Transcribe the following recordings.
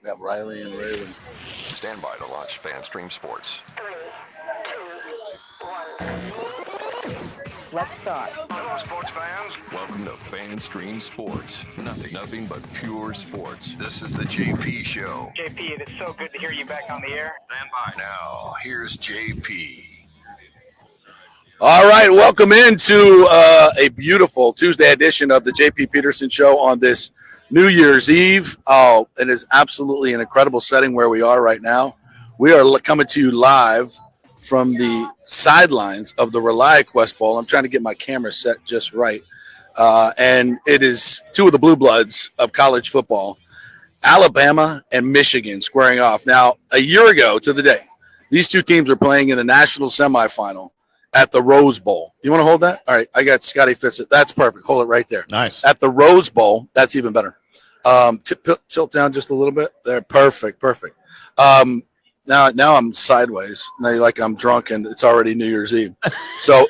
Got Riley and Raymond. Stand by to launch FanStream Sports. 3, 2, 1. Let's start. Hello, sports fans. Welcome to FanStream Sports. Nothing but pure sports. This is the JP Show. JP, it's so good to hear you back on the air. Stand by. Now, here's JP. All right, welcome into a beautiful Tuesday edition of the JP Peterson Show on this New Year's Eve. Oh, it is absolutely an incredible setting where we are right now. We are coming to you live from the sidelines of the ReliaQuest Bowl. I'm trying to get my camera set just right. And it is two of the blue bloods of college football, Alabama and Michigan, squaring off. Now, a year ago to the day, these two teams are playing in a national semifinal at the Rose Bowl. You want to hold that? All right, I got Scotty Fitz. That's perfect. Hold it right there. Nice. At the Rose Bowl, that's even better. Tilt down just a little bit. There, perfect. Now I'm sideways. Now like I'm drunk and it's already New Year's Eve. So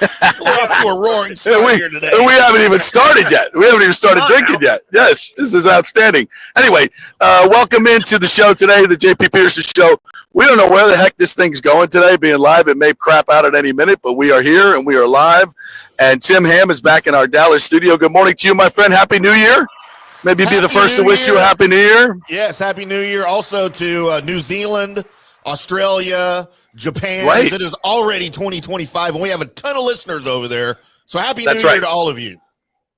we're off to a roaring start here today. And we haven't even started yet. We haven't even started drinking yet. Yes, this is outstanding. Anyway, welcome into the show today, the JP Peterson Show. We don't know where the heck this thing's going today, being live. It may crap out at any minute, but we are here and we are live. And Tim Ham is back in our Dallas studio. Good morning to you, my friend. Happy New Year. Maybe be the first to wish you a Happy New Year. Yes, Happy New Year. Also to New Zealand, Australia, Japan. Right. It is already 2025, and we have a ton of listeners over there. So Happy New Year to all of you.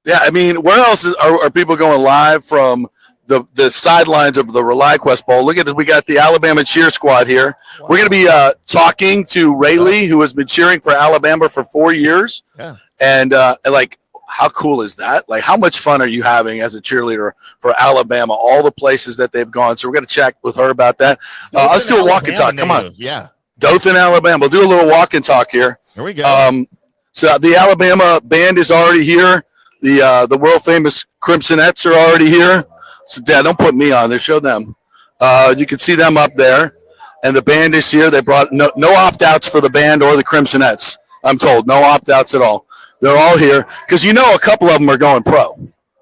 Yeah, I mean, where else are people going live from the sidelines of the ReliaQuest Bowl? Look at it. We got the Alabama cheer squad here. Wow. We're going to be talking to Rayleigh, who has been cheering for Alabama for 4 years. Yeah. And, how cool is that? Like, how much fun are you having as a cheerleader for Alabama, all the places that they've gone? So we're going to check with her about that. Let's do a walk and talk. Come on. Yeah. Dothan, Alabama. We'll do a little walk and talk here. Here we go. So the Alabama band is already here. The world-famous Crimsonettes are already here. So, Dad, don't put me on there. Show them. You can see them up there. And the band is here. They brought no opt-outs for the band or the Crimsonettes, I'm told. No opt-outs at all. They're all here because a couple of them are going pro.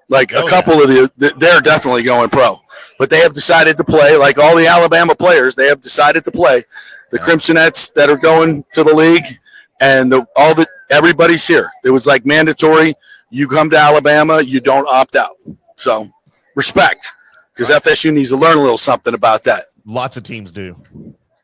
Like a couple of they're definitely going pro. But they have decided to play, like all the Alabama players, they have decided to play. The Crimsonettes that are going to the league and everybody's here. It was like mandatory. You come to Alabama, you don't opt out. So respect, because FSU needs to learn a little something about that. Lots of teams do.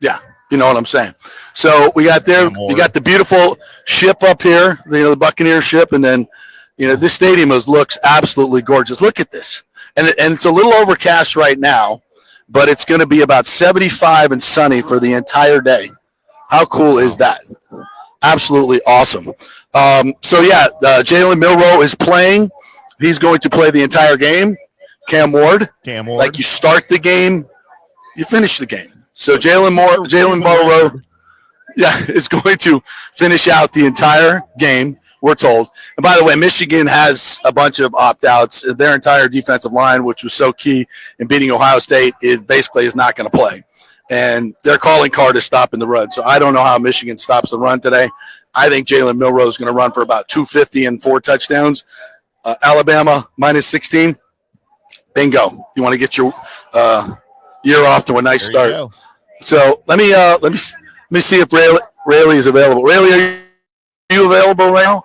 Yeah. You know what I'm saying? So we got the beautiful ship up here, the Buccaneer ship, and then, this stadium looks absolutely gorgeous. Look at this. And it's a little overcast right now, but it's going to be about 75 and sunny for the entire day. How cool is that? Absolutely awesome. Jalen Milroe is playing. He's going to play the entire game. Cam Ward. Like you start the game, you finish the game. So Jalen Milroe, is going to finish out the entire game, we're told. And by the way, Michigan has a bunch of opt-outs. Their entire defensive line, which was so key in beating Ohio State, is not going to play. And their calling card is stopping the run. So I don't know how Michigan stops the run today. I think Jalen Milroe is going to run for about 250 and 4 touchdowns. Alabama minus 16. Bingo. You want to get your year off to a nice start. So let me see if Rayleigh is available. Rayleigh, are you available now?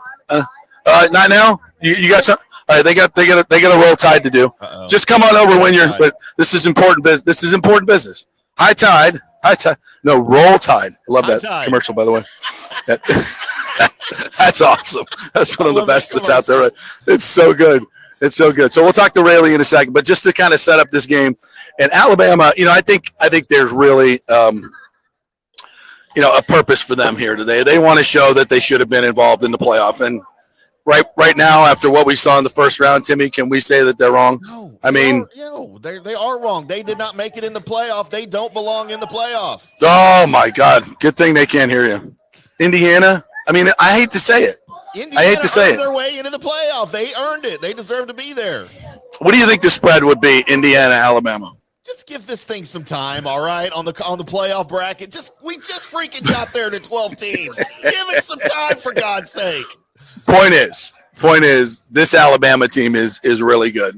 Not now. You got some. All right, they got a Roll Tide to do. Uh-oh. Just come on over when you're. But this is important business. This is important business. High tide. No, Roll Tide. I love that commercial, by the way. That's awesome. That's one of the best that's out there. It's so good. It's so good. So we'll talk to Rayleigh in a second, but just to kind of set up this game, and Alabama, I think there's really, a purpose for them here today. They want to show that they should have been involved in the playoff. And right now, after what we saw in the first round, Timmy, can we say that they're wrong? No, they are wrong. They did not make it in the playoff. They don't belong in the playoff. Oh my God! Good thing they can't hear you. Indiana. I mean, I hate to say it. Indiana earned their way into the playoff. They earned it. They deserve to be there. What do you think the spread would be, Indiana, Alabama? Just give this thing some time, all right, on the playoff bracket. We just freaking got there to 12 teams. Give it some time, for God's sake. Point is, this Alabama team is really good.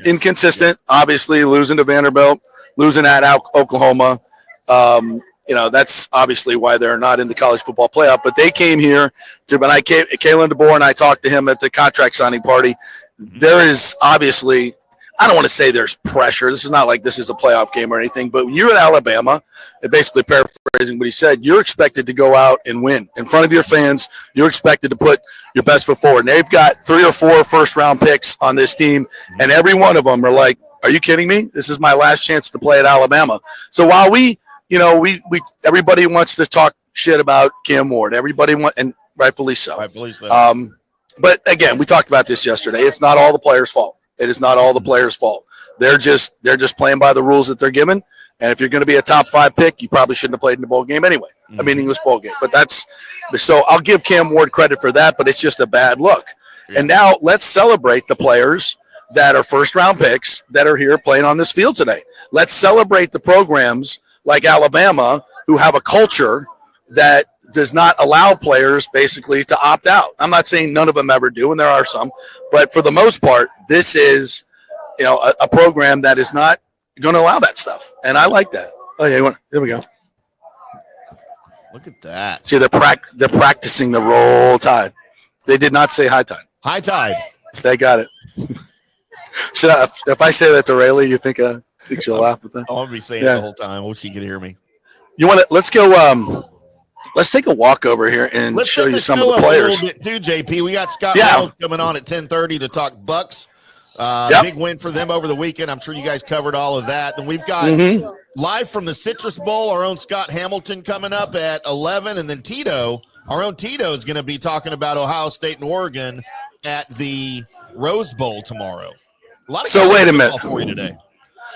Inconsistent, obviously, losing to Vanderbilt. losing at Oklahoma. That's obviously why they're not in the college football playoff. But they came here Kalen DeBoer and I talked to him at the contract signing party. There is obviously, I don't want to say there's pressure. This is not like this is a playoff game or anything. But when you're in Alabama, and basically paraphrasing what he said, you're expected to go out and win in front of your fans. You're expected to put your best foot forward. And they've got 3 or 4 first-round picks on this team, and every one of them are like, "Are you kidding me? This is my last chance to play at Alabama." So while we everybody wants to talk shit about Cam Ward. Everybody and rightfully so. But again, we talked about this yesterday. It's not all the players' fault. It is not all the players' fault. They're just playing by the rules that they're given. And if you're going to be a top 5 pick, you probably shouldn't have played in the bowl game anyway. A meaningless bowl game. But so I'll give Cam Ward credit for that, but it's just a bad look. Yeah. And now let's celebrate the players that are first-round picks that are here playing on this field today. Let's celebrate the programs like Alabama who have a culture that does not allow players basically to opt out. I'm not saying none of them ever do, and there are some, but for the most part, this is, a program that is not going to allow that stuff, and I like that. Oh yeah, here we go. Look at that. See, they're practicing the roll tide. They did not say high tide. High tide. They got it. If I say that to Rayleigh, you think she'll laugh at that? I'm gonna be saying it the whole time. I wish she could hear me. You want to? Let's go. Let's take a walk over here and show you some of the players. A little bit too, JP. We got Scott Reynolds coming on at 10:30 to talk Bucks. Big win for them over the weekend. I'm sure you guys covered all of that. Then we've got live from the Citrus Bowl, our own Scott Hamilton coming up at 11, and then our own Tito is going to be talking about Ohio State and Oregon at the Rose Bowl tomorrow. Wait a minute. For you today.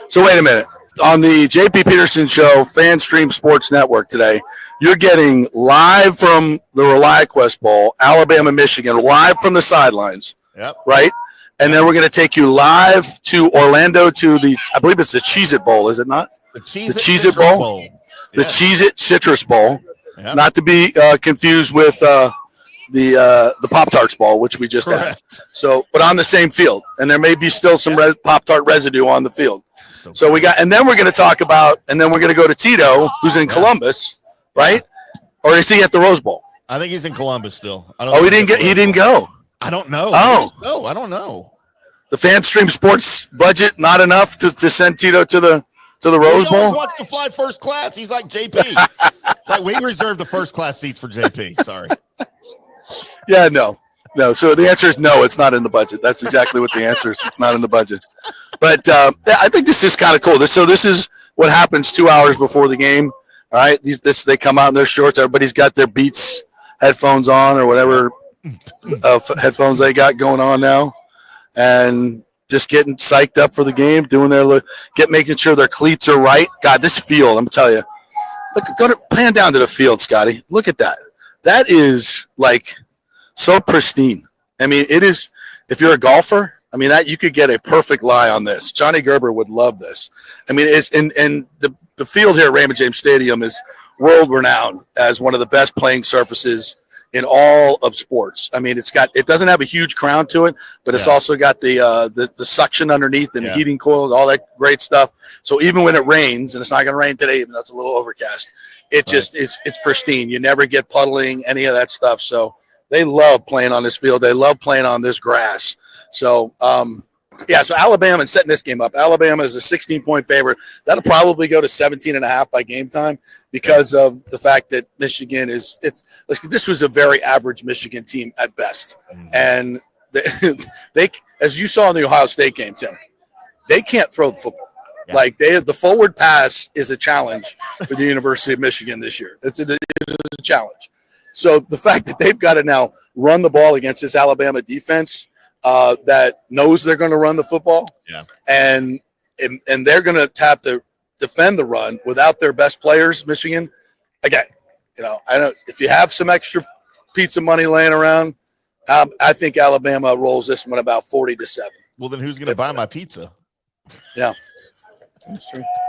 So wait a minute. On the JP Peterson Show, FanStream Sports Network today, you're getting live from the ReliaQuest Bowl, Alabama, Michigan, live from the sidelines. Yep. Right? And then we're going to take you live to Orlando to I believe it's the Cheez-It Bowl, is it not? The Cheez-It Bowl. The Cheez-It Citrus Bowl. Yep. Not to be confused with the Pop-Tarts Bowl, which we just had. So, but on the same field. And there may be still some Pop-Tart residue on the field. So and then we're going to talk about, and then we're going to go to Tito, who's in Columbus, right? Or is he at the Rose Bowl? I think he's in Columbus still. He didn't go. I don't know. Oh, I don't know. The FanStream Sports budget not enough to send Tito to the Rose Bowl. He always wants to fly first class. He's like JP. Like we reserve the first class seats for JP. Sorry. Yeah, no. So the answer is no. It's not in the budget. That's exactly what the answer is. It's not in the budget. But I think this is kind of cool. This is what happens 2 hours before the game. All right, they come out in their shorts. Everybody's got their Beats headphones on or whatever headphones they got going on now, and just getting psyched up for the game, doing making sure their cleats are right. God, this field, I'm telling you. Look, pan down to the field, Scotty. Look at that. That is like so pristine. I mean, it is. If you're a golfer, I mean that you could get a perfect lie on this. Johnny Gerber would love this. I mean, it's and the field here at Raymond James Stadium is world renowned as one of the best playing surfaces in all of sports. I mean, it doesn't have a huge crown to it, but it's also got the suction underneath and the heating coils, all that great stuff. So even when it rains, and it's not going to rain today, even though it's a little overcast, it's pristine. You never get puddling, any of that stuff. So they love playing on this field. They love playing on this grass. So, so Alabama, and setting this game up, Alabama is a 16-point favorite. That'll probably go to 17.5 by game time because of the fact that Michigan this was a very average Michigan team at best. And they as you saw in the Ohio State game, Tim, they can't throw the football. Yeah. Like the forward pass is a challenge for the University of Michigan this year. It's a challenge. So the fact that they've got to now run the ball against this Alabama defense that knows they're going to run the football, and they're going to have to defend the run without their best players. Michigan, again, I don't. If you have some extra pizza money laying around, I think Alabama rolls this one about 40-7. Well, then who's going to buy my pizza? Yeah.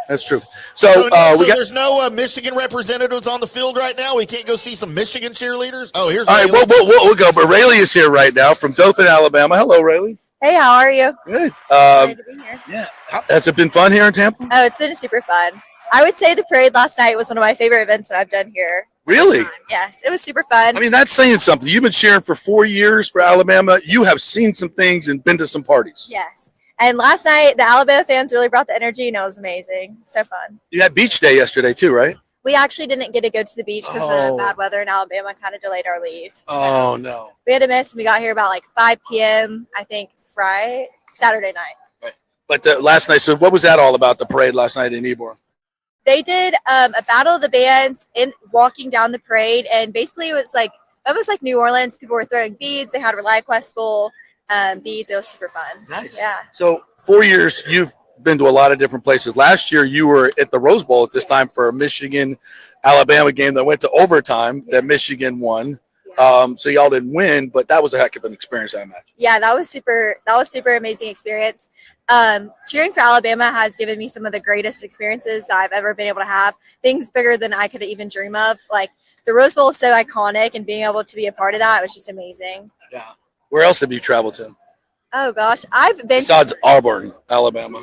That's true. So there's no Michigan representatives on the field right now. We can't go see some Michigan cheerleaders. Oh, here's all right. We'll go. But Rayleigh is here right now from Dothan, Alabama. Hello, Rayleigh. Hey, how are you? Good. Excited to be here. Yeah. Has it been fun here in Tampa? Oh, it's been super fun. I would say the parade last night was one of my favorite events that I've done here. Really? Yes, it was super fun. I mean, that's saying something. You've been cheering for 4 years for Alabama. You have seen some things and been to some parties. Yes. And last night, the Alabama fans really brought the energy, and it was amazing. So fun. You had beach day yesterday too, right? We actually didn't get to go to the beach because of the bad weather in Alabama kind of delayed our leave. So No. we had to miss, and we got here about like 5 p.m., I think, Saturday night. Right. But last night, so what was that all about, the parade last night in Ybor? They did a battle of the bands in walking down the parade, and basically it was like New Orleans. People were throwing beads. They had ReliaQuest Bowl beads. It was super fun. Nice. Yeah. So 4 years, you've been to a lot of different places. Last year, you were at the Rose Bowl at this time for a Michigan-Alabama game that went to overtime that Michigan won. So y'all didn't win, but that was a heck of an experience, I imagine. Yeah, that was super amazing experience. Cheering for Alabama has given me some of the greatest experiences that I've ever been able to have. Things bigger than I could even dream of. Like the Rose Bowl is so iconic, and being able to be a part of that was just amazing. Yeah. Where else have you traveled to? Oh gosh, I've been Besides Auburn, Alabama.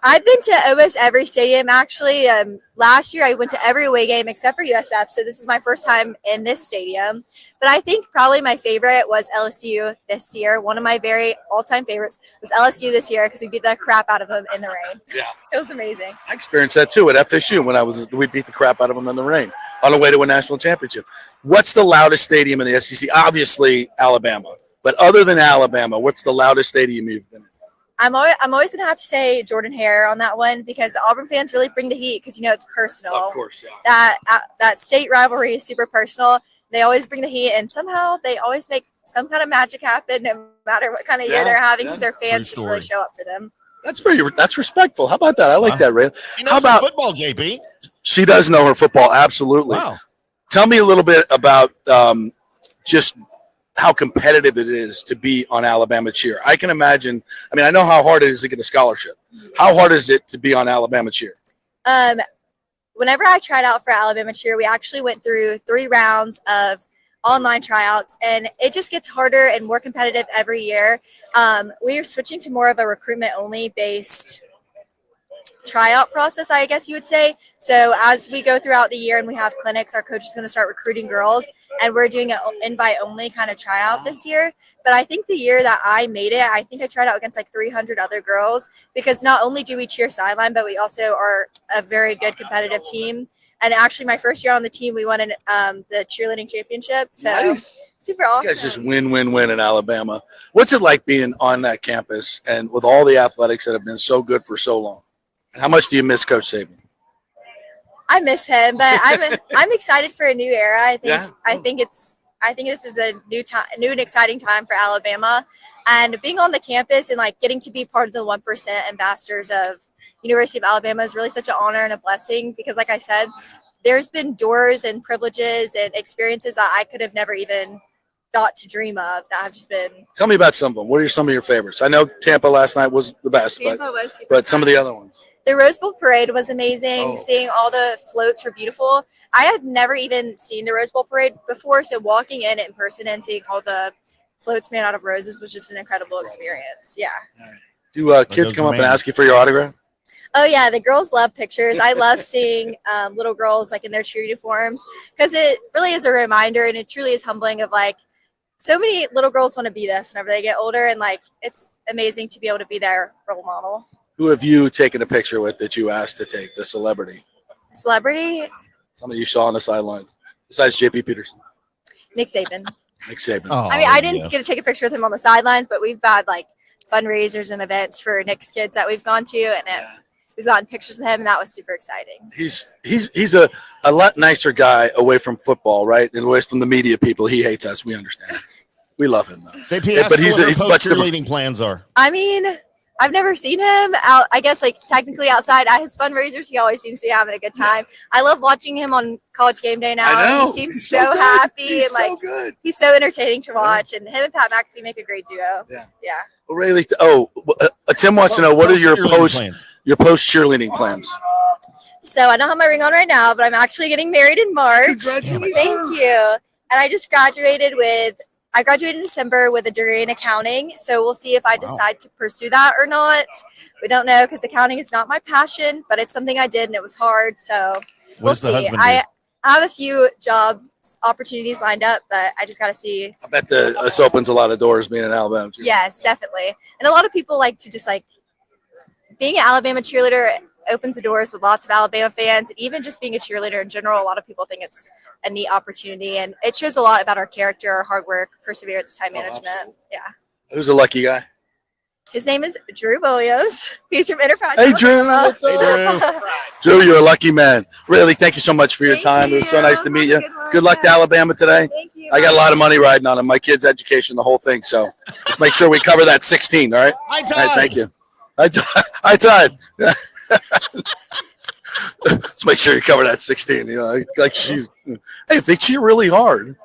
I've been to almost every stadium actually. Last year I went to every away game except for USF, so this is my first time in this stadium. But I think probably my favorite was LSU this year. One of my very all-time favorites was LSU this year because we beat the crap out of them in the rain. Yeah. It was amazing. I experienced that too at FSU when we beat the crap out of them in the rain on the way to a national championship. What's the loudest stadium in the SEC? Obviously Alabama. But other than Alabama, what's the loudest stadium you've been in? I'm always gonna have to say Jordan-Hare on that one because the Auburn fans really bring the heat because it's personal. Of course, yeah. That state rivalry is super personal. They always bring the heat, and somehow they always make some kind of magic happen, no matter what kind of year they're having, because their fans just really show up for them. That's respectful. How about that? I like that, Ray. How about football, JP? She does know her football, absolutely. Wow. Tell me a little bit about just how competitive it is to be on Alabama cheer. I can imagine. I mean, I know how hard it is to get a scholarship. How hard is it to be on Alabama cheer? Whenever I tried out for Alabama cheer, we actually went through 3 rounds of online tryouts, and it just gets harder and more competitive every year. We are switching to more of a recruitment only based tryout process, I guess you would say. So as we go throughout the year and we have clinics, our coach is going to start recruiting girls, and we're doing an invite only kind of tryout this year. But I think the year that I made it, I think I tried out against like 300 other girls, because not only do we cheer sideline, but we also are a very good competitive team. And actually my first year on the team, we won the cheerleading championship. So nice. Super awesome. You guys just win in Alabama. What's it like being on that campus and with all the athletics that have been so good for so long? How much do you miss Coach Saban? I miss him, but I'm excited for a new era. I think this is a new and exciting time for Alabama, and being on the campus and like getting to be part of the 1% ambassadors of University of Alabama is really such an honor and a blessing, because like I said, there's been doors and privileges and experiences that I could have never even thought to dream of that have just been. Tell me about some of them. What are some of your favorites? I know Tampa last night was the best, but some of the other ones. The Rose Bowl parade was amazing. Seeing all the floats were beautiful. I had never even seen the Rose Bowl parade before, so walking in person and seeing all the floats made out of roses was just an incredible experience. Yeah. Do kids come up and ask you for your autograph? Oh yeah, the girls love pictures. I love seeing little girls like in their cheer uniforms, because it really is a reminder, and it truly is humbling of like so many little girls want to be this whenever they get older, and like it's amazing to be able to be their role model. Who have you taken a picture with that you asked to take, the celebrity? Celebrity? Somebody you saw on the sideline, besides J.P. Peterson. Nick Saban. Nick Saban. Oh, I mean, I didn't get to take a picture with him on the sidelines, but we've had like fundraisers and events for Nick's kids that we've gone to, and we've gotten pictures with him, and that was super exciting. He's a lot nicer guy away from football, right? And away from the media people. He hates us. We understand. We love him though. JP, but he's much different. Plans are. I mean, I've never seen him out, I guess, like technically outside at his fundraisers. He always seems to be having a good time. I love watching him on College Game Day now. He seems so happy, and like good. He's so entertaining to watch. And him and Pat McAfee make a great duo. Yeah. Well, Rayleigh, Tim wants to know, what are your post cheerleading plans? So I don't have my ring on right now, but I'm actually getting married in March. Congratulations. Thank you. And I just graduated with, I graduated in December with a degree in accounting. So we'll see if I decide to pursue that or not. We don't know because accounting is not my passion, but it's something I did and it was hard. So we'll see. I have a few job opportunities lined up, but I just got to see. I bet this opens a lot of doors being in Alabama. Yes, definitely. And a lot of people like to just like being an Alabama cheerleader opens the doors with lots of Alabama fans. And even just being a cheerleader in general, a lot of people think it's a neat opportunity. And it shows a lot about our character, our hard work, perseverance, time management. Absolutely. Yeah. Who's a lucky guy? His name is Drew Williams. He's from Enterprise. Hey, Drew. Hey, Drew. Drew, you're a lucky man. Really, thank you so much for your time. It was so nice to meet you. Good luck to Alabama today. Thank you. I got a lot of money riding on it. My kids' education, the whole thing. So just make sure we cover that 16, all right? All right, thank you. I tied. Let's make sure you cover that 16. You know, like she's. Hey, if they cheer really hard,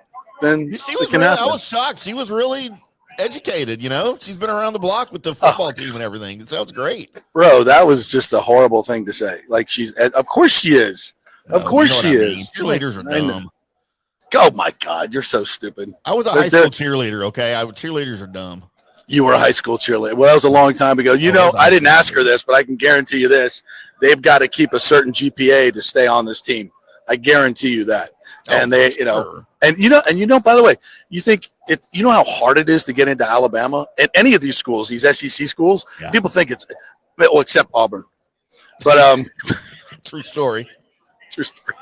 then it can happen. I was shocked. She was really educated. You know, she's been around the block with the football team and everything. It sounds great, bro. That was just a horrible thing to say. Like of course she is. Of course she is. Cheerleaders are dumb. Oh my God, you're so stupid. I was a high school cheerleader. Okay, cheerleaders are dumb. You were a high school cheerleader. Well, that was a long time ago. You know, I didn't ask her this, but I can guarantee you this: they've got to keep a certain GPA to stay on this team. I guarantee you that. And they, you know, and you know, by the way, you think it, you know how hard it is to get into Alabama and any of these schools, these SEC schools. Yeah. People think it's, well, except Auburn, but true story. True story.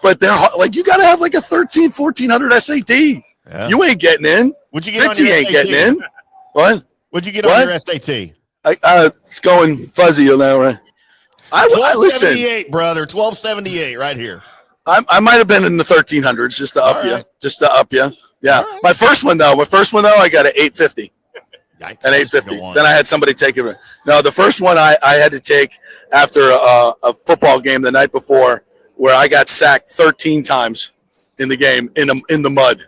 But they're like, you got to have like a 1400 SAT. Yeah. You ain't getting in. Would you get 50 on your ain't SAT? Getting in. What? Would you get on your SAT? It's going fuzzy on that, right? I listen. 1278, brother. 1278 right here. I might have been in the 1300s just to up you. Just to up you. Yeah. Right. My first one, though, I got an 850. Yikes, an 850. Then I had somebody take it. No, the first one I had to take after a football game the night before where I got sacked 13 times in the game in the mud,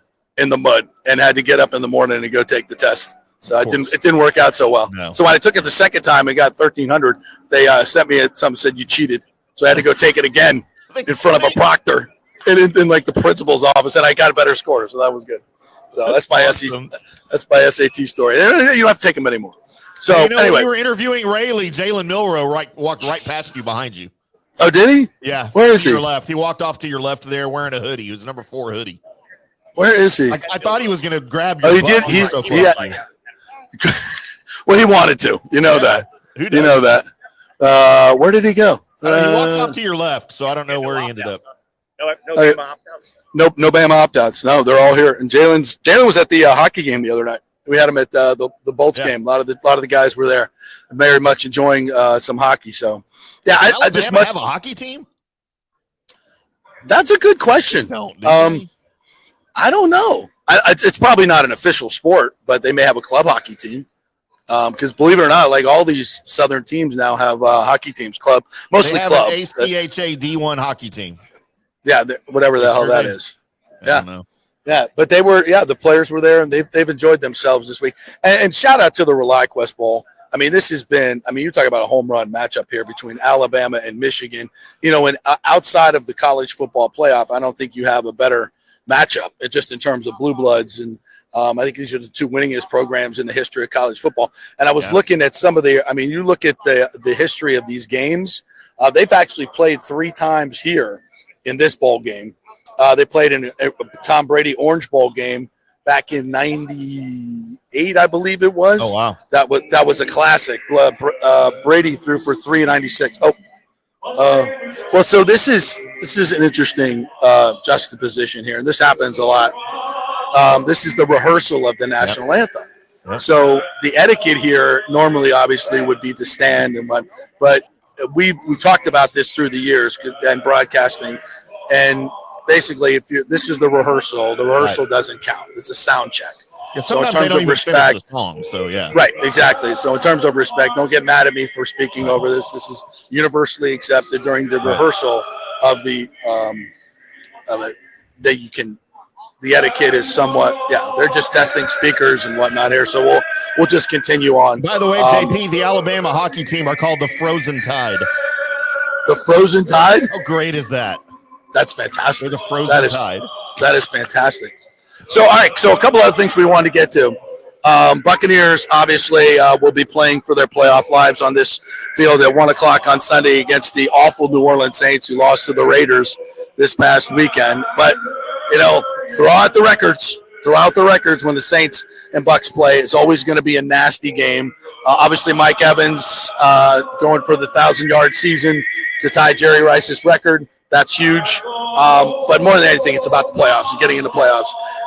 and had to get up in the morning and go take the test. So it didn't work out so well. No. So when I took it the second time and got 1300, they sent me something, said you cheated. So I had to go take it again in front of a proctor in like the principal's office, and I got a better score. So that was good. So that's my awesome. That's my SAT story. You don't have to take them anymore. So anyway, when you were interviewing Rayleigh, Jalen Milroe walked right past you behind you. Oh, did he? Yeah. Where is he? Your left. He walked off to your left there wearing a hoodie. It was number 4 hoodie. Where is he? I thought he was going to grab you. Oh, he did. Well, he wanted to. You know that. You know that. Where did he go? He walked off to your left, so I don't know where he ended up. No Bama opt-outs. No Bama opt-outs. No, they're all here. And Jalen was at the hockey game the other night. We had him at the Bolts game. A lot of the guys were there, very much enjoying some hockey. So, yeah, I just have a hockey team. That's a good question. I don't know. It's probably not an official sport, but they may have a club hockey team. Because believe it or not, like all these Southern teams now have hockey teams, mostly club. An ACHA D1 hockey team. Yeah, whatever the hell that is. Yeah. Yeah, but the players were there, and they've enjoyed themselves this week. And shout out to the ReliaQuest Bowl. I mean, this has been, you're talking about a home run matchup here between Alabama and Michigan. You know, and outside of the college football playoff, I don't think you have a better matchup just in terms of blue bloods. And I think these are the two winningest programs in the history of college football. And I was looking at some of you look at the history of these games. They've actually played 3 times here in this bowl game. They played in a Tom Brady Orange Bowl game back in '98, I believe it was. Oh, wow. That was a classic. Brady threw for 396. Well, so this is an interesting juxtaposition here, and this happens a lot. This is the rehearsal of the national anthem. Yep. So the etiquette here normally, obviously, would be to stand but we've talked about this through the years and broadcasting, and basically, this is the rehearsal doesn't count. It's a sound check. Yeah, so in terms of respect, song, so yeah, right, exactly. So in terms of respect, don't get mad at me for speaking over this. This is universally accepted during the rehearsal of the that you can. The etiquette is somewhat, they're just testing speakers and whatnot here. So we'll just continue on. By the way, JP, the Alabama hockey team are called the Frozen Tide. The Frozen Tide? How great is that? That's fantastic. They're the Frozen Tide. That is fantastic. So, all right. So, a couple other things we wanted to get to. Buccaneers obviously will be playing for their playoff lives on this field at 1:00 on Sunday against the awful New Orleans Saints, who lost to the Raiders this past weekend. But throw out the records. Throw out the records when the Saints and Bucs play. It's always going to be a nasty game. Obviously, Mike Evans going for the 1,000-yard season to tie Jerry Rice's record. That's huge. But more than anything, it's about the playoffs and getting into playoffs.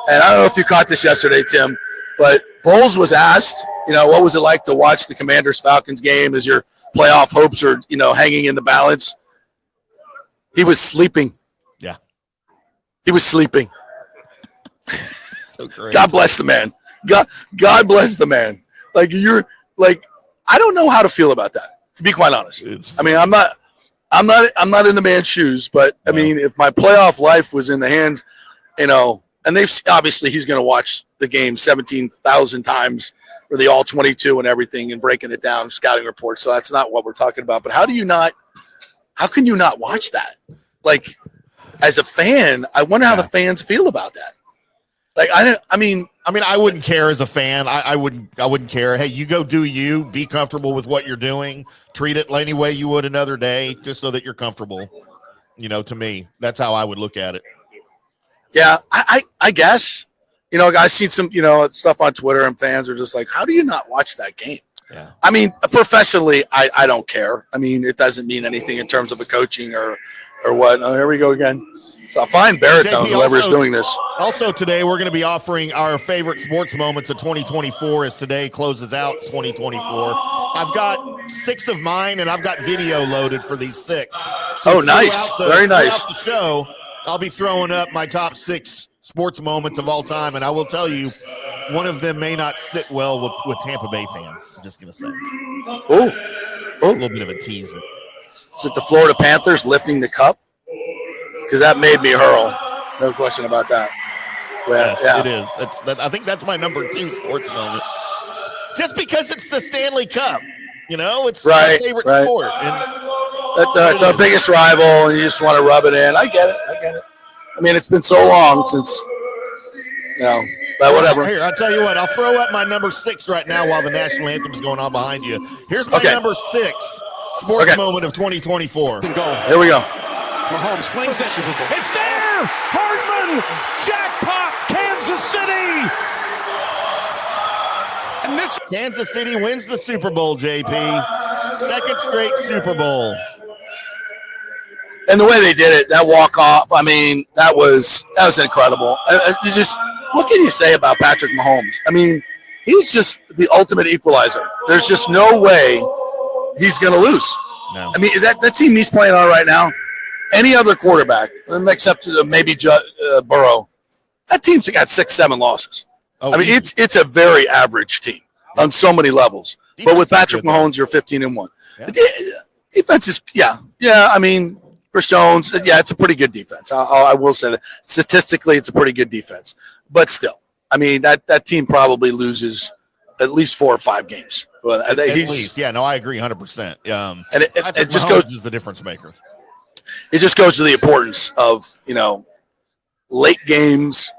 And I don't know if you caught this yesterday, Tim, but Bowles was asked, what was it like to watch the Commanders-Falcons game as your playoff hopes are, hanging in the balance? He was sleeping. Yeah. He was sleeping. So great. God bless the man. God bless the man. I don't know how to feel about that, to be quite honest. I mean, I'm not in the man's shoes, but I mean, if my playoff life was in the hands, and obviously he's going to watch the game 17,000 times for the all 22 and everything and breaking it down, scouting reports. So that's not what we're talking about. But how can you not watch that? As a fan, I wonder how the fans feel about that. I mean, I wouldn't care as a fan. I wouldn't care. Hey, you go do you. Be comfortable with what you're doing. Treat it any way you would another day, just so that you're comfortable. To me, that's how I would look at it. Yeah, I guess. I've seen some, stuff on Twitter, and fans are just like, how do you not watch that game? Yeah. I mean, professionally, I don't care. I mean, it doesn't mean anything in terms of the coaching or what. Oh, here we go again. So fine baritone, JP, whoever's doing this. Also today, we're going to be offering our favorite sports moments of 2024 as today closes out 2024. I've got 6 of mine, and I've got video loaded for these 6. So nice. Very nice. Throughout the show, I'll be throwing up my top 6 sports moments of all time, and I will tell you, one of them may not sit well with Tampa Bay fans. I'm just going to say. Oh. A little bit of a tease. Is it the Florida Panthers lifting the cup? Because that made me hurl. No question about that. Yes, it is. I think that's my number 2 sports moment. Just because it's the Stanley Cup. It's my favorite sport. And it's our biggest rival, and you just want to rub it in. I get it. I mean, it's been so long since, but whatever. Here, I'll tell you what. I'll throw up my number 6 right now while the national anthem is going on behind you. Here's my number 6 sports moment of 2024. Here we go. Mahomes flings it. It's there! Hardman! Jackpot! Kansas City! And this Kansas City wins the Super Bowl, JP. 2nd straight Super Bowl. And the way they did it, that walk-off, I mean, that was incredible. What can you say about Patrick Mahomes? I mean, he's just the ultimate equalizer. There's just no way he's going to lose. No. I mean, that team he's playing on right now, any other quarterback, except maybe Burrow, that team's got 6-7 losses. I mean, it's a very average team on so many levels. But with Patrick Mahomes, you're 15-1. Yeah. Defense is, I mean, Chris Jones, it's a pretty good defense. I will say that. Statistically, it's a pretty good defense. But still, I mean, that team probably loses at least 4 or 5 games. Well, at least. Yeah, no, I agree 100%. And it just goes is the difference maker. It just goes to the importance of, late games,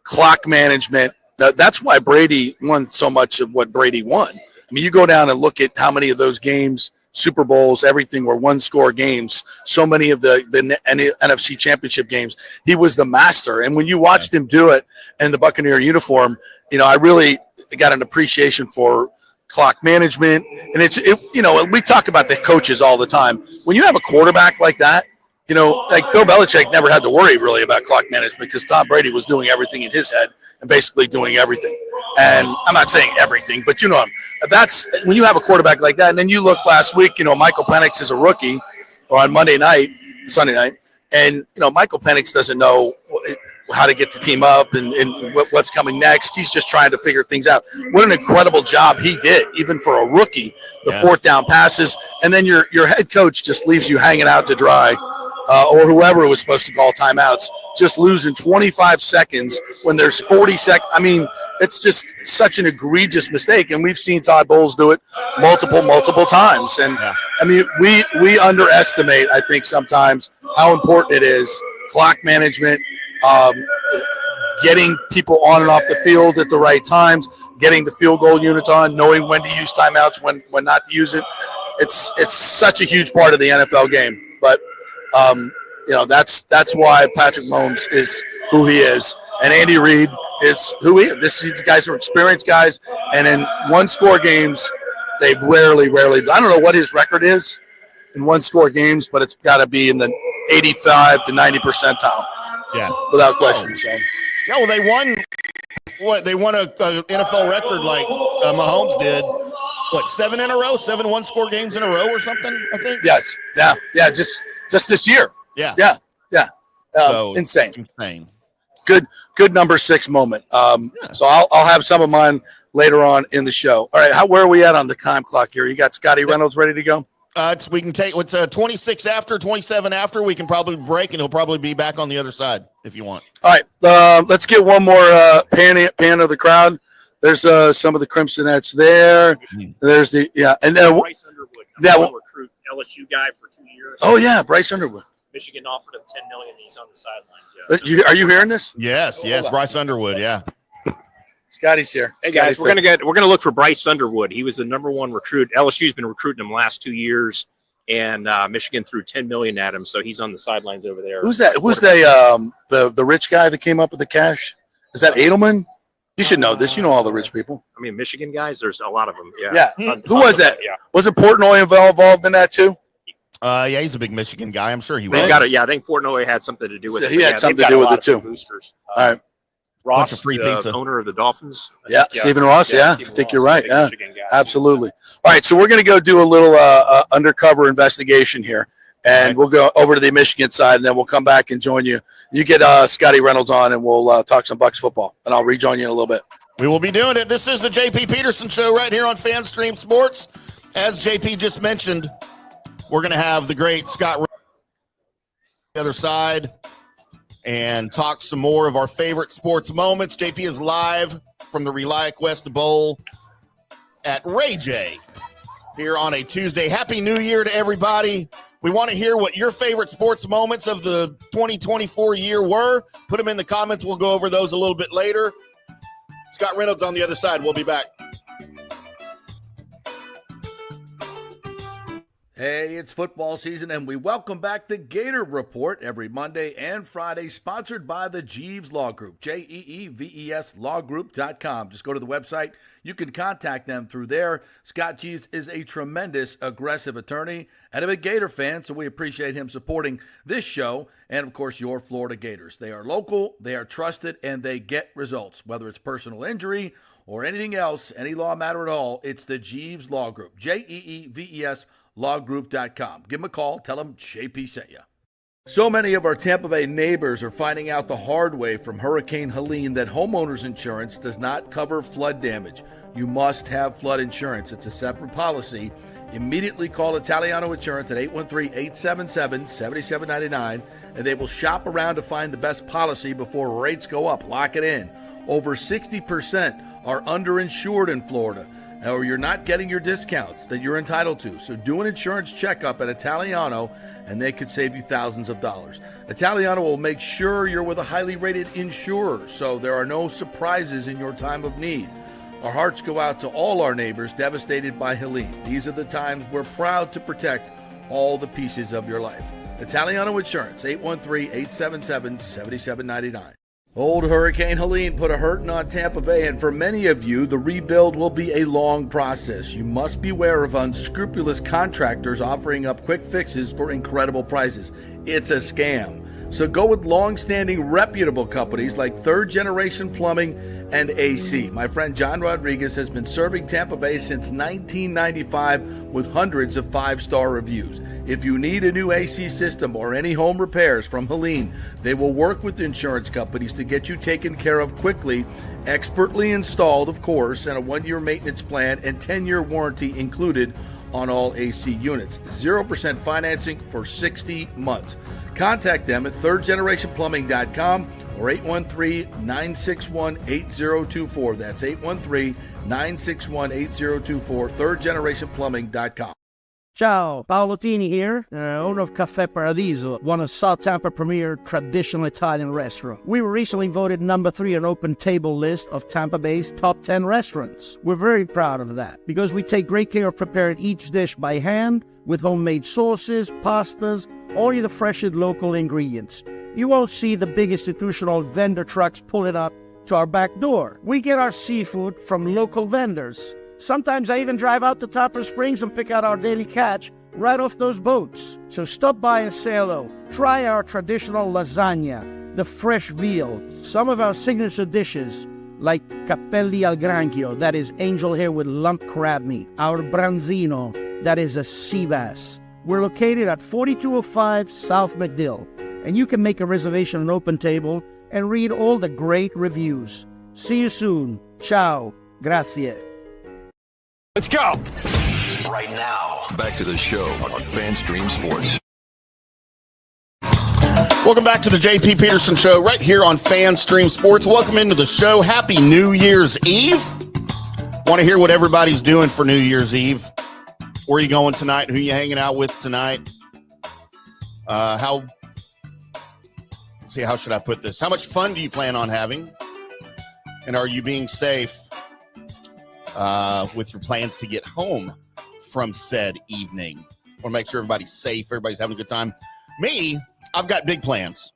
clock management. That's why Brady won so much of what Brady won. I mean, you go down and look at how many of those games, Super Bowls, everything were 1-score games. So many of the NFC Championship games, he was the master. And when you watched him do it in the Buccaneer uniform, I really got an appreciation for clock management. And we talk about the coaches all the time. When you have a quarterback like that, like Bill Belichick never had to worry really about clock management because Tom Brady was doing everything in his head and basically doing everything. And I'm not saying everything, but that's when you have a quarterback like that. And then you look last week, Michael Penix is a rookie or on Sunday night, and Michael Penix doesn't know how to get the team up and what's coming next. He's just trying to figure things out. What an incredible job he did, even for a rookie, the 4th down passes. And then your head coach just leaves you hanging out to dry. Or whoever was supposed to call timeouts, just losing 25 seconds when there's 40 seconds. I mean, it's just such an egregious mistake, and we've seen Todd Bowles do it multiple times. And, I mean, we underestimate, I think, sometimes how important it is, clock management, getting people on and off the field at the right times, getting the field goal units on, knowing when to use timeouts, when not to use it. It's such a huge part of the NFL game. But that's why Patrick Mahomes is who he is, and Andy Reid is who he is. These guys are experienced guys, and in one-score games, they've rarely. I don't know what his record is in one-score games, but it's got to be in the 85 to 90 percentile. Yeah, without question. So. Yeah, well, they won. What they won a NFL record like Mahomes did. What, 7 in a row? 7 one-score games in a row or something? I think. Yes. Yeah. Just this year. Yeah. So, insane. Insane. Good number 6 moment. So I'll have some of mine later on in the show. All right, where are we at on the time clock here? You got Scotty Reynolds ready to go? We can take what's 26 after, 27 after. We can probably break, and he'll probably be back on the other side if you want. All right, let's get one more pan of the crowd. There's some of the Crimsonettes there. There's and then Bryce Underwood, recruit LSU guy for 2 years. Oh yeah, Bryce Underwood. Michigan offered him $10 million. He's on the sidelines. Yeah. Are you hearing this? Yes, Bryce Underwood. Yeah. Scotty's here. Hey guys, we're gonna look for Bryce Underwood. He was the number 1 recruit. LSU's been recruiting him last 2 years, and Michigan threw $10 million at him, so he's on the sidelines over there. Who's that? Who's the rich guy that came up with the cash? Is that Edelman? You should know this. You know all the rich people. I mean, Michigan guys. There's a lot of them. Yeah. Tons Who was that? Yeah. Was it Portnoy involved in that too? Yeah, he's a big Michigan guy. I'm sure he was. I think Portnoy had something to do with it. He had something to do with it too. Boosters. All right. Bunch Ross, of free the pizza. owner of the Dolphins. Stephen Ross. I Stephen think Ross, you're right. Yeah, Michigan guy. absolutely. All right, so we're going to go do a little undercover investigation here, and we'll go over to the Michigan side, and then we'll come back and join you. You get Scotty Reynolds on, and we'll talk some Bucks football, and I'll rejoin you in a little bit. We will be doing it. This is the JP Peterson Show right here on FanStream Sports. As JP just mentioned, we're going to have the great Scott on the other side and talk some more of our favorite sports moments. JP is live from the ReliaQuest Bowl at Ray J here on a Tuesday. Happy New Year to everybody. We want to hear what your favorite sports moments of the 2024 year were. Put them in the comments. We'll go over those a little bit later. Scott Reynolds on the other side. We'll be back. Hey, it's football season, and we welcome back the Gator Report every Monday and Friday, sponsored by the Jeeves Law Group, Jeeves lawgroup.com. Just go to the website. You can contact them through there. Scott Jeeves is a tremendous, aggressive attorney and a big Gator fan, so we appreciate him supporting this show and, of course, your Florida Gators. They are local, they are trusted, and they get results. Whether it's personal injury or anything else, any law matter at all, it's the Jeeves Law Group, Jeeves lawgroup.com. Give them a call. Tell them JP sent you. So many of our Tampa Bay neighbors are finding out the hard way from Hurricane Helene that homeowners insurance does not cover flood damage. You must have flood insurance. It's a separate policy. Immediately call Italiano Insurance at 813-877-7799, and they will shop around to find the best policy before rates go up. Lock it in. Over 60% are underinsured in Florida, or you're not getting your discounts that you're entitled to. So do an insurance checkup at Italiano, and they could save you thousands of dollars. Italiano will make sure you're with a highly rated insurer, so there are no surprises in your time of need. Our hearts go out to all our neighbors devastated by Helene. These are the times we're proud to protect all the pieces of your life. Italiano Insurance, 813-877-7799. Old Hurricane Helene put a hurting on Tampa Bay, and for many of you, the rebuild will be a long process. You must beware of unscrupulous contractors offering up quick fixes for incredible prices. It's a scam. So go with long-standing reputable companies like Third Generation Plumbing and AC. My friend John Rodriguez has been serving Tampa Bay since 1995 with hundreds of 5-star reviews. If you need a new AC system or any home repairs from Helene, they will work with insurance companies to get you taken care of quickly, expertly installed, of course, and a 1-year maintenance plan and 10-year warranty included on all AC units. 0% financing for 60 months. Contact them at thirdgenerationplumbing.com or 813-961-8024. That's 813-961-8024, thirdgenerationplumbing.com. Ciao, Paolo Tini here, owner of Caffè Paradiso, one of South Tampa premier traditional Italian restaurant. We were recently voted number 3 on Open Table list of Tampa Bay's top 10 restaurants. We're very proud of that because we take great care of preparing each dish by hand with homemade sauces, pastas, only the freshest local ingredients. You won't see the big institutional vendor trucks pulling up to our back door. We get our seafood from local vendors. Sometimes I even drive out to Topper Springs and pick out our daily catch right off those boats. So stop by and say hello. Try our traditional lasagna, the fresh veal, some of our signature dishes like capelli al granchio, that is angel hair with lump crab meat, our branzino, that is a sea bass. We're located at 4205 South McDill, and you can make a reservation on Open Table and read all the great reviews. See you soon. Ciao. Grazie. Let's go. Right now, back to the show on FanStream Sports. Welcome back to the JP Peterson Show right here on FanStream Sports. Welcome into the show. Happy New Year's Eve. Want to hear what everybody's doing for New Year's Eve. Where are you going tonight? Who are you hanging out with tonight? How should I put this? How much fun do you plan on having? And are you being safe with your plans to get home from said evening? Want to make sure everybody's safe, everybody's having a good time. Me, I've got big plans.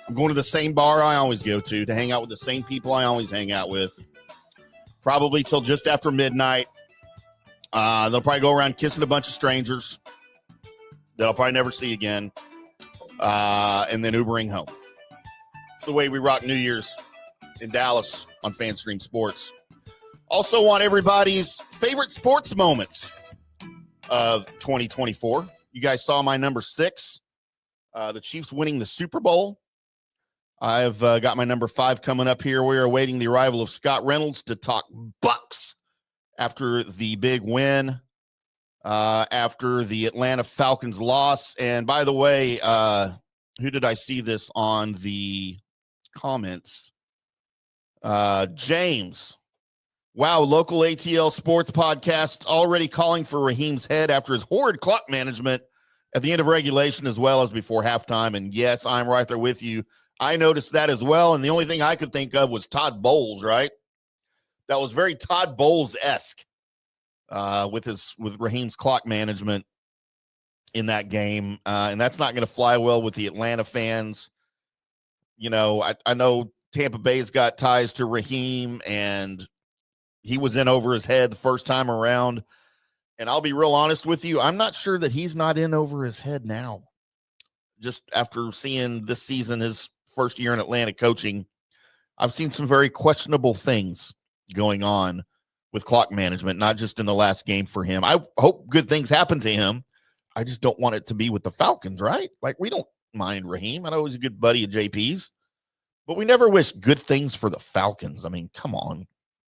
I'm going to the same bar I always go to hang out with the same people I always hang out with. Probably till just after midnight. They'll probably go around kissing a bunch of strangers that I'll probably never see again. And then Ubering home. It's the way we rock New Year's in Dallas on FanStream Sports. Also want everybody's favorite sports moments of 2024. You guys saw my number 6, the Chiefs winning the Super Bowl. I've got my number 5 coming up here. We are awaiting the arrival of Scott Reynolds to talk Bucks after the big win, after the Atlanta Falcons loss. And by the way, who did I see this on the comments? James. Wow, local ATL sports podcast already calling for Raheem's head after his horrid clock management at the end of regulation as well as before halftime. And yes, I'm right there with you. I noticed that as well. And the only thing I could think of was Todd Bowles, right? That was very Todd Bowles-esque with Raheem's clock management in that game. And that's not going to fly well with the Atlanta fans. You know, I know Tampa Bay's got ties to Raheem, and he was in over his head the first time around. And I'll be real honest with you, I'm not sure that he's not in over his head now. Just after seeing this season, his first year in Atlanta coaching, I've seen some very questionable things going on with clock management, not just in the last game for him. I hope good things happen to him. I just don't want it to be with the Falcons, right? Like, we don't mind Raheem. I know he's a good buddy of JP's, but we never wish good things for the Falcons. I mean, come on.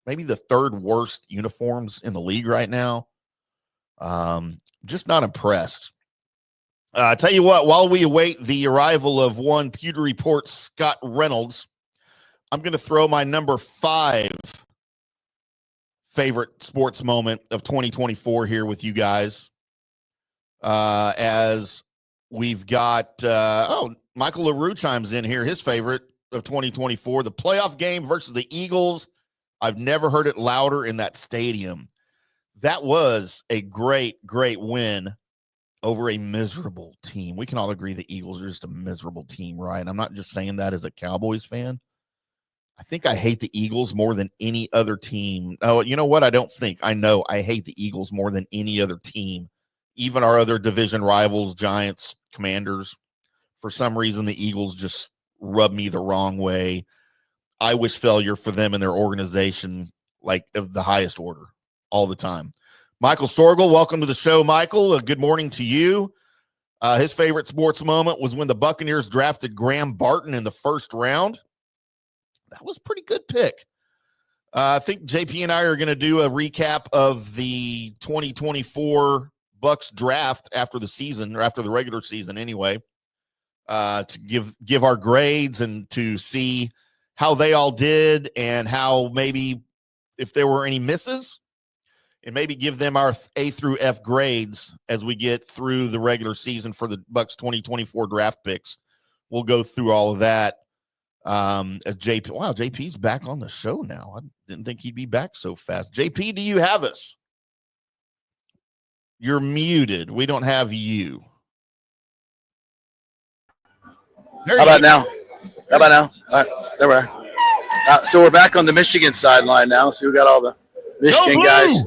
Maybe the 3rd worst uniforms in the league right now. Just not impressed. I tell you what, while we await the arrival of one Pewter Report Scott Reynolds, I'm going to throw my number 5 favorite sports moment of 2024 here with you guys. As we've got, Michael LaRue chimes in here, his favorite of 2024, the playoff game versus the Eagles. I've never heard it louder in that stadium. That was a great, great win over a miserable team. We can all agree the Eagles are just a miserable team, right? I'm not just saying that as a Cowboys fan. I think I hate the Eagles more than any other team. Oh, you know what? I don't think. I know I hate the Eagles more than any other team. Even our other division rivals, Giants, Commanders. For some reason, the Eagles just rub me the wrong way. I wish failure for them and their organization, like of the highest order, all the time. Michael Sorgel, welcome to the show, Michael. Good morning to you. His favorite sports moment was when the Buccaneers drafted Graham Barton in the 1st round. That was a pretty good pick. I think JP and I are going to do a recap of the 2024 Bucs draft after the season, or after the regular season anyway, to give our grades and to see how they all did and how maybe if there were any misses and maybe give them our A through F grades as we get through the regular season for the Bucks 2024 draft picks. We'll go through all of that. As JP, wow, JP's back on the show now. I didn't think he'd be back so fast. JP, do you have us? You're muted. We don't have you. How about now? All right, there we are. So we're back on the Michigan sideline now. So we got all the Michigan guys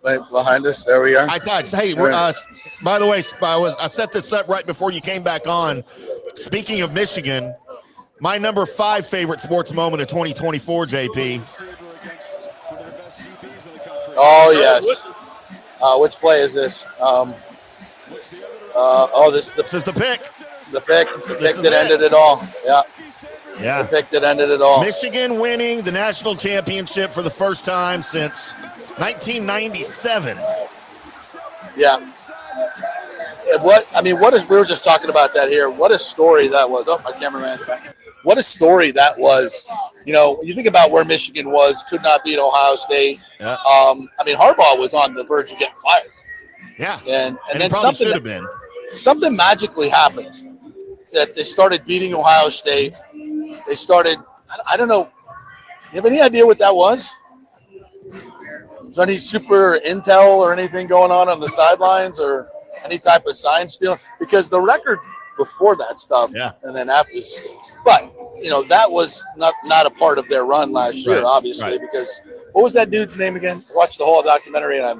right behind us. There we are. I thought, hey, by the way, I set this up right before you came back on. Speaking of Michigan, my number 5 favorite sports moment of 2024, JP. Oh, yes. Which play is this? This is the pick. The pick that ended it all. Yeah. The pick that ended it all. Michigan winning the national championship for the first time since 1997. Yeah. We were just talking about that here. What a story that was. Oh, my cameraman's back. What a story that was. You know, when you think about where Michigan was, could not beat Ohio State. Yeah. Harbaugh was on the verge of getting fired. Yeah. And then something magically happened. That they started beating Ohio State. They started, I don't know. You have any idea what that was? Is there any super intel or anything going on the sidelines or any type of sign stealing? Because the record before that stuff, and then after, but that was not a part of their run last year, obviously. Because what was that dude's name again? I watched the whole documentary and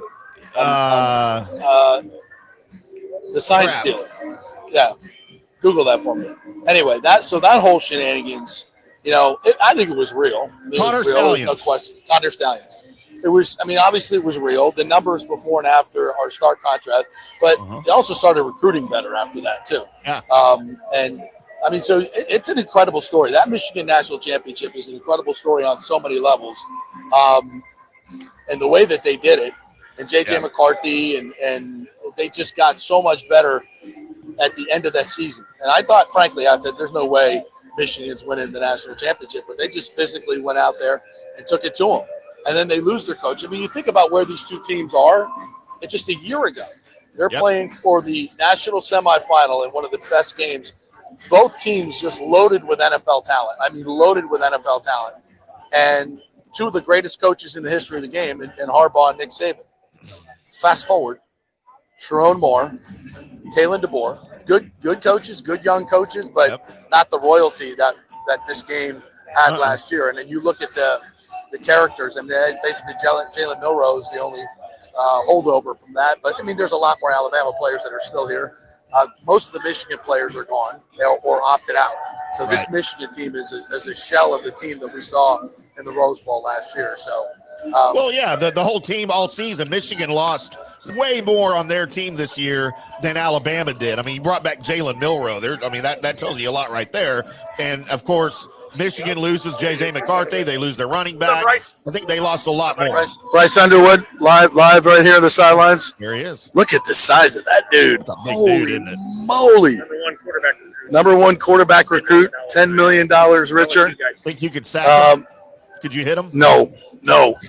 the sign stealing. Yeah. Google that for me. Anyway, that whole shenanigans, I think it was real. Connor Stallions. No question. Connor Stallions. It was, obviously it was real. The numbers before and after are stark contrast, but they also started recruiting better after that too. Yeah. So it's an incredible story. That Michigan National Championship is an incredible story on so many levels. And the way that they did it, and J.J. McCarthy, and they just got so much better at the end of that season. And I thought, frankly, there's no way Michigan's winning the national championship, but they just physically went out there and took it to them. And then they lose their coach. You think about where these two teams are. It's just a year ago. They're playing for the national semifinal in one of the best games. Both teams just loaded with NFL talent. Loaded with NFL talent. And two of the greatest coaches in the history of the game, in Harbaugh and Nick Saban. Fast forward, Sharon Moore, Kalen DeBoer, good coaches, good young coaches, but not the royalty that this game had last year. And then you look at the characters, basically Jalen Milroe is the only holdover from that. But there's a lot more Alabama players that are still here. Most of the Michigan players are gone or opted out. So this Michigan team is a shell of the team that we saw in the Rose Bowl last year. So, the whole team all season, Michigan lost way more on their team this year than Alabama did. You brought back Jalen Milroe. That tells you a lot right there. And of course, Michigan loses J.J. McCarthy. They lose their running back. I think they lost a lot more. Bryce Underwood, live right here on the sidelines. Here he is. Look at the size of that dude. Holy dude, isn't it? Moly. Number one quarterback recruit, $10 million richer. Think you could sack him? Could you hit him? No.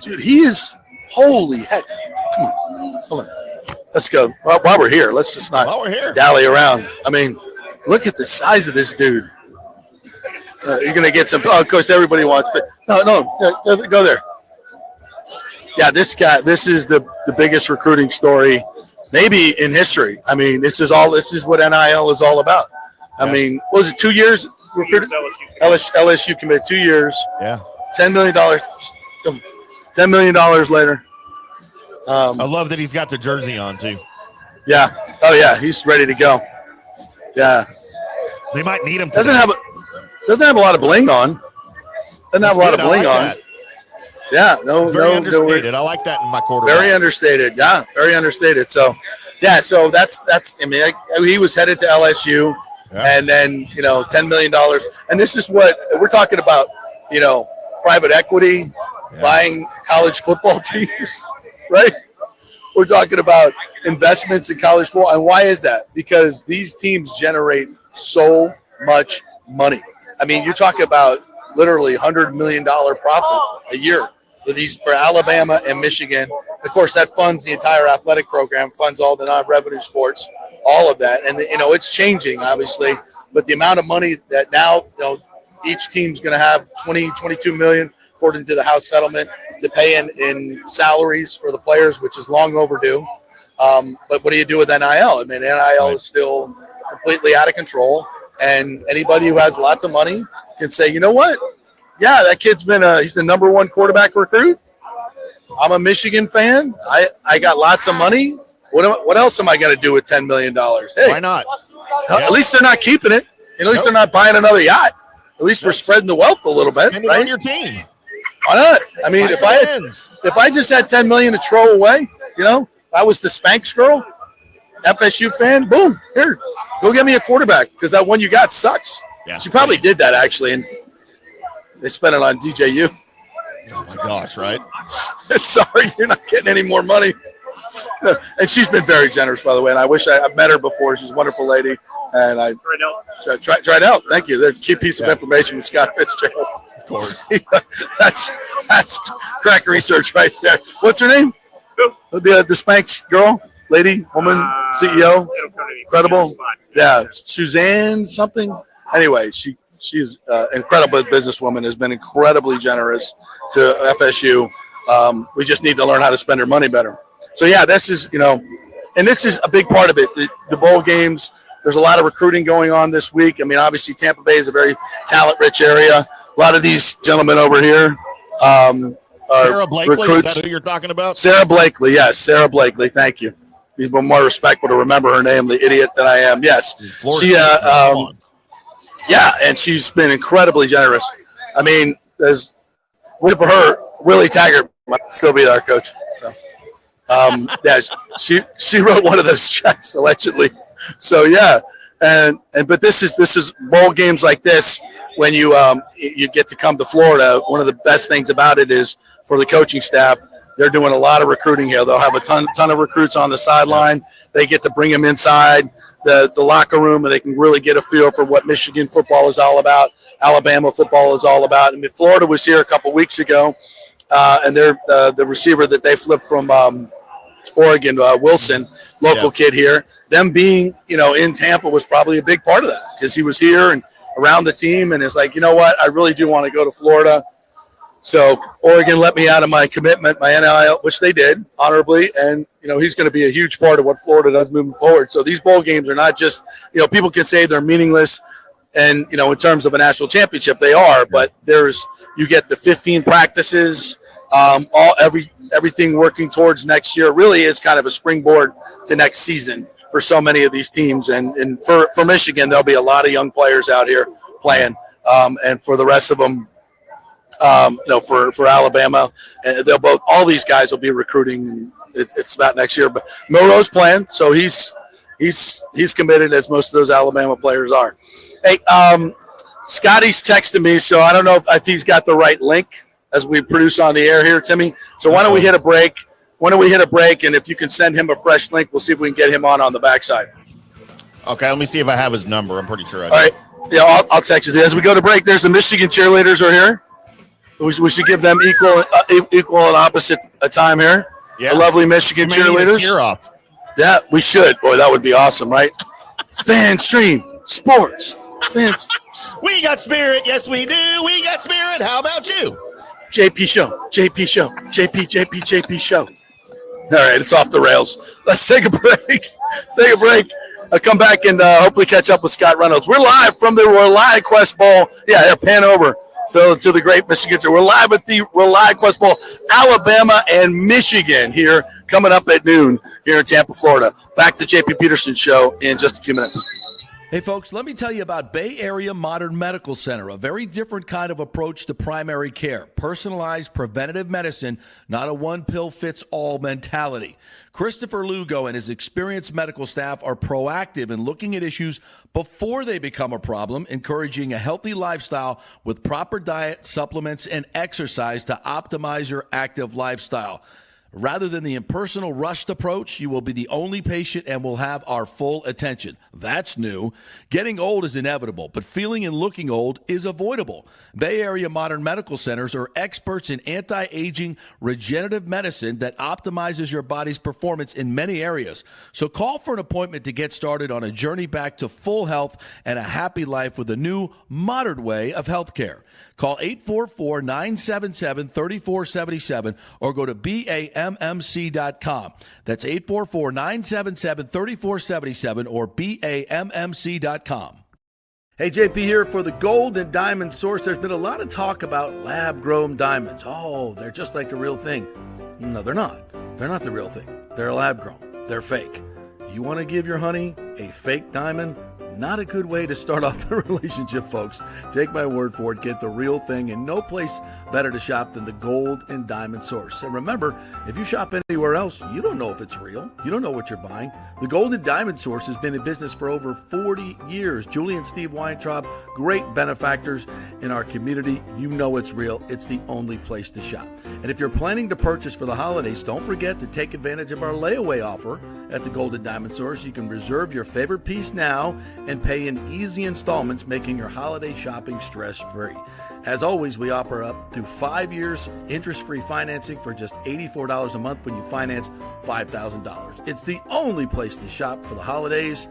Dude, he is, holy heck. Come on. Hold on. Let's go. While we're here, let's just not dally around. Look at the size of this dude. You're going to get some. Oh, of course, everybody wants. But no, go there. Yeah, this guy. This is the biggest recruiting story, maybe in history. This is what NIL is all about. What was it? 2 years recruited. LSU committed 2 years. Yeah. $10 million. $10 million later. I love that he's got the jersey on too. Yeah. Oh yeah, he's ready to go. Yeah. They might need him. Doesn't have a lot of bling on. Doesn't have a lot of bling on. Yeah, very understated. I like that in my quarterback. Very understated. Yeah, very understated. So, so that's. He was headed to LSU, and then $10 million. And this is what we're talking about. Private equity, buying college football teams, right? We're talking about investments in college football, and why is that? Because these teams generate so much money. You're talking about literally $100 million profit a year for Alabama and Michigan Of course, that funds the entire athletic program, funds all the non-revenue sports, all of that. And, it's changing, obviously. But the amount of money that now, each team's going to have 22 million, according to the House settlement, to pay in salaries for the players, which is long overdue. But what do you do with NIL? I mean, NIL is still completely out of control. And anybody who has lots of money can say, you know what? Yeah, that kid's he's the number one quarterback recruit. I'm a Michigan fan. I got lots of money. What else am I going to do with $10 million? Hey, why not? At least they're not keeping it. At least they're not buying another yacht. At least we're spreading the wealth a little bit, Spend it right? on your team. Why not? I mean, if I just had $10 million to throw away, I was the Spanx girl, FSU fan. Boom, here, go get me a quarterback because that one you got sucks. Yeah, she probably did that actually, and they spent it on DJU. Oh my gosh, right? Sorry, you're not getting any more money. And she's been very generous, by the way. And I wish I've met her before. She's a wonderful lady. And I tried out. Thank you. There's a key piece of information with Scott Fitzgerald. Of course. that's crack research right there. What's her name? The Spanx girl, lady, woman, CEO, incredible. Yeah, Suzanne something. Anyway, she's an incredible businesswoman. Has been incredibly generous to FSU. We just need to learn how to spend her money better. So yeah, this is and this is a big part of it. The bowl games. There's a lot of recruiting going on this week. I mean, obviously Tampa Bay is a very talent-rich area. A lot of these gentlemen over here Sarah Blakely, recruits. is that who you're talking about? Sarah Blakely, yes, Sarah Blakely. Thank you. Be more respectful to remember her name, the idiot that I am. Yes, she. Yeah, and she's been incredibly generous. I mean, there's for her. Willie Taggart might still be our coach. So, yeah, she wrote one of those checks allegedly. So yeah, but this is bowl games like this when you get to come to Florida. One of the best things about it is for the coaching staff, they're doing a lot of recruiting here. They'll have a ton of recruits on the sideline. They get to bring them inside the locker room, and they can really get a feel for what Michigan football is all about, Alabama football is all about. I mean, Florida was here a couple weeks ago, and they're the receiver that they flipped from Oregon, Wilson, local kid here. Them being, in Tampa was probably a big part of that because he was here and around the team, and it's like, you know what, I really do want to go to Florida. So Oregon let me out of my commitment, my NIL, which they did honorably, and he's going to be a huge part of what Florida does moving forward. So these bowl games are not just, people can say they're meaningless, and in terms of a national championship, they are. But you get the 15 practices, everything working towards next year. It really is kind of a springboard to next season for so many of these teams, and for Michigan, there'll be a lot of young players out here playing, and for the rest of them. For Alabama, all these guys will be recruiting. It's about next year, but Milroe's playing, so he's committed as most of those Alabama players are. Hey, Scotty's texting me, so I don't know if he's got the right link as we produce on the air here, Timmy. So why don't we hit a break? And if you can send him a fresh link, we'll see if we can get him on the backside. Okay, let me see if I have his number. I'm pretty sure I do. All right, yeah, I'll text you. As we go to break, there's the Michigan cheerleaders are here. We should give them equal and opposite a time here. Yeah. The lovely Michigan cheerleaders. Cheer off. Yeah, we should. Boy, that would be awesome, right? Fan stream sports. We got spirit. Yes, we do. We got spirit. How about you? JP show. JP show. All right, it's off the rails. Let's take a break. I'll come back and hopefully catch up with Scott Reynolds. We're live from the ReliaQuest Bowl. Yeah, pan over. To the great Michigan. We're live at the ReliaQuest Bowl, Alabama and Michigan here coming up at noon here in Tampa, Florida. Back to JP Peterson show in just a few minutes. Hey, folks, let me tell you about Bay Area Modern Medical Center, a very different kind of approach to primary care. Personalized preventative medicine, not a one-pill-fits-all mentality. Christopher Lugo and his experienced medical staff are proactive in looking at issues before they become a problem, encouraging a healthy lifestyle with proper diet, supplements, and exercise to optimize your active lifestyle. Rather than the impersonal, rushed approach, you will be the only patient and will have our full attention. That's new. Getting old is inevitable, but feeling and looking old is avoidable. Bay Area Modern Medical Centers are experts in anti-aging regenerative medicine that optimizes your body's performance in many areas. So call for an appointment to get started on a journey back to full health and a happy life with a new, modern way of healthcare. Call 844-977-3477 or go to BAMMC.com. That's 844-977-3477 or BAMMC.com. Hey, JP here for the Gold and Diamond Source. There's been a lot of talk about lab-grown diamonds. Oh, they're just like the real thing. No, they're not. They're not the real thing. They're lab-grown. They're fake. You want to give your honey a fake diamond? Not a good way to start off the relationship, folks. Take my word for it. Get the real thing, and no place better to shop than the Gold and Diamond Source. And remember, if you shop anywhere else, you don't know if it's real. You don't know what you're buying. The Gold and Diamond Source has been in business for over 40 years. Julie and Steve Weintraub, great benefactors in our community. You know it's real. It's the only place to shop. And if you're planning to purchase for the holidays, don't forget to take advantage of our layaway offer at the Gold and Diamond Source. You can reserve your favorite piece now and pay in easy installments, making your holiday shopping stress-free. As always, we offer up to 5 years interest-free financing for just $84 a month when you finance $5,000. It's the only place to shop for the holidays.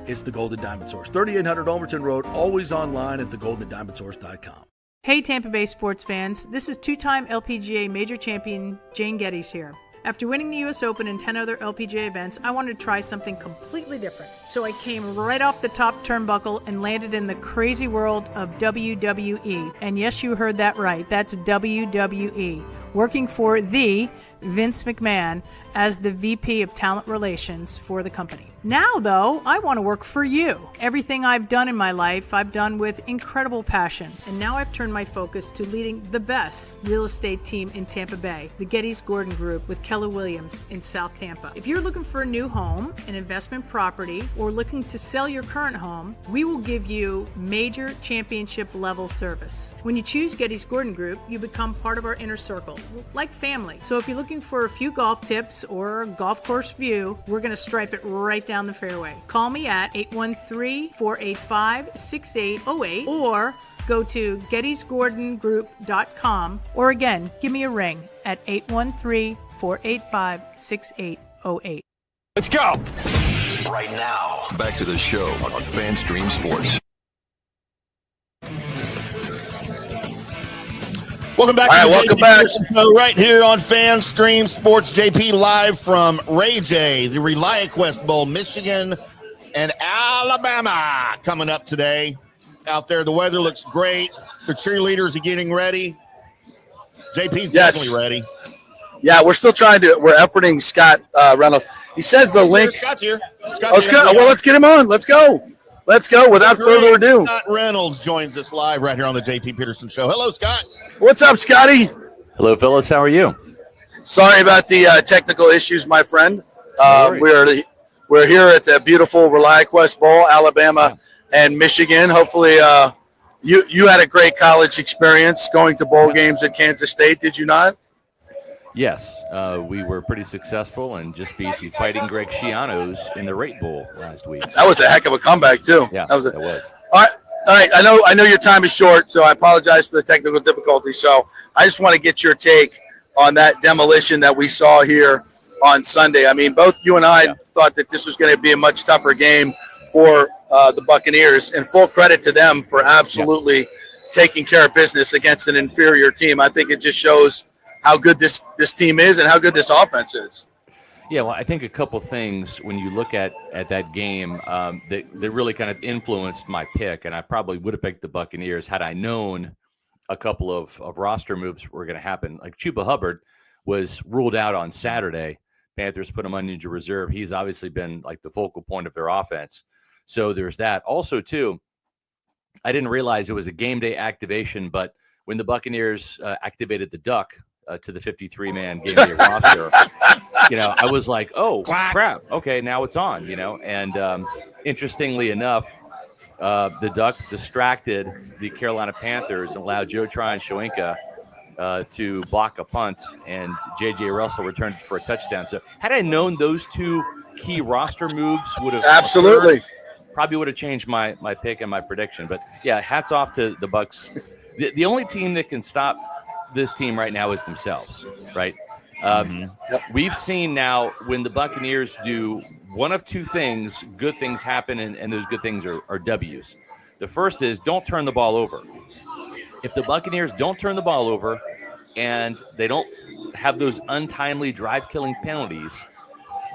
It's the Golden Diamond Source. 3800 Ulmerton Road, always online at thegoldendiamondsource.com. Hey Tampa Bay sports fans, this is two-time LPGA major champion Jane Geddes here. After winning the U.S. Open and 10 other LPGA events, I wanted to try something completely different. So I came right off the top turnbuckle and landed in the crazy world of WWE. And yes, you heard that right. That's WWE. Working for the Vince McMahon as the VP of Talent Relations for the company. Now, though, I want to work for you. Everything I've done in my life, I've done with incredible passion. And now I've turned my focus to leading the best real estate team in Tampa Bay, the Geddes Gordon Group with Keller Williams in South Tampa. If you're looking for a new home, an investment property, or looking to sell your current home, we will give you major championship level service. When you choose Geddes Gordon Group, you become part of our inner circle, like family. So if you're looking for a few golf tips or a golf course view, we're going to stripe it right down the fairway. Call me at 813-485-6808 or go to gettysgordongroup.com, or again, give me a ring at 813-485-6808. Let's go. Right now, back to the show on FanStream Sports. Welcome back. Welcome back. Show right here on FanStream Sports. JP live from Ray J, the ReliaQuest Bowl, Michigan and Alabama coming up today. Out there, the weather looks great. The cheerleaders are getting ready. JP's definitely ready. Yeah, we're still we're efforting Scott Reynolds. He says the link. Scott's here. Let's go. Well, let's get him on. Let's go. Let's go without further ado. Scott Reynolds joins us live right here on the JP Peterson Show. Hello, Scott. What's up, Scotty? Hello, fellas. How are you? Sorry about the technical issues, my friend. We're here at the beautiful ReliaQuest Bowl, Alabama and Michigan. Hopefully, you had a great college experience going to bowl games at Kansas State, did you not? Yes, we were pretty successful and just beat the Fighting Greg Schianos in the Rate Bowl last week. That was a heck of a comeback, too. Yeah, that was. It was. All right. I know your time is short, so I apologize for the technical difficulty. So I just want to get your take on that demolition that we saw here on Sunday. I mean, both you and I thought that this was going to be a much tougher game for the Buccaneers, and full credit to them for absolutely taking care of business against an inferior team. I think it just shows how good this team is and how good this offense is. Yeah, well, I think a couple things when you look at that game that really kind of influenced my pick, and I probably would have picked the Buccaneers had I known a couple of roster moves were going to happen. Like Chuba Hubbard was ruled out on Saturday. Panthers put him on injured reserve. He's obviously been like the focal point of their offense. So there's that. Also, too, I didn't realize it was a game day activation, but when the Buccaneers activated the duck to the 53-man game day roster, I was like, oh, crap. Okay, now it's on, And interestingly enough, the duck distracted the Carolina Panthers and allowed Joe Tryon-Shoyinka to block a punt, and J.J. Russell returned for a touchdown. So had I known those two key roster moves would have absolutely probably would have changed my pick and my prediction. But yeah, hats off to the Bucs. The only team that can stop this team right now is themselves, right? We've seen now when the Buccaneers do one of two things, good things happen, and those good things are W's. The first is don't turn the ball over. If the Buccaneers don't turn the ball over and they don't have those untimely drive-killing penalties,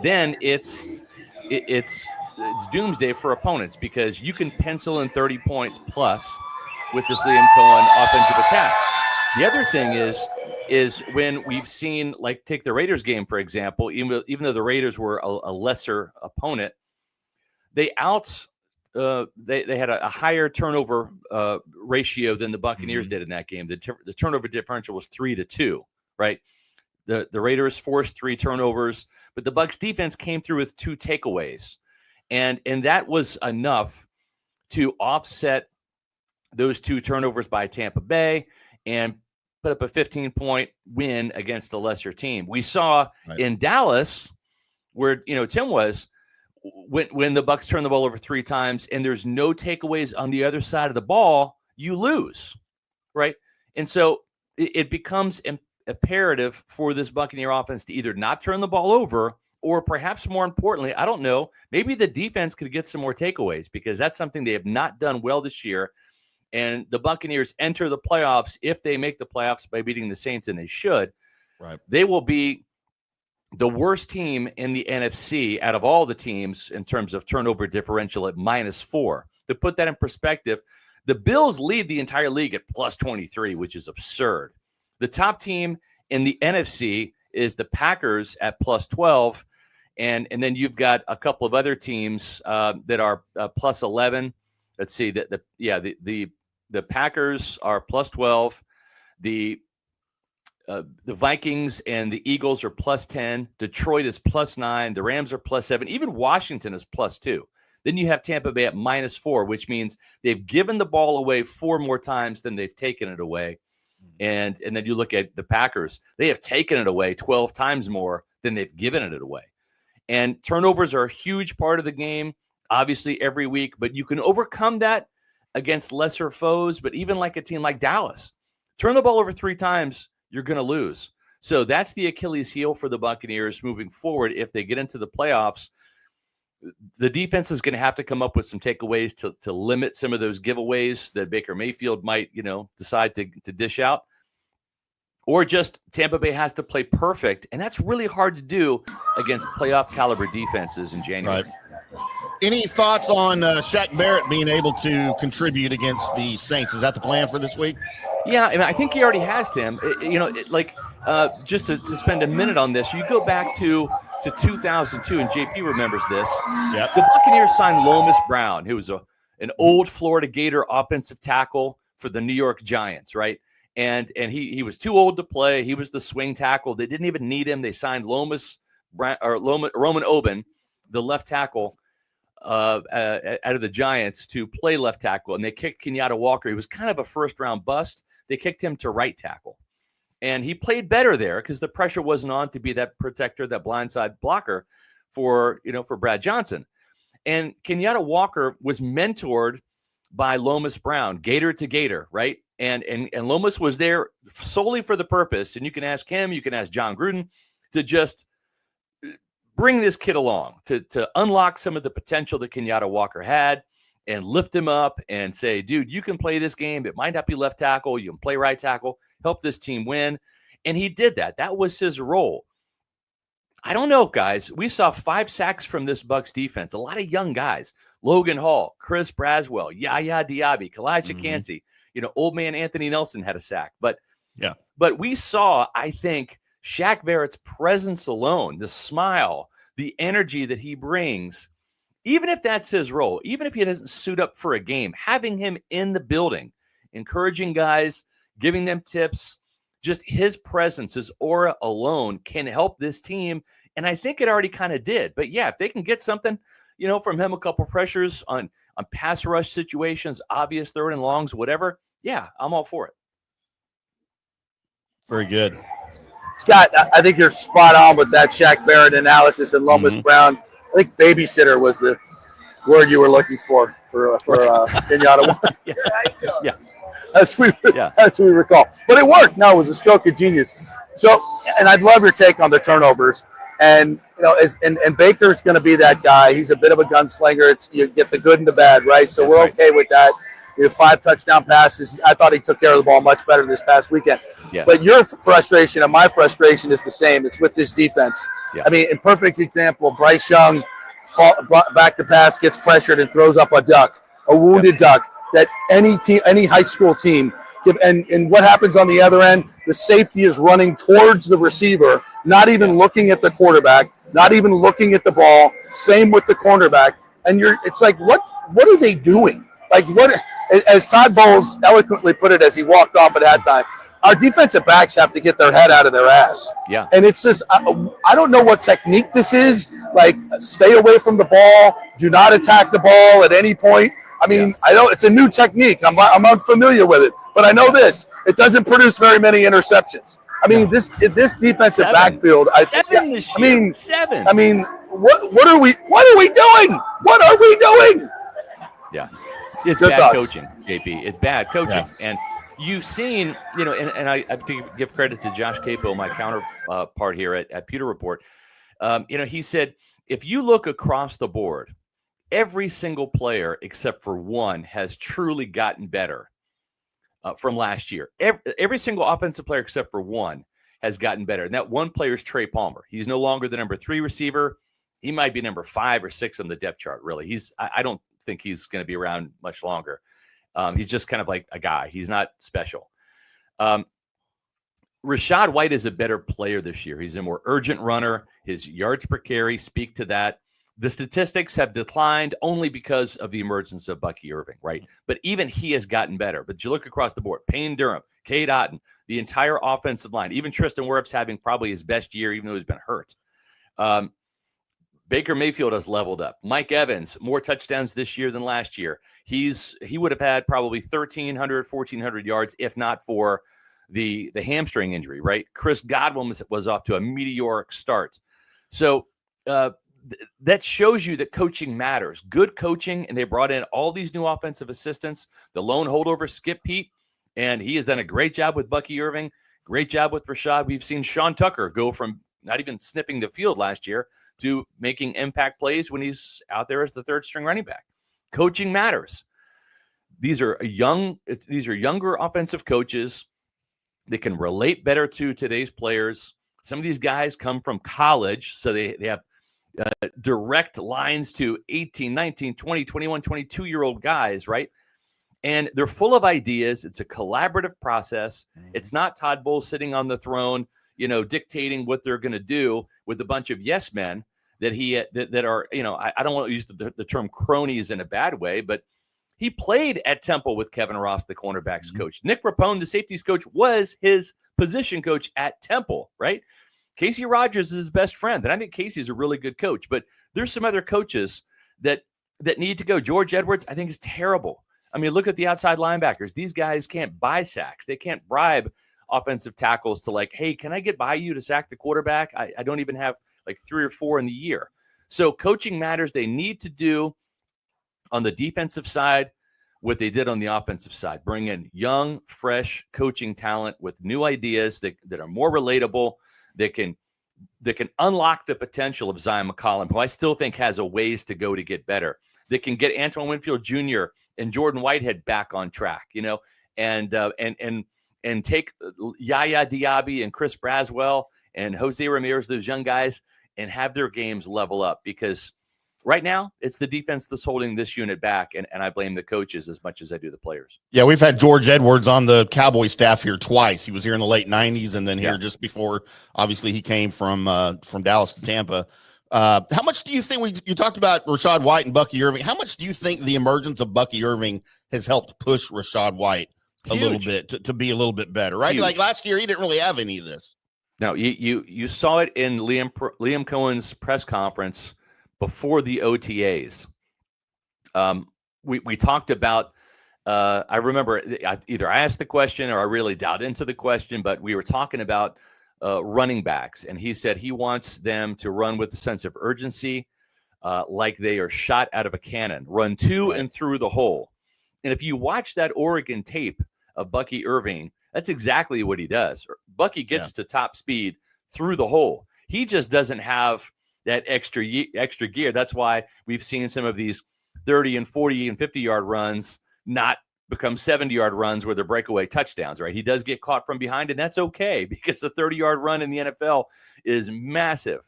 then it's doomsday for opponents, because you can pencil in 30 points plus with this Liam Cohen offensive attack. The other thing is when we've seen, like, take the Raiders game, for example, even though the Raiders were a lesser opponent, they had a higher turnover ratio than the Buccaneers did in that game. The turnover differential was 3-2, right? The Raiders forced 3 turnovers, but the Bucs defense came through with 2 takeaways. And that was enough to offset those 2 turnovers by Tampa Bay and put up a 15-point win against a lesser team. We saw in Dallas, where Tim was, when the Bucs turn the ball over 3 times and there's no takeaways on the other side of the ball, you lose, right? And so it becomes imperative for this Buccaneer offense to either not turn the ball over, or perhaps more importantly, I don't know, maybe the defense could get some more takeaways, because that's something they have not done well this year. And the Buccaneers enter the playoffs, if they make the playoffs, by beating the Saints, and they should. Right. They will be the worst team in the NFC out of all the teams in terms of turnover differential at -4. To put that in perspective, the Bills lead the entire league at +23, which is absurd. The top team in the NFC is the Packers at +12, and then you've got a couple of other teams that are +11. Let's see, the Packers are +12. The Vikings and the Eagles are +10. Detroit is +9. The Rams are +7. Even Washington is +2. Then you have Tampa Bay at -4, which means they've given the ball away 4 more times than they've taken it away. And then you look at the Packers. They have taken it away 12 times more than they've given it away. And turnovers are a huge part of the game, obviously, every week. But you can overcome that against lesser foes. But even like a team like Dallas, turn the ball over 3 times, you're going to lose. So that's the Achilles heel for the Buccaneers moving forward. If they get into the playoffs, the defense is going to have to come up with some takeaways to limit some of those giveaways that Baker Mayfield might, decide to dish out. Or just Tampa Bay has to play perfect, and that's really hard to do against playoff caliber defenses in January. Right. Any thoughts on Shaq Barrett being able to contribute against the Saints? Is that the plan for this week? Yeah, I think he already has, Tim. Just to spend a minute on this, you go back to 2002, and JP remembers this. Yep. The Buccaneers signed Lomas Brown, who was an old Florida Gator offensive tackle for the New York Giants, right? And he was too old to play. He was the swing tackle. They didn't even need him. They signed Roman Oben, the left tackle, out of the Giants to play left tackle, and they kicked Kenyatta Walker. He was kind of a first-round bust. They kicked him to right tackle, and he played better there because the pressure wasn't on to be that protector, that blindside blocker for Brad Johnson. And Kenyatta Walker was mentored by Lomas Brown, Gator to Gator, right? And Lomas was there solely for the purpose, and you can ask him, you can ask John Gruden, to just bring this kid along, to unlock some of the potential that Kenyatta Walker had and lift him up and say, dude, you can play this game. It might not be left tackle. You can play right tackle, help this team win. And he did that. That was his role. I don't know, guys. We saw 5 sacks from this Bucs defense. A lot of young guys. Logan Hall, Chris Braswell, Yaya Diaby, Kalijah Kancey. Old man Anthony Nelson had a sack. But we saw, I think, Shaq Barrett's presence alone, the smile, the energy that he brings, even if that's his role, even if he doesn't suit up for a game, having him in the building, encouraging guys, giving them tips, just his presence, his aura alone can help this team. And I think it already kind of did. But yeah, if they can get something, from him, a couple pressures on pass rush situations, obvious 3rd and longs, whatever, yeah, I'm all for it. Very good. Scott, I think you're spot on with that Shaq Barrett analysis and Lomas Brown. I think babysitter was the word you were looking for Kenyatta. Yeah. As we recall. But it worked. No, it was a stroke of genius. So, and I'd love your take on the turnovers. And, and Baker's going to be that guy. He's a bit of a gunslinger. You get the good and the bad, right? So we're okay with that. We have 5 touchdown passes. I thought he took care of the ball much better this past weekend. Yeah. But your frustration and my frustration is the same. It's with this defense. Yeah. I mean, a perfect example, Bryce Young back the pass, gets pressured and throws up a wounded duck that any high school team and what happens on the other end, the safety is running towards the receiver, not even looking at the quarterback, not even looking at the ball. Same with the cornerback. And it's like, what are they doing? Like, what, as Todd Bowles eloquently put it as he walked off at halftime, our defensive backs have to get their head out of their ass. Yeah. And it's just, I don't know what technique this is. Like, stay away from the ball. Do not attack the ball at any point. I mean, I know it's a new technique. I'm unfamiliar with it. But I know this. It doesn't produce very many interceptions. I mean, this defensive backfield. Seven. I mean, what are we doing? What are we doing? Yeah. It's Good bad thoughts. coaching, JP. It's bad coaching. Yeah. And you've seen, and I give credit to Josh Capo, my counterpart here at Pewter Report. He said, if you look across the board, every single player except for one has truly gotten better from last year. Every single offensive player except for one has gotten better. And that one player is Trey Palmer. He's no longer the number 3 receiver. He might be number 5 or 6 on the depth chart, really. I don't think he's going to be around much longer. He's just kind of like a guy. He's not special. Rachaad White is a better player this year. He's a more urgent runner. His yards per carry speak to that. The statistics have declined only because of the emergence of Bucky Irving, right? But even he has gotten better. But you look across the board, Payne Durham, Cade Otton, the entire offensive line, even Tristan Wirfs having probably his best year, even though he's been hurt. Baker Mayfield has leveled up. Mike Evans, more touchdowns this year than last year. He would have had probably 1,400 yards, if not for the hamstring injury, right? Chris Godwin was off to a meteoric start. So that shows you that coaching matters. Good coaching, and they brought in all these new offensive assistants. The lone holdover, Skip Pete, and he has done a great job with Bucky Irving, great job with Rachaad. We've seen Sean Tucker go from not even sniffing the field last year to making impact plays when he's out there as the 3rd-string running back. Coaching matters. These are younger offensive coaches. They can relate better to today's players. Some of these guys come from college, so they have direct lines to 18, 19, 20, 21, 22-year-old guys, right? And they're full of ideas. It's a collaborative process. It's not Todd Bowles sitting on the throne, dictating what they're going to do with a bunch of yes men that are, I don't want to use the term cronies in a bad way, but he played at Temple with Kevin Ross, the cornerbacks coach. Nick Rapone, the safeties coach, was his position coach at Temple, right? Casey Rogers is his best friend, and I think Casey's a really good coach. But there's some other coaches that need to go. George Edwards, I think, is terrible. I mean, look at the outside linebackers. These guys can't buy sacks. They can't bribe offensive tackles to like, hey, can I get by you to sack the quarterback? I don't even have like 3 or 4 in the year. So coaching matters. They need to do on the defensive side what they did on the offensive side. Bring in young, fresh coaching talent with new ideas that are more relatable, that can unlock the potential of Zion McCollum, who I still think has a ways to go to get better. That can get Antoine Winfield Jr. and Jordan Whitehead back on track, and take Yaya Diaby and Chris Braswell and Jose Ramirez, those young guys, and have their games level up. Because right now, it's the defense that's holding this unit back, and I blame the coaches as much as I do the players. Yeah, we've had George Edwards on the Cowboy staff here twice. He was here in the late 90s and then here just before, obviously, he came from Dallas to Tampa. How much do you think you talked about Rachaad White and Bucky Irving? How much do you think the emergence of Bucky Irving has helped push Rachaad White a little bit to be a little bit better, right? Huge. Like last year, he didn't really have any of this. No, you saw it in Liam Cohen's press conference before the OTAs. We talked about I remember either I asked the question or I really dialed into the question, but we were talking about running backs, and he said he wants them to run with a sense of urgency, like they are shot out of a cannon, run to and through the hole. And if you watch that Oregon tape of Bucky Irving, that's exactly what he does. Bucky gets to top speed through the hole. He just doesn't have that extra gear. That's why we've seen some of these 30 and 40 and 50-yard runs not become 70-yard runs where they're breakaway touchdowns, right? He does get caught from behind, and that's okay because a 30-yard run in the NFL is massive.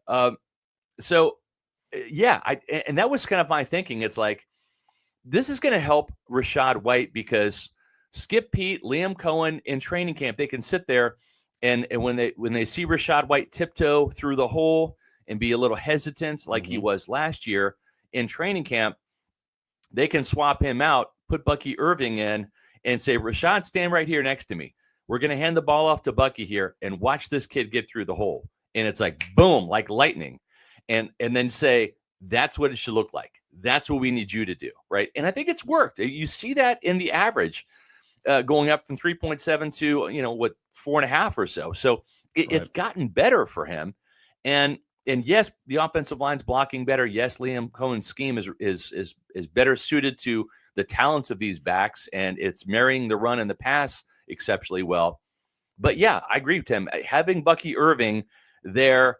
And that was kind of my thinking. It's like, this is going to help Rachaad White because Skip Pete, Liam Cohen in training camp, they can sit there and when they see Rachaad White tiptoe through the hole and be a little hesitant like he was last year in training camp, they can swap him out, put Bucky Irving in, and say, Rachaad, stand right here next to me. We're going to hand the ball off to Bucky here and watch this kid get through the hole. And it's like, boom, like lightning. And then say, that's what it should look like. That's what we need you to do, right? And I think it's worked. You see that in the average going up from 3.7 to, 4.5 or so. So it's gotten better for him. And yes, the offensive line's blocking better. Yes, Liam Cohen's scheme is better suited to the talents of these backs, and it's marrying the run and the pass exceptionally well. But yeah, I agree with him. Having Bucky Irving there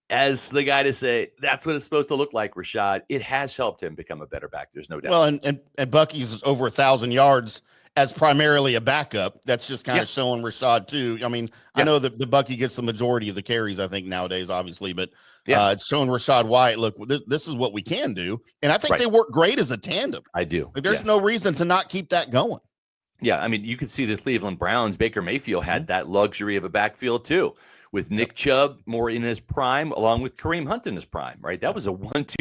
as the guy to say, that's what it's supposed to look like, Rachaad, it has helped him become a better back. There's no doubt. Well, and Bucky's over 1,000 yards as primarily a backup. That's just kind of showing Rachaad too. I mean, I know that the Bucky gets the majority of the carries, I think, nowadays, obviously, but it's showing Rachaad White, look, this is what we can do. And I think they work great as a tandem. I do. Like, there's no reason to not keep that going. Yeah, I mean, you could see the Cleveland Browns, Baker Mayfield had that luxury of a backfield too, with Nick Chubb more in his prime, along with Kareem Hunt in his prime, right? That was a 1-2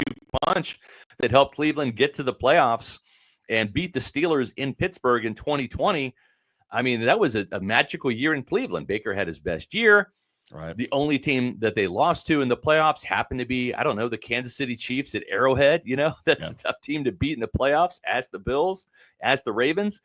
punch that helped Cleveland get to the playoffs and beat the Steelers in Pittsburgh in 2020. I mean, that was a magical year in Cleveland. Baker had his best year. Right. The only team that they lost to in the playoffs happened to be, I don't know, the Kansas City Chiefs at Arrowhead. That's a tough team to beat in the playoffs, as the Bills, as the Ravens.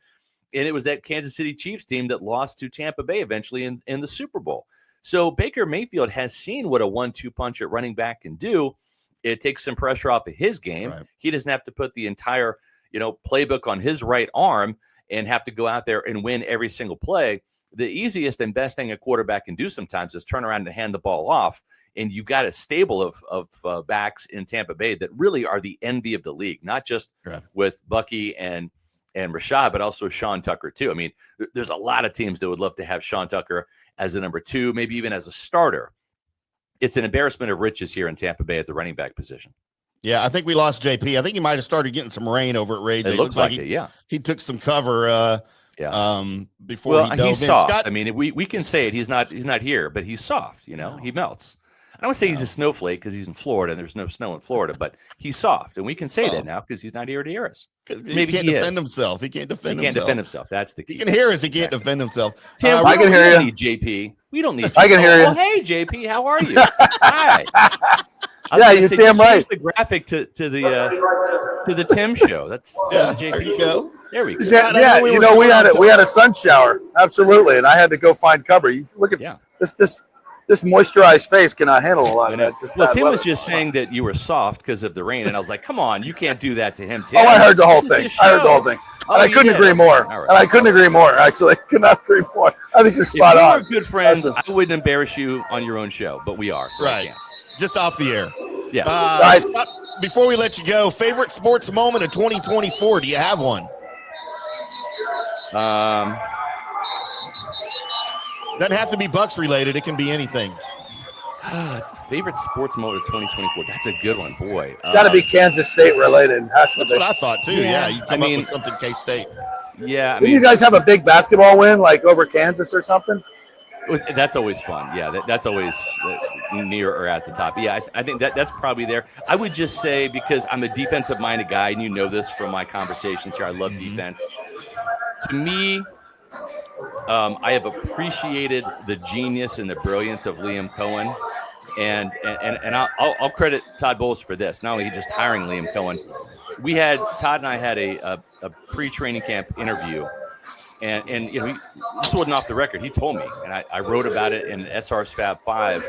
And it was that Kansas City Chiefs team that lost to Tampa Bay eventually in the Super Bowl. So Baker Mayfield has seen what a 1-2 punch at running back can do. It takes some pressure off of his game. Right. He doesn't have to put the entire, playbook on his right arm and have to go out there and win every single play. The easiest and best thing a quarterback can do sometimes is turn around and hand the ball off. And you've got a stable of backs in Tampa Bay that really are the envy of the league, not just with Bucky and Rachaad, but also Sean Tucker too. I mean, there's a lot of teams that would love to have Sean Tucker as a number 2, maybe even as a starter. It's an embarrassment of riches here in Tampa Bay at the running back position. Yeah, I think we lost JP. I think he might have started getting some rain over at Ray. It looks like it, he took some cover before well, he dove he's in. soft. Scott, I mean, we can say it. He's not here, but he's soft. He melts. I don't want to say he's a snowflake because he's in Florida and there's no snow in Florida, but he's soft, and we can say that now because he's not here to hear us. Maybe he can't defend himself. He can't defend himself. That's the key. He can hear us. He can't defend himself. Tim, I can hear you, JP. We don't need you. I can hear you. Oh, hey, JP, how are you? Hi. Yeah, you're damn right. The graphic to the Tim show. That's JP. There you go. There we go. Yeah, we had a sun shower, absolutely, and I had to go find cover. You look at this moisturized face cannot handle a lot of that. Well, Tim was just saying that you were soft because of the rain, and I was like, "Come on, you can't do that to him." Tim. Oh, I heard the whole thing. And I couldn't agree more. Right. And I couldn't agree more. Actually, I could not agree more. I think you're spot on. If we were good friends, I wouldn't embarrass you on your own show, but we are. So right. Just off the air. Yeah. Guys, before we let you go, favorite sports moment of 2024? Do you have one? Doesn't have to be Bucks related. It can be anything. Favorite sports moment of 2024? That's a good one, boy. Got to be Kansas State related. That's what I thought too. Yeah, you come up with something K-State. Yeah, Didn't you guys have a big basketball win like over Kansas or something? That's always fun. Yeah, that's always near or at the top. Yeah, I think that's probably there. I would just say, because I'm a defensive-minded guy, and you know this from my conversations here, I love defense. To me, I have appreciated the genius and the brilliance of Liam Cohen, and I'll credit Todd Bowles for this. Not only just hiring Liam Cohen, Todd and I had a pre-training camp interview, and this wasn't off the record. He told me, and I wrote about it in SR's Fab 5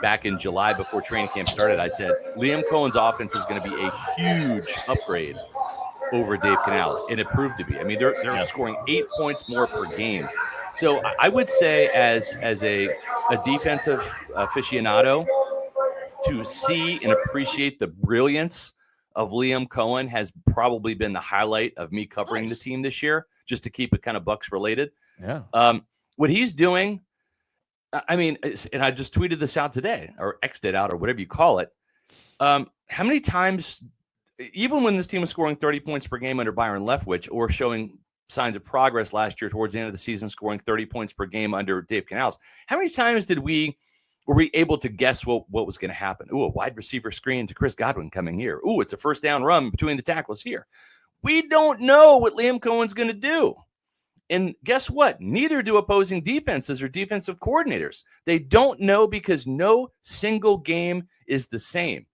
back in July before training camp started. I said Liam Cohen's offense is going to be a huge upgrade over Dave Canales, and it proved to be. I mean, they're scoring 8 points more per game. So I would say as a defensive aficionado, to see and appreciate the brilliance of Liam Cohen has probably been the highlight of me covering the team this year, just to keep it kind of Bucks related. Yeah. What he's doing, I mean, and I just tweeted this out today, or X'd it out, or whatever you call it. How many times, even when this team was scoring 30 points per game under Byron Leftwich, or showing signs of progress last year towards the end of the season, scoring 30 points per game under Dave Canales, how many times were we able to guess what was going to happen? Ooh, a wide receiver screen to Chris Godwin coming here. Ooh, it's a first down run between the tackles here. We don't know what Liam Cohen's going to do. And guess what? Neither do opposing defenses or defensive coordinators. They don't know, because no single game is the same.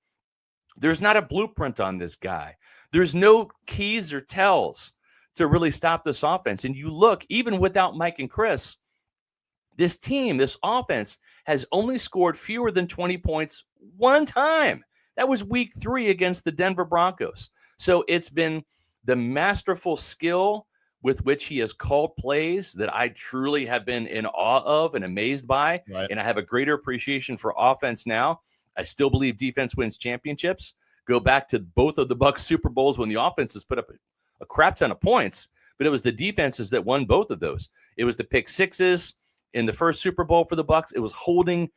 There's not a blueprint on this guy. There's no keys or tells to really stop this offense. And you look, even without Mike and Chris, this team, this offense, has only scored fewer than 20 points one time. That was week 3 against the Denver Broncos. So it's been the masterful skill with which he has called plays that I truly have been in awe of and amazed by. Right. And I have a greater appreciation for offense now. I still believe defense wins championships. Go back to both of the Bucs Super Bowls when the offenses put up a crap ton of points, but it was the defenses that won both of those. It was the pick sixes in the first Super Bowl for the Bucs. It was holding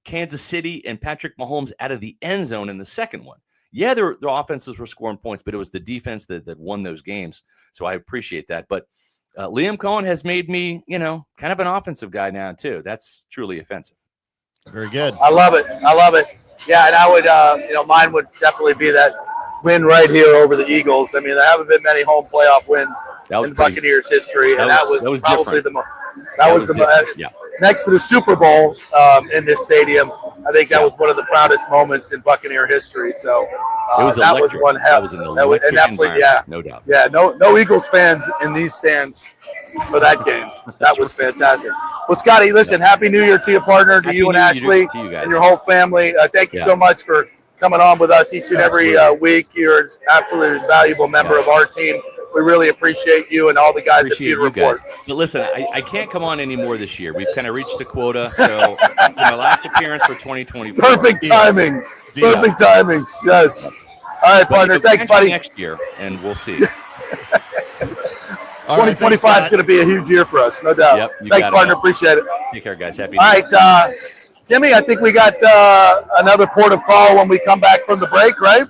Kansas City and Patrick Mahomes out of the end zone in the second one. Yeah, their offenses were scoring points, but it was the defense that won those games. So I appreciate that. But Liam Cohen has made me, kind of an offensive guy now too. That's truly offensive. Very good. I love it. Yeah, and I would, mine would definitely be that win right here over the Eagles. I mean, there haven't been many home playoff wins in Buccaneers history, and that was probably the most. That was the most. Next to the Super Bowl in this stadium, I think that was one of the proudest moments in Buccaneer history. So it was that electric. was one hell. No doubt. Yeah, no Eagles fans in these stands for that game. That was fantastic. Well, Scotty, listen, Happy New Year to your partner, to you and Ashley, and your whole family. Thank you so much for coming on with us each and every week. You're an absolutely valuable member of our team. We really appreciate you and all the guys at Peter Report. But listen, I can't come on anymore this year. We've kind of reached the quota. So my last appearance for 2024. Perfect timing. Perfect timing. Yes. All right, partner. Thanks, buddy. Next year, and we'll see. 2025 is going to be a huge year for us, no doubt. Thanks, partner. Appreciate it. Take care, guys. Happy All right, Jimmy, I think we got another port of call when we come back from the break, right?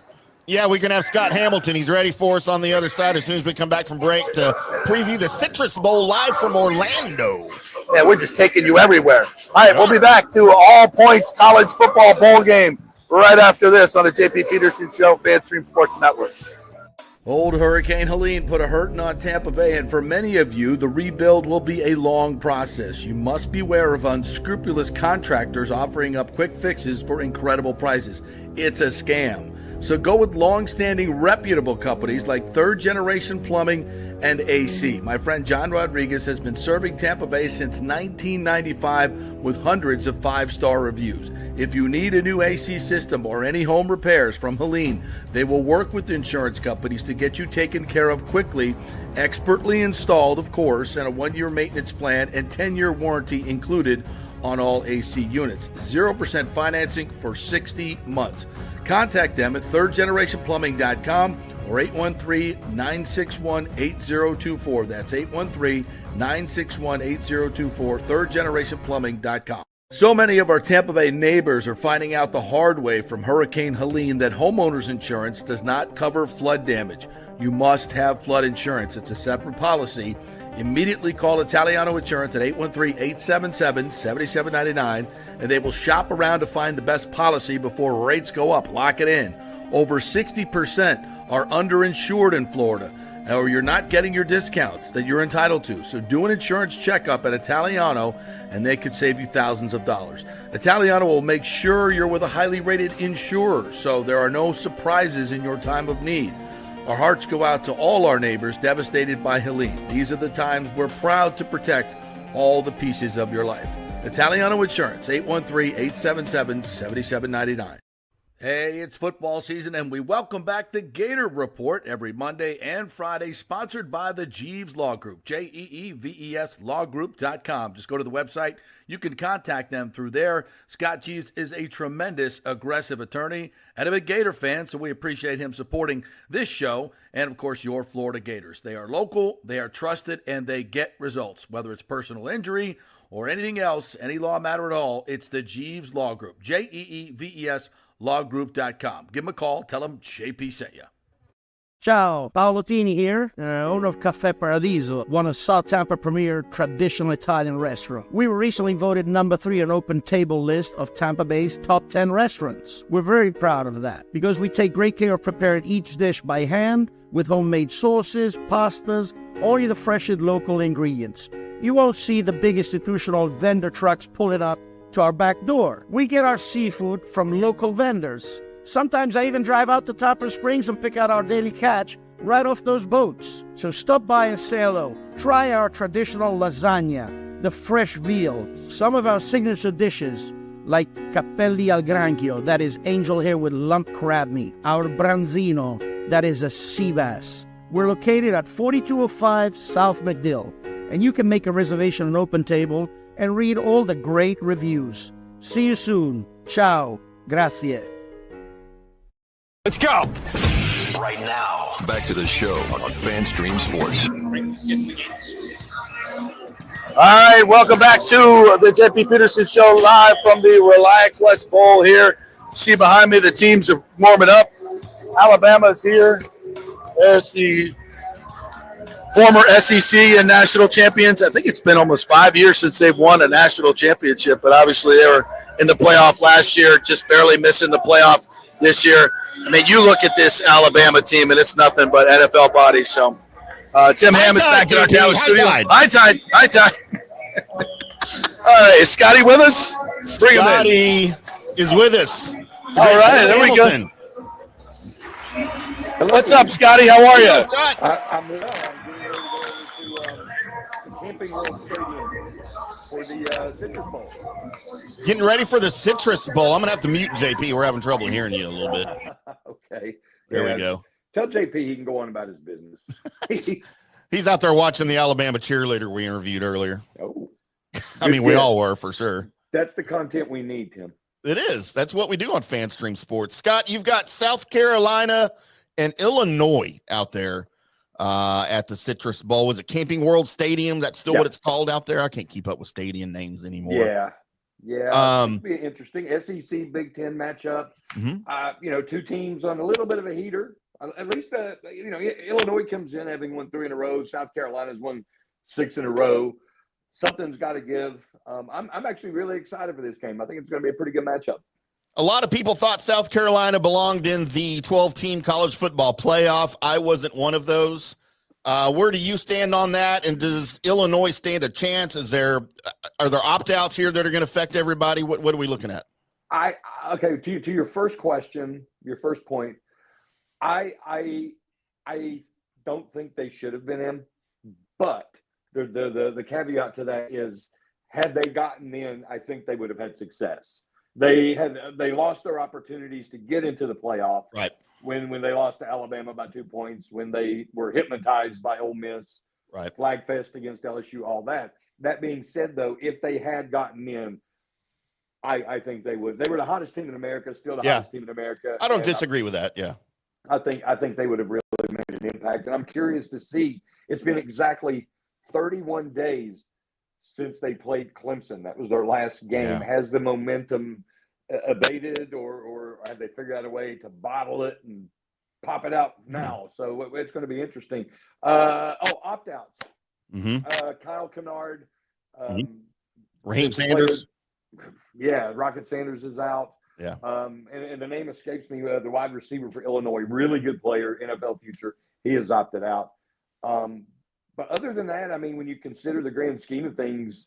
Yeah, we can have Scott Hamilton. He's ready for us on the other side as soon as we come back from break to preview the Citrus Bowl live from Orlando. Yeah, we're just taking you everywhere. All right, we'll be back to All Points College Football Bowl game right after this on the JP Peterson Show, FanStream Sports Network. Old Hurricane Helene put a hurting on Tampa Bay, and for many of you, the rebuild will be a long process. You must beware of unscrupulous contractors offering up quick fixes for incredible prices. It's a scam. So go with long-standing reputable companies like Third Generation Plumbing and AC. My friend John Rodriguez has been serving Tampa Bay since 1995 with hundreds of 5-star reviews. If you need a new AC system or any home repairs from Helene, they will work with insurance companies to get you taken care of quickly, expertly installed, of course, and a 1-year maintenance plan and 10-year warranty included on all AC units. 0% financing for 60 months. Contact them at thirdgenerationplumbing.com or 813-961-8024. That's 813-961-8024, thirdgenerationplumbing.com. So many of our Tampa Bay neighbors are finding out the hard way from Hurricane Helene that homeowners insurance does not cover flood damage. You must have flood insurance. It's a separate policy. Immediately call Italiano Insurance at 813-877-7799, and they will shop around to find the best policy before rates go up. Lock it in. Over 60% are underinsured in Florida, or you're not getting your discounts that you're entitled to. So do an insurance checkup at Italiano, and they could save you thousands of dollars. Italiano will make sure you're with a highly rated insurer, so there are no surprises in your time of need. Our hearts go out to all our neighbors devastated by Helene. These are the times we're proud to protect all the pieces of your life. Italiano Insurance, 813-877-7799. Hey, it's football season, and we welcome back the Gator Report every Monday and Friday, sponsored by the Jeeves Law Group, Jeeves lawgroup.com. Just go to the website. You can contact them through there. Scott Jeeves is a tremendous, aggressive attorney and a big Gator fan, so we appreciate him supporting this show and, of course, your Florida Gators. They are local, they are trusted, and they get results. Whether it's personal injury or anything else, any law matter at all, it's the Jeeves Law Group, Jeeves lawgroup.com. Give them a call. Tell them JP sent you. Ciao, Paolo Tini here, owner of Caffè Paradiso, one of South Tampa premier traditional Italian restaurant. We were recently voted number 3 on Open Table list of Tampa Bay's top 10 restaurants. We're very proud of that because we take great care of preparing each dish by hand with homemade sauces, pastas, only the freshest local ingredients. You won't see the big institutional vendor trucks pulling up to our back door. We get our seafood from local vendors. Sometimes I even drive out to Topper Springs and pick out our daily catch right off those boats. So stop by and say hello. Try our traditional lasagna, the fresh veal, some of our signature dishes like capelli al granchio, that is angel hair with lump crab meat, our branzino, that is a sea bass. We're located at 4205 South McDill, and you can make a reservation on Open Table and read all the great reviews. See you soon. Ciao. Grazie. Let's go. Right now, back to the show on FanStream Sports. All right, welcome back to the JP Peterson Show live from the ReliaQuest Bowl here. See behind me, the teams are warming up. Alabama's here. There's the former SEC and national champions. I think it's been almost 5 years since they've won a national championship, but obviously they were in the playoff last year, just barely missing the playoff this year. I mean, you look at this Alabama team, and it's nothing but NFL bodies. So Tim Ham is back in our Dallas studio. High tide. High tide. All right, is Scotty with us? Bring Scotty him in. is with us. All right, there we go. What's up, Scotty? How are you? I'm well. I'm getting ready to Camping World Stadium for the Citrus Bowl. Getting ready for the Citrus Bowl. I'm going to have to mute JP. We're having trouble hearing you a little bit. Okay. There we go. Tell JP he can go on about his business. He's out there watching the Alabama cheerleader we interviewed earlier. Oh. I mean, we all were, for sure. That's the content we need, Tim. It is. That's what we do on FanStream Sports. Scott, you've got South Carolina and Illinois out there at the Citrus Bowl. Was it Camping World Stadium? That's still what it's called out there? I can't keep up with stadium names anymore. Yeah. It'll be interesting. SEC Big Ten matchup. Mm-hmm. Two teams on a little bit of a heater. At least, Illinois comes in having won 3 in a row. South Carolina's won 6 in a row. Something's got to give. I'm actually really excited for this game. I think it's going to be a pretty good matchup. A lot of people thought South Carolina belonged in the 12-team college football playoff. I wasn't one of those. Where do you stand on that? And does Illinois stand a chance? Are there opt-outs here that are going to affect everybody? What are we looking at? Okay, to your first question, your first point, I don't think they should have been in, but the caveat to that is, had they gotten in, I think they would have had success. They lost their opportunities to get into the playoff. Right. When they lost to Alabama by 2 points, when they were hypnotized by Ole Miss, right. Flag Fest against LSU, all that. That being said, though, if they had gotten in, I think they would. They were the hottest team in America, still the hottest team in America. I don't disagree with that. Yeah. I think they would have really made an impact. And I'm curious to see. It's been exactly 31 days since they played Clemson. That was their last game. Yeah. Has the momentum abated, or have they figured out a way to bottle it and pop it out now? So it's going to be interesting. Opt-outs. Mm-hmm. Kyle Kennard. Raheem Sanders. Rocket Sanders is out. Yeah. And the name escapes me. The wide receiver for Illinois, really good player, NFL future. He has opted out. But other than that, I mean, when you consider the grand scheme of things,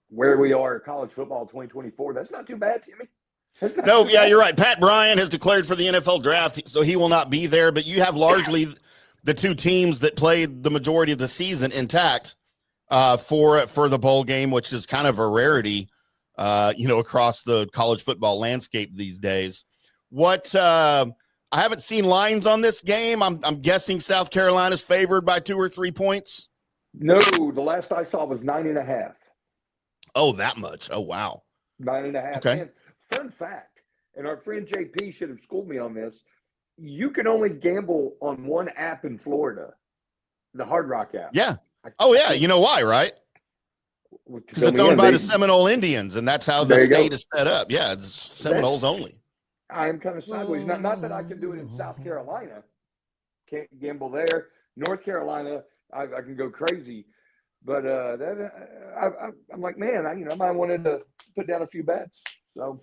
where we are college football 2024, that's not too bad, Jimmy. No, yeah, you're right. Pat Bryant has declared for the NFL draft, so he will not be there. But you have largely the two teams that played the majority of the season intact for the bowl game, which is kind of a rarity, across the college football landscape these days. I haven't seen lines on this game. I'm guessing South Carolina's favored by 2 or 3 points. No, the last I saw was 9.5. Oh, that much. Oh, wow. 9.5. Okay. And fun fact, and our friend JP should have schooled me on this. You can only gamble on one app in Florida, the Hard Rock app. Yeah. Oh, yeah. You know why, right? Because it's owned by the Seminole Indians, and that's how the state is set up. Yeah, it's Seminoles only. I am kind of sideways. Not that I can do it in South Carolina. Can't gamble there. North Carolina, I can go crazy. But I'm like, man, I might have wanted to put down a few bets. So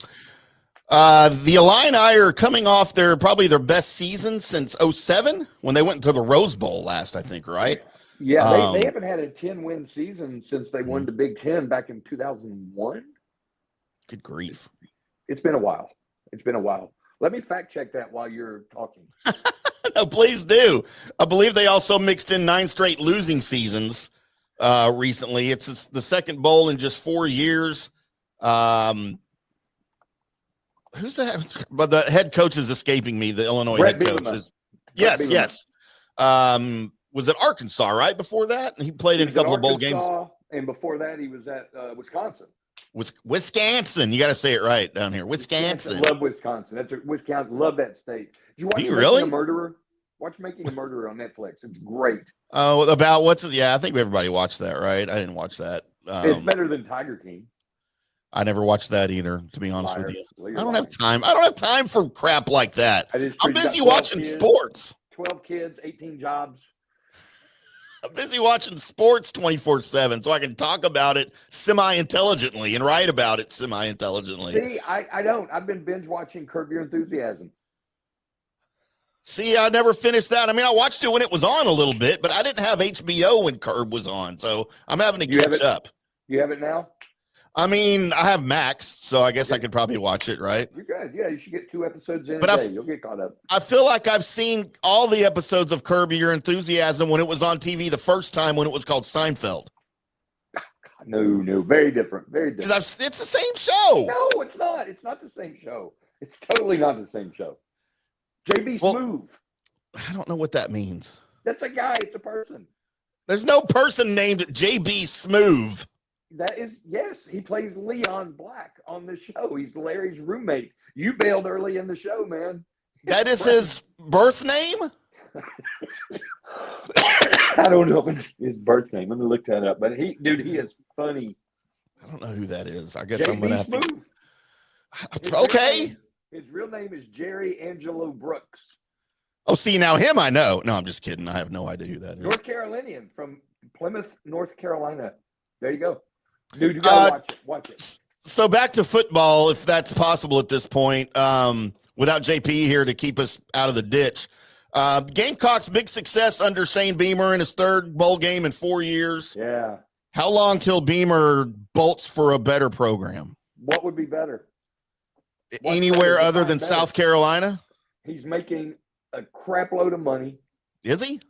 the Illini are coming off probably their best season since 2007 when they went to the Rose Bowl last, I think, right? Yeah, they haven't had a 10-win season since they won the Big Ten back in 2001. Good grief. It's been a while. Let me fact check that while you're talking. No, please do. I believe they also mixed in 9 straight losing seasons recently. It's the second bowl in just 4 years. Who's that? But the head coach is escaping me. The Illinois Brett head coach Bielema. is. Yes. Was it Arkansas right before that? He played in a couple of bowl games. And before that, he was at Wisconsin. Wisconsin. You got to say it right down here. Wisconsin. Love Wisconsin. That's Wisconsin. Love that state. Did you watch Making a Murderer? Watch Making a Murderer on Netflix. It's great. Oh, about what's it? Yeah, I think everybody watched that, right? I didn't watch that. It's better than Tiger King. I never watched that either, to be honest with you. I don't have time. I don't have time for crap like that. I'm busy watching sports. 12 kids, 18 jobs. I'm busy watching sports 24/7 so I can talk about it semi-intelligently and write about it semi-intelligently. See, I don't. I've been binge watching Curb Your Enthusiasm. See, I never finished that. I mean, I watched it when it was on a little bit, but I didn't have HBO when Curb was on, so I'm having to catch up. You have it now? I mean, I have Max, so I guess I could probably watch it, right? You're good. Yeah, you should get 2 episodes in a day. You'll get caught up. I feel like I've seen all the episodes of Curb Your Enthusiasm when it was on TV the first time when it was called Seinfeld. No, very different. Very different. It's the same show. No, it's not. It's not the same show. It's totally not the same show. JB Smoove. I don't know what that means. That's a guy. It's a person. There's no person named JB Smoove. That is, yes, he plays Leon Black on the show. He's Larry's roommate. You bailed early in the show, man. That is his birth name? I don't know if it's his birth name. Let me look that up. But he is funny. I don't know who that is. I guess I'm going to have to. Okay. His real name is Jerry Angelo Brooks. Oh, see, now him I know. No, I'm just kidding. I have no idea who that is. North Carolinian from Plymouth, North Carolina. There you go. Dude, you gotta watch it. So back to football, if that's possible at this point, without JP here to keep us out of the ditch. Gamecocks, big success under Shane Beamer in his 3rd bowl game in 4 years. Yeah. How long till Beamer bolts for a better program? What would be better? Anywhere other than South Carolina? He's making a crap load of money. Is he?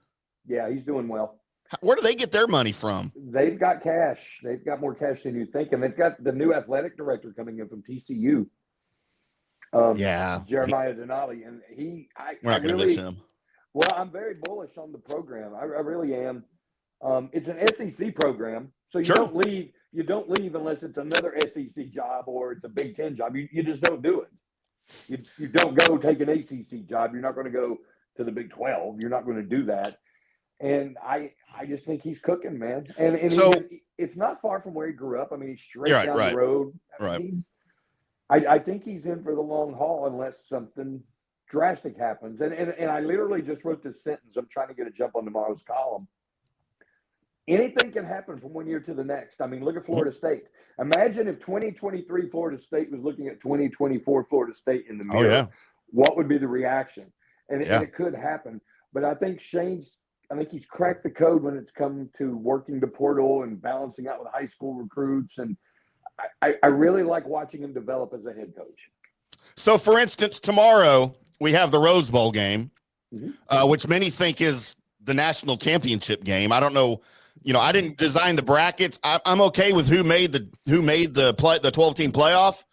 Yeah, he's doing well. Where do they get their money from? They've got cash. They've got more cash than you think. And they've got the new athletic director coming in from TCU. Jeremiah Denali. And we're not going to miss him. Well, I'm very bullish on the program. I really am. It's an SEC program. So you don't leave. You don't leave unless it's another SEC job or it's a Big Ten job. You just don't do it. You don't go take an ACC job. You're not going to go to the Big 12. You're not going to do that. And I just think he's cooking, man. And so it's not far from where he grew up. I mean, he's straight down the road. I think he's in for the long haul unless something drastic happens. And I literally just wrote this sentence. I'm trying to get a jump on tomorrow's column. Anything can happen from one year to the next. I mean, look at Florida State. Imagine if 2023 Florida State was looking at 2024 Florida State in the mirror. Oh, yeah. What would be the reaction? And it could happen. But I think I think he's cracked the code when it's come to working the portal and balancing out with high school recruits. And I really like watching him develop as a head coach. So, for instance, tomorrow we have the Rose Bowl game, which many think is the national championship game. I don't know. I didn't design the brackets. I'm okay with who made the 12-team playoff.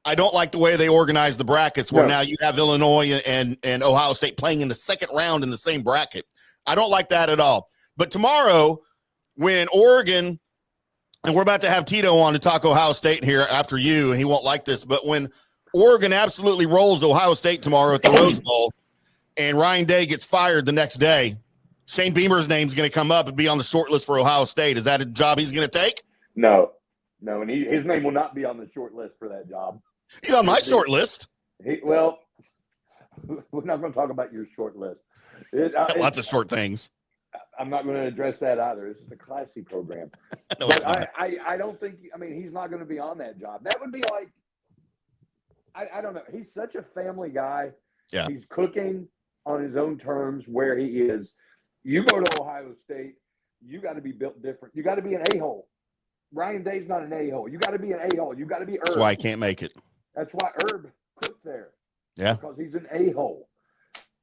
I don't like the way they organize the brackets where now you have Illinois and Ohio State playing in the second round in the same bracket. I don't like that at all. But tomorrow, when Oregon, and we're about to have Tito on to talk Ohio State here after you, and he won't like this, but when Oregon absolutely rolls Ohio State tomorrow at the Rose Bowl and Ryan Day gets fired the next day, Shane Beamer's name's going to come up and be on the short list for Ohio State. Is that a job he's going to take? No, and his name will not be on the short list for that job. He's on my short list. Well, we're not going to talk about your short list. Lots of short things. I'm not going to address that either. This is a classy program. No, but I don't think – he's not going to be on that job. That would be like – I don't know. He's such a family guy. Yeah. He's cooking on his own terms where he is. You go to Ohio State, you got to be built different. You got to be an a-hole. Ryan Day's not an a-hole. You got to be an a-hole. You got to be Herb. That's why I can't make it. That's why Herb cooked there. Yeah. Because he's an a-hole.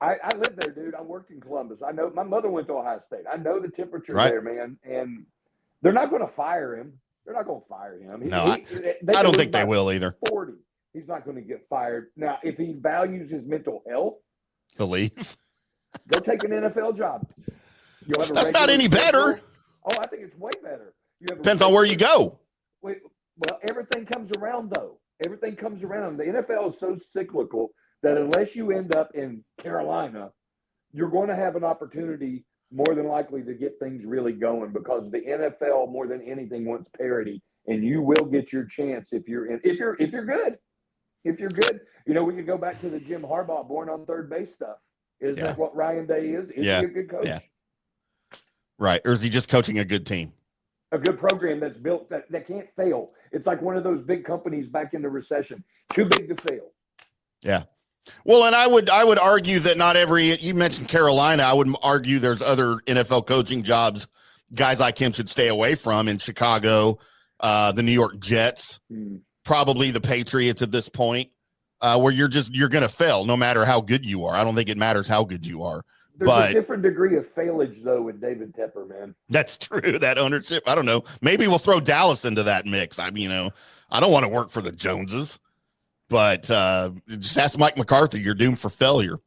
I lived there, dude. I worked in Columbus. I know my mother went to Ohio State. I know the temperature there, man. And they're not going to fire him. They're not going to fire him. I don't think they will either. 40. He's not going to get fired. Now, if he values his mental health, he'll leave. Go take an NFL job. That's not any better. Oh, I think it's way better. Depends on where you go. Well, everything comes around, though. Everything comes around. The NFL is so cyclical that unless you end up in Carolina, you're going to have an opportunity more than likely to get things really going because the NFL, more than anything, wants parity, and you will get your chance if you're good. If you're good, we could go back to the Jim Harbaugh born on third base stuff. Is that what Ryan Day is? Is he a good coach? Yeah. Right. Or is he just coaching a good team? A good program that's built that can't fail. It's like one of those big companies back in the recession. Too big to fail. Yeah. Well, and I would argue that not every – you mentioned Carolina. I would argue there's other NFL coaching jobs guys like him should stay away from in Chicago, the New York Jets, probably the Patriots at this point, where you're going to fail no matter how good you are. I don't think it matters how good you are. There's a different degree of failage, though, with David Tepper, man. That's true. That ownership, I don't know. Maybe we'll throw Dallas into that mix. I don't want to work for the Joneses, but just ask Mike McCarthy. You're doomed for failure.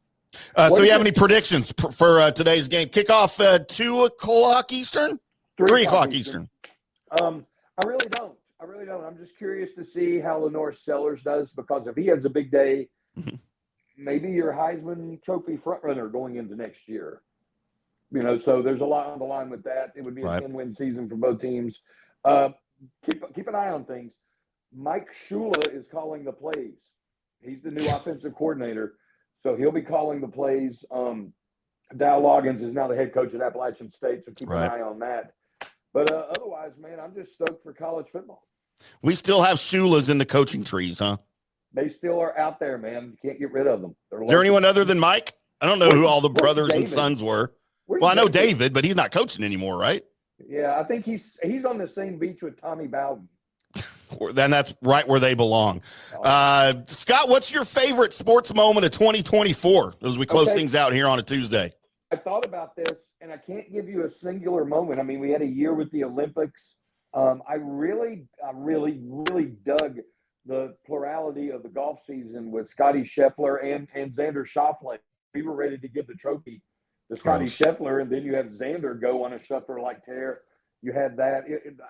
So you have any predictions for today's game? Kickoff 2:00 Eastern? 3:00 Eastern. I really don't. I'm just curious to see how Lenore Sellers does because if he has a big day, maybe your Heisman Trophy frontrunner going into next year. So there's a lot on the line with that. It would be a 10-win season for both teams. Keep an eye on things. Mike Shula is calling the plays. He's the new offensive coordinator, so he'll be calling the plays. Dow Loggins is now the head coach at Appalachian State, so keep an eye on that. But otherwise, man, I'm just stoked for college football. We still have Shulas in the coaching trees, huh? They still are out there, man. You can't get rid of them. Is there anyone other than Mike? I don't know who all the brothers and sons were. Well, I know David, but he's not coaching anymore, right? Yeah, I think he's on the same beach with Tommy Bowden. Then that's right where they belong. Scott, what's your favorite sports moment of 2024 as we close things out here on a Tuesday? I thought about this, and I can't give you a singular moment. I mean, we had a year with the Olympics. I really dug the plurality of the golf season with Scotty Scheffler and Xander Schauffele. We were ready to give the trophy to Scotty Scheffler, and then you have Xander go on a Scheffler-like tear. You had that.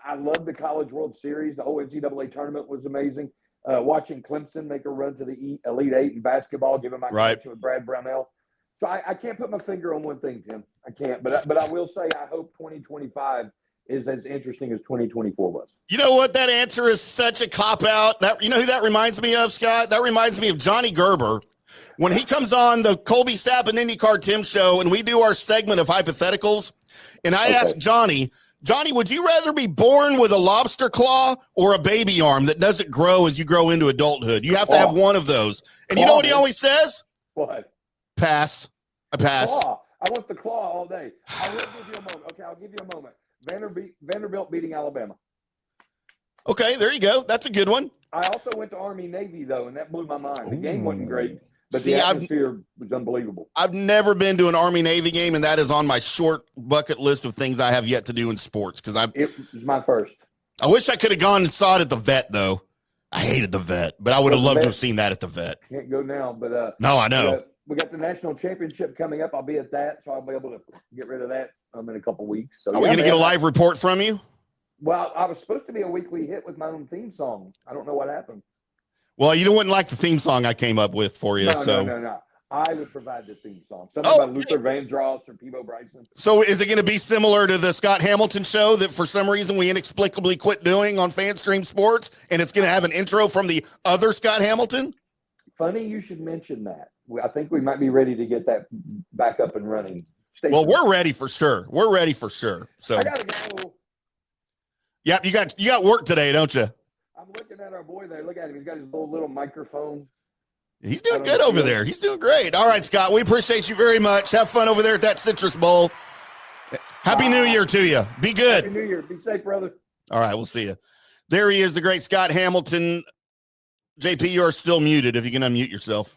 I love the College World Series. The whole NCAA tournament was amazing. Watching Clemson make a run to the Elite Eight in basketball, giving my connection with Brad Brownell. So I can't put my finger on one thing, Tim. I can't. But I will say I hope 2025 is as interesting as 2024 was. You know what? That answer is such a cop-out. You know who that reminds me of, Scott? That reminds me of Johnny Gerber. When he comes on the Colby Sapp and IndyCar Tim show and we do our segment of hypotheticals, and I ask Johnny, would you rather be born with a lobster claw or a baby arm that doesn't grow as you grow into adulthood? You have to have one of those. And you know what he always says? What? Pass. I pass. Claw. I want the claw all day. I will give you a moment. Okay, I'll give you a moment. Vanderbilt beating Alabama. Okay, there you go. That's a good one. I also went to Army Navy though, and that blew my mind. The game wasn't great, but the atmosphere was unbelievable. I've never been to an Army Navy game, and that is on my short bucket list of things I have yet to do in sports. It was my first. I wish I could have gone and saw it at the Vet though. I hated the Vet, but I would have loved to have seen that at the Vet. Can't go now, but no, I know. We got the national championship coming up. I'll be at that, so I'll be able to get rid of that in a couple weeks. So are we going to get a live report from you? Well, I was supposed to be a weekly hit with my own theme song. I don't know what happened. Well, you wouldn't like the theme song I came up with for you. No. I would provide the theme song. Something by Luther Vandross or Peebo Bryson. So is it going to be similar to the Scott Hamilton show that for some reason we inexplicably quit doing on FanStream Sports, and it's going to have an intro from the other Scott Hamilton? Funny you should mention that. I think we might be ready to get that back up and running. Well, we're ready for sure. We're ready for sure. So I gotta go. Yep, you got work today, don't you? I'm looking at our boy there. Look at him. He's got his little microphone. He's doing good over there. He's doing great. All right, Scott, we appreciate you very much. Have fun over there at that Citrus Bowl. Happy New Year to you. Be good. Happy New Year. Be safe, brother. All right, we'll see you. There he is, the great Scott Hamilton. JP, you are still muted if you can unmute yourself.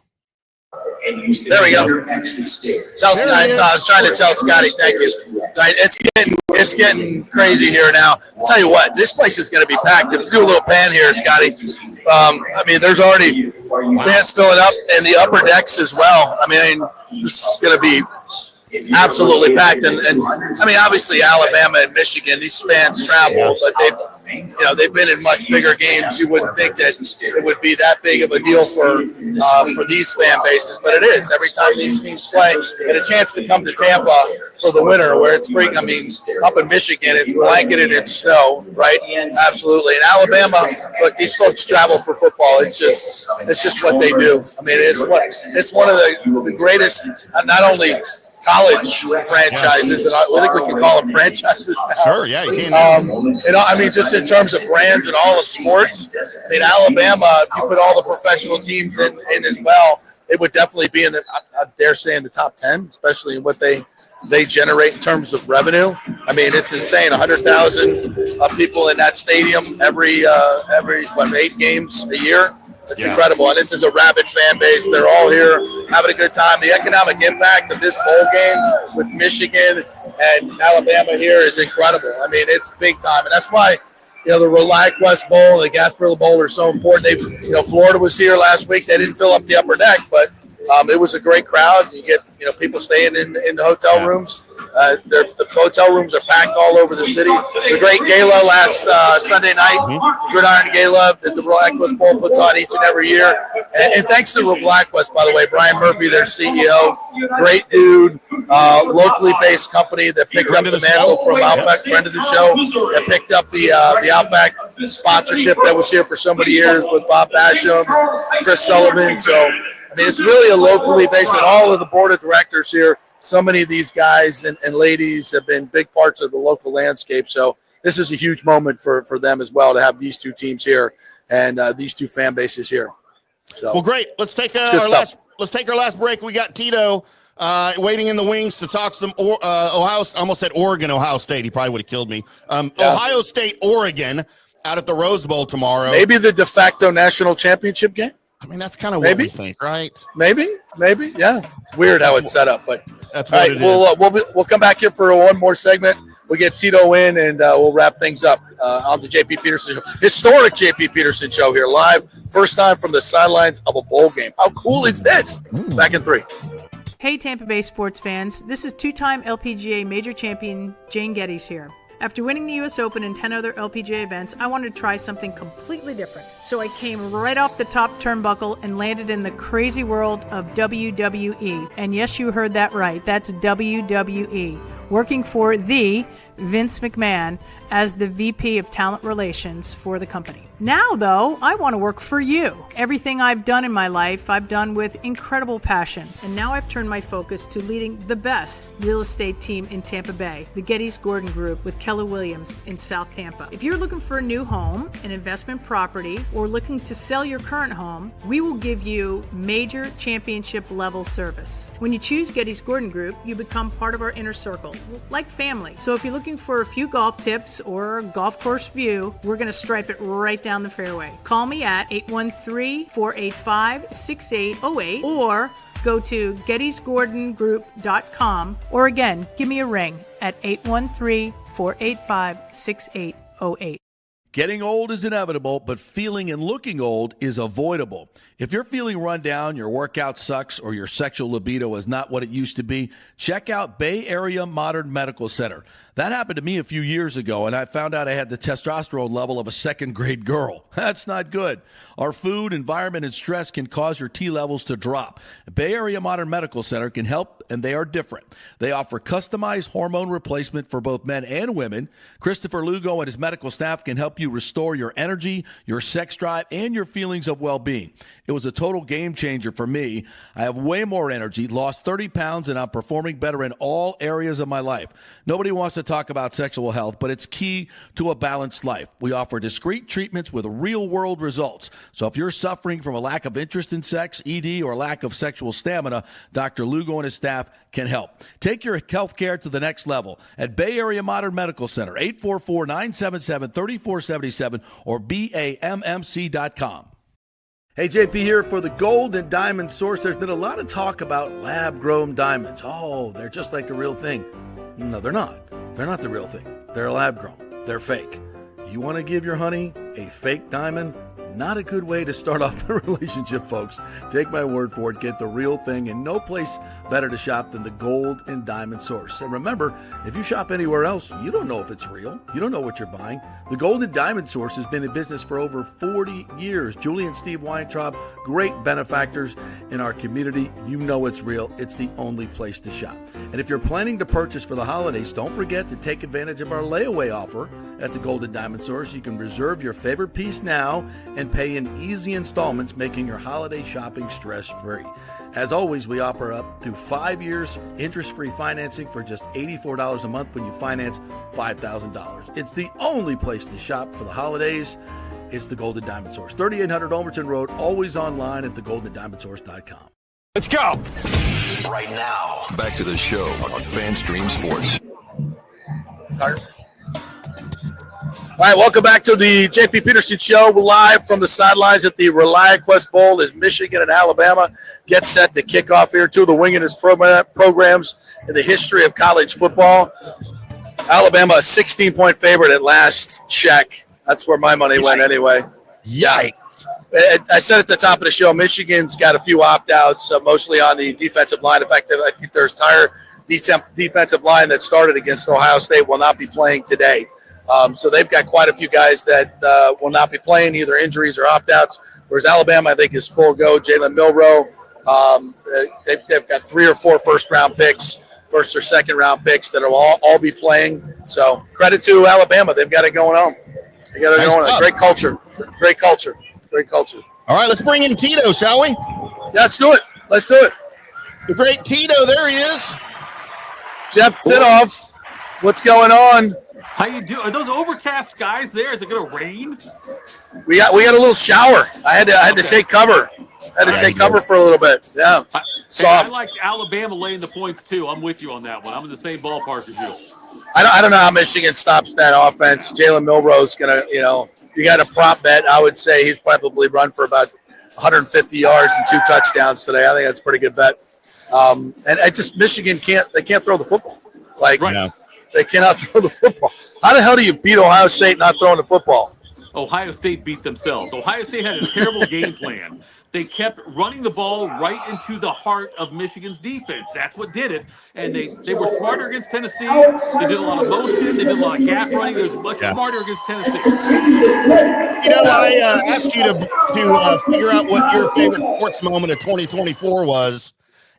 There we go. Tell Scotty. I was trying to tell Scotty, thank you. Right, it's getting crazy here now. I'll tell you what, this place is going to be packed. If you do a little pan here, Scotty. I mean, there's already fans filling up, and the upper decks as well. I mean, this is going to be absolutely packed. And I mean, obviously, Alabama and Michigan, these fans travel, but they've been in much bigger games. You wouldn't think that it would be that big of a deal for these fan bases, but it is. Every time these teams play, and a chance to come to Tampa for the winter, where it's freaking. I mean, up in Michigan, it's blanketed in snow, right? Absolutely. In Alabama, look, these folks travel for football. It's just what they do. I mean, it's one of the greatest, not only college franchises, and I think we can call them franchises now. Sure, yeah, you can. And I mean, just in terms of brands and all of sports, I mean, Alabama, if you put all the professional teams in as well, it would definitely be in the, I dare say, in the top 10, especially in what they generate in terms of revenue. I mean, it's insane. 100,000 people in that stadium every 8 games a year. It's incredible. And this is a rabid fan base. They're all here having a good time. The economic impact of this bowl game with Michigan and Alabama here is incredible. I mean, it's big time. And that's why, the ReliaQuest Bowl, the Gasparilla Bowl are so important. Florida was here last week. They didn't fill up the upper deck, but it was a great crowd. You get, people staying in the hotel rooms. The hotel rooms are packed all over the city. The great gala last Sunday night, Gridiron Gala that the ReliaQuest Bowl puts on each and every year. And thanks to ReliaQuest, by the way, Brian Murphy, their CEO, great dude, locally based company that picked up the mantle from Outback, friend of the show, that picked up the Outback sponsorship that was here for so many years with Bob Basham, Chris Sullivan. So, I mean, it's really a locally based, and all of the board of directors here, so many of these guys and ladies have been big parts of the local landscape. So this is a huge moment for them as well to have these two teams here and these two fan bases here. So, well, great. Let's take our last break. We got Tito waiting in the wings to talk some Ohio. I almost said Oregon, Ohio State. He probably would have killed me. Ohio State, Oregon, out at the Rose Bowl tomorrow. Maybe the de facto national championship game. I mean, that's kind of what we think, right? Maybe, yeah. It's weird how it's set up, but that's what it is. We'll come back here for one more segment. We'll get Tito in, and we'll wrap things up on the J.P. Peterson Show. Historic J.P. Peterson Show here live. First time from the sidelines of a bowl game. How cool is this? Back in 3. Hey, Tampa Bay sports fans. This is two-time LPGA major champion Jane Geddes here. After winning the U.S. Open and 10 other LPGA events, I wanted to try something completely different. So I came right off the top turnbuckle and landed in the crazy world of WWE. And yes, you heard that right. That's WWE. Working for the Vince McMahon as the VP of Talent Relations for the company. Now, though, I want to work for you. Everything I've done in my life, I've done with incredible passion. And now I've turned my focus to leading the best real estate team in Tampa Bay, the Geddes Gordon Group with Keller Williams in South Tampa. If you're looking for a new home, an investment property, or looking to sell your current home, we will give you major championship level service. When you choose Geddes Gordon Group, you become part of our inner circle, like family. So if you're looking looking for a few golf tips or a golf course view, we're going to stripe it right down the fairway. Call me at 813-485-6808 or go to gettysgordongroup.com, or again, give me a ring at 813-485-6808. Getting old is inevitable, but feeling and looking old is avoidable. If you're feeling run down, your workout sucks, or your sexual libido is not what it used to be, check out Bay Area Modern Medical Center. That happened to me a few years ago, and I found out I had the testosterone level of a second-grade girl. That's not good. Our food, environment, and stress can cause your T levels to drop. Bay Area Modern Medical Center can help, and they are different. They offer customized hormone replacement for both men and women. Christopher Lugo and his medical staff can help you restore your energy, your sex drive, and your feelings of well-being. It was a total game changer for me. I have way more energy, lost 30 pounds, and I'm performing better in all areas of my life. Nobody wants to talk about sexual health, but it's key to a balanced life. We offer discreet treatments with real-world results. So if you're suffering from a lack of interest in sex, ED, or lack of sexual stamina, Dr. Lugo and his staff can help. Take your health care to the next level at Bay Area Modern Medical Center, 844-977-3477 or BAMMC.com. Hey, JP here for the Gold and Diamond Source. There's been a lot of talk about lab-grown diamonds. Oh, they're just like the real thing. No, they're not. They're not the real thing. They're lab-grown. They're fake. You want to give your honey a fake diamond? Not a good way to start off the relationship, folks. Take my word for it. Get the real thing, and no place better to shop than the Gold and Diamond Source. And remember, if you shop anywhere else, you don't know if it's real. You don't know what you're buying. The Gold and Diamond Source has been in business for over 40 years. Julie and Steve Weintraub, great benefactors in our community. You know it's real. It's the only place to shop. And if you're planning to purchase for the holidays, don't forget to take advantage of our layaway offer at the Gold and Diamond Source. You can reserve your favorite piece now and pay in easy installments, making your holiday shopping stress-free. As always, we offer up to 5 years interest-free financing for just $84 a month when you finance $5,000. It's the only place to shop for the holidays. It's the Gold and Diamond Source. 3800 Ulmerton Road, always online at thegoldendiamondsource.com. Let's go. Right now, back to the show on FanStream Sports. All right, welcome back to the JP Peterson Show. We're live from the sidelines at the ReliaQuest Bowl as Michigan and Alabama get set to kick off here. Two of the winningest programs in the history of college football. Alabama, a 16-point favorite at last check. That's where my money went anyway. Yikes. I said at the top of the show, Michigan's got a few opt-outs, mostly on the defensive line. In fact, I think their entire defensive line that started against Ohio State will not be playing today. So they've got quite a few guys that will not be playing, either injuries or opt-outs, whereas Alabama, I think, is full go. Jalen Milroe, they've got 3 or 4 first-round picks, first or second-round picks that will all be playing. So credit to Alabama. They've got it going on. They got it going on. Great culture. Great culture. Great culture. All right, let's bring in Tito, shall we? Yeah, let's do it. Let's do it. The great Tito, there he is. Jeff Thidoff, what's going on? How you do? Are those overcast skies there? Is it going to rain? We got a little shower. I had to take cover. I had to take cover for a little bit. Yeah. Soft. I like Alabama laying the points too. I'm with you on that one. I'm in the same ballpark as you. I don't know how Michigan stops that offense. Jalen Milroe's gonna, you got a prop bet. I would say he's probably run for about 150 yards and 2 touchdowns today. I think that's a pretty good bet. And Michigan can't throw the football. They cannot throw the football. How the hell do you beat Ohio State not throwing the football? Ohio State beat themselves. Ohio State had a terrible game plan. They kept running the ball right into the heart of Michigan's defense. That's what did it. And they were smarter against Tennessee. They did a lot of motion. They did a lot of gap running. They were much smarter against Tennessee. I asked you to figure out what your favorite sports moment of 2024 was.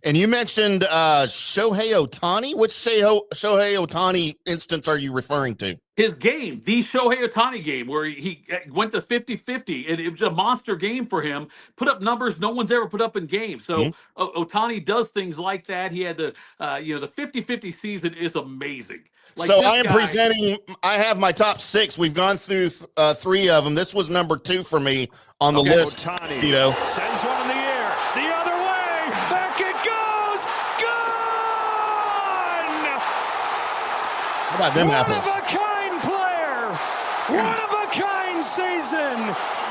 And you mentioned Shohei Ohtani. Which Shohei Ohtani instance are you referring to? His game, the Shohei Ohtani game, where he went to 50-50, and it was a monster game for him. Put up numbers no one's ever put up in games. So Ohtani does things like that. He had the 50-50 season is amazing. I have my top 6. We've gone through 3 of them. This was number 2 for me on the list. Ohtani Sends one in the air. The other way. Back it goes. Gone! How about them apples? One-of-a-kind player. One-of-a-kind season.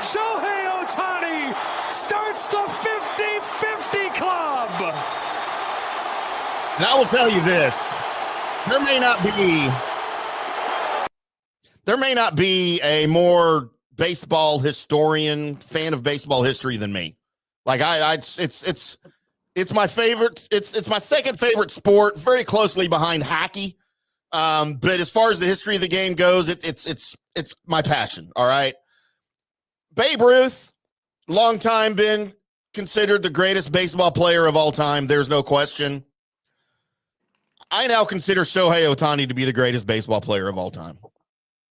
Shohei Ohtani starts the 50-50 club. And I will tell you this. There may not be a more baseball historian, fan of baseball history than me. Like it's my favorite. It's my second favorite sport, very closely behind hockey. But as far as the history of the game goes, it's my passion. All right. Babe Ruth, long time been considered the greatest baseball player of all time. There's no question. I now consider Shohei Ohtani to be the greatest baseball player of all time.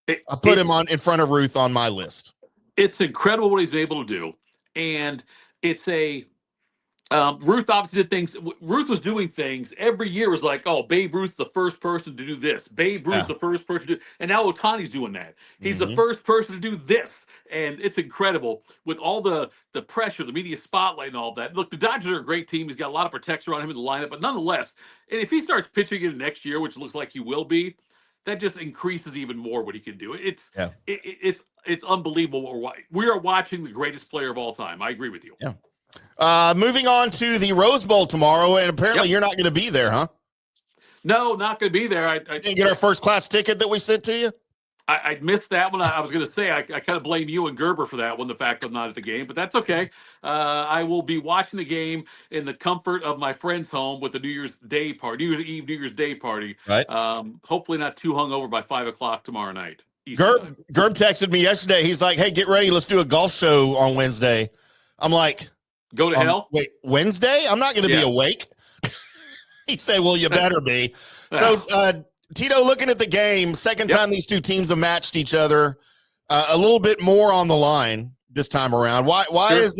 I put him in front of Ruth on my list. It's incredible what he's been able to do. And it's Ruth obviously did things. Ruth was doing things every year. Was like, oh, Babe Ruth's the first person to do this. Babe Ruth's the first person to do, and now Ohtani's doing that. He's the first person to do this, and it's incredible with all the pressure, the media spotlight, and all that. Look, the Dodgers are a great team. He's got a lot of protection around him in the lineup, but nonetheless, and if he starts pitching again next year, which looks like he will be, that just increases even more what he can do. It's unbelievable. We are watching the greatest player of all time. I agree with you. Yeah. Moving on to the Rose Bowl tomorrow, and apparently you're not going to be there, huh? No, not going to be there. I didn't get our first class ticket that we sent to you. I missed that one. I was going to say I kind of blame you and Gerber for that one, the fact I'm not at the game, but that's okay. I will be watching the game in the comfort of my friend's home with the New Year's Eve, New Year's Day party. Right. Hopefully not too hungover by 5:00 tomorrow night. Gerb texted me yesterday. He's like, "Hey, get ready. Let's do a golf show on Wednesday." I'm like, "Go to hell." Wait, Wednesday? I'm not going to be awake. He said, "Well, you better be." So, Tito, looking at the game, second time these two teams have matched each other, a little bit more on the line this time around. Why is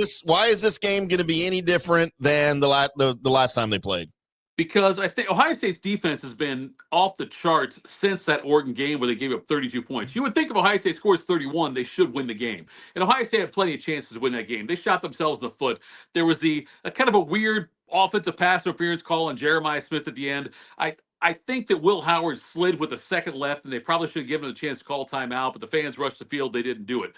this game going to be any different than the last time they played? Because I think Ohio State's defense has been off the charts since that Oregon game where they gave up 32 points. You would think if Ohio State scores 31, they should win the game. And Ohio State had plenty of chances to win that game. They shot themselves in the foot. There was a kind of a weird offensive pass interference call on Jeremiah Smith at the end. I think that Will Howard slid with a second left, and they probably should have given him a chance to call timeout, but the fans rushed the field. They didn't do it.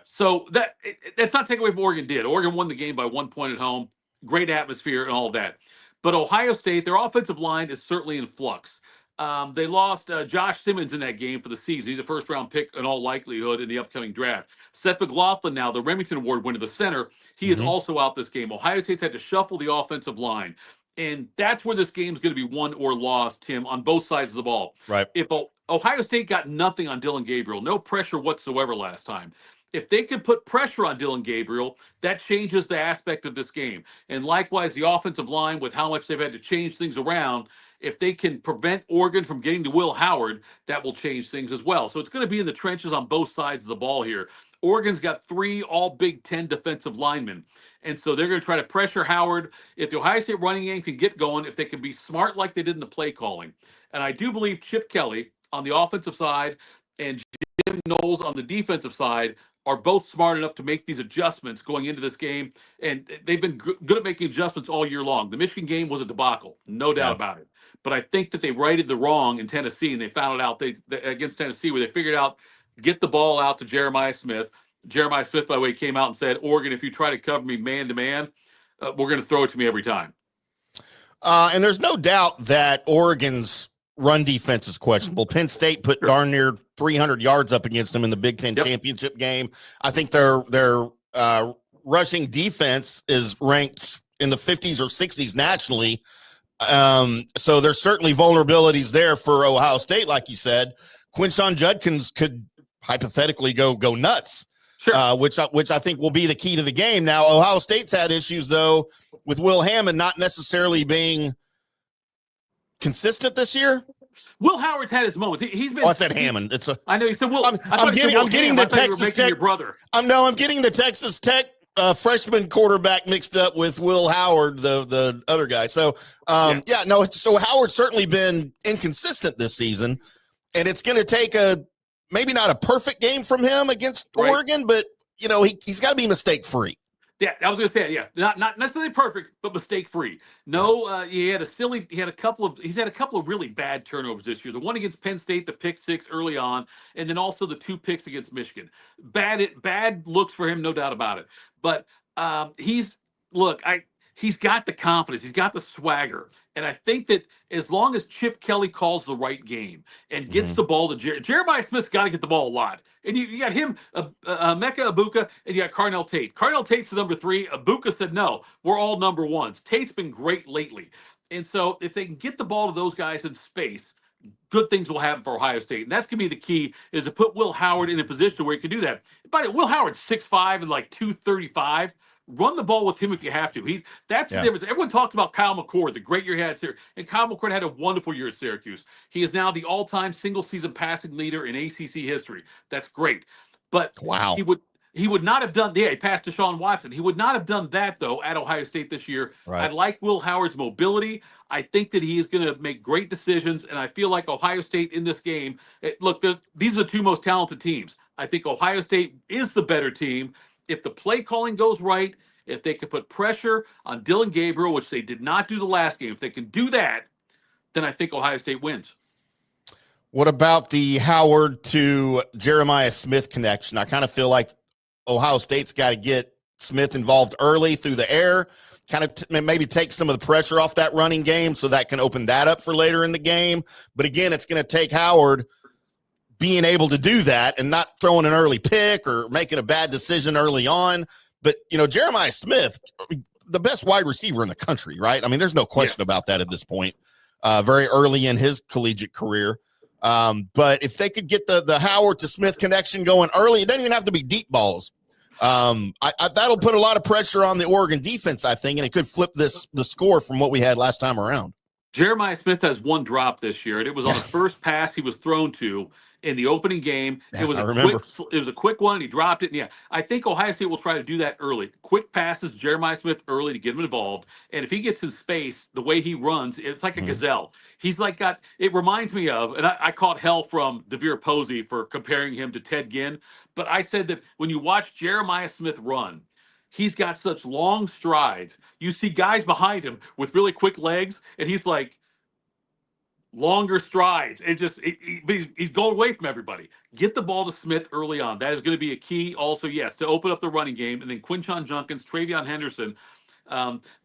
So that's not taking away from Oregon did. Oregon won the game by 1 point at home. Great atmosphere and all of that. But Ohio State, their offensive line is certainly in flux. They lost Josh Simmons in that game for the season. He's a first-round pick in all likelihood in the upcoming draft. Seth McLaughlin now, the Remington Award winner, the center, he is also out this game. Ohio State's had to shuffle the offensive line. And that's where this game's going to be won or lost, Tim, on both sides of the ball. Right. If Ohio State got nothing on Dylan Gabriel, no pressure whatsoever last time, if they can put pressure on Dylan Gabriel, that changes the aspect of this game. And likewise, the offensive line, with how much they've had to change things around, if they can prevent Oregon from getting to Will Howard, that will change things as well. So it's going to be in the trenches on both sides of the ball here. Oregon's got 3 all Big Ten defensive linemen. And so they're going to try to pressure Howard. If the Ohio State running game can get going, if they can be smart like they did in the play calling. And I do believe Chip Kelly on the offensive side and Jim Knowles on the defensive side are both smart enough to make these adjustments going into this game. And they've been good at making adjustments all year long. The Michigan game was a debacle, no doubt about it. But I think that they righted the wrong in Tennessee, and they found it out against Tennessee where they figured out, get the ball out to Jeremiah Smith. Jeremiah Smith, by the way, came out and said, Oregon, if you try to cover me man-to-man, we're going to throw it to me every time. And there's no doubt that Oregon's run defense is questionable. Penn State put darn near 300 yards up against them in the Big Ten championship game. I think their rushing defense is ranked in the 50s or 60s nationally. So there's certainly vulnerabilities there for Ohio State, like you said. Quinshon Judkins could hypothetically go nuts. Sure. Which I think will be the key to the game. Now, Ohio State's had issues, though, with Will Hammond not necessarily being consistent this year. Will Howard's had his moments. He's been. Oh, I said Hammond. I know you said Will. I'm getting the Texas Tech. Your brother. I'm getting the Texas Tech freshman quarterback mixed up with Will Howard, the other guy. So, So Howard's certainly been inconsistent this season, and it's going to take maybe not a perfect game from him against Oregon, but he's got to be mistake free. Yeah, I was gonna say, yeah, not necessarily perfect, but mistake free. No, he's had a couple of really bad turnovers this year. The one against Penn State, the pick six early on, and then also the 2 picks against Michigan. Bad looks for him, no doubt about it. But he's got the confidence, he's got the swagger, and I think that as long as Chip Kelly calls the right game and gets the ball to Jeremiah Smith's got to get the ball a lot. And you got him, Mecca Ibuka, and you got Carnell Tate. Carnell Tate's the number 3. Ibuka said, no, we're all number 1s. Tate's been great lately. And so if they can get the ball to those guys in space, good things will happen for Ohio State. And that's going to be the key, is to put Will Howard in a position where he can do that. By the way, Will Howard's 6'5" and like 235. Run the ball with him if you have to. That's the difference. Everyone talked about Kyle McCord, the great year he had at Syracuse. And Kyle McCord had a wonderful year at Syracuse. He is now the all-time single-season passing leader in ACC history. That's great. But he would not have done, he passed Deshaun Watson. He would not have done that, though, at Ohio State this year. Right. I like Will Howard's mobility. I think that he is going to make great decisions, and I feel like Ohio State in this game, these are the 2 most talented teams. I think Ohio State is the better team. If the play calling goes right, if they can put pressure on Dylan Gabriel, which they did not do the last game, if they can do that, then I think Ohio State wins. What about the Howard to Jeremiah Smith connection? I kind of feel like Ohio State's got to get Smith involved early through the air, kind of maybe take some of the pressure off that running game so that can open that up for later in the game. But again, it's going to take Howard being able to do that and not throwing an early pick or making a bad decision early on. But, Jeremiah Smith, the best wide receiver in the country, right? I mean, there's no question about that at this point, very early in his collegiate career. But if they could get the Howard to Smith connection going early, it doesn't even have to be deep balls. That'll put a lot of pressure on the Oregon defense, I think, and it could flip the score from what we had last time around. Jeremiah Smith has 1 drop this year, and it was on the first pass he was thrown to in the opening game. It was a quick one, and he dropped it. And I think Ohio State will try to do that early. Quick passes, Jeremiah Smith early to get him involved. And if he gets in space, the way he runs, it's like a gazelle. He's like it reminds me of, and I caught hell from DeVere Posey for comparing him to Ted Ginn. But I said that when you watch Jeremiah Smith run, he's got such long strides. You see guys behind him with really quick legs, and he's like, longer strides. He's going away from everybody. Get the ball to Smith early on. That is going to be a key. Also, yes, to open up the running game. And then Quinshon Judkins, Travion Henderson,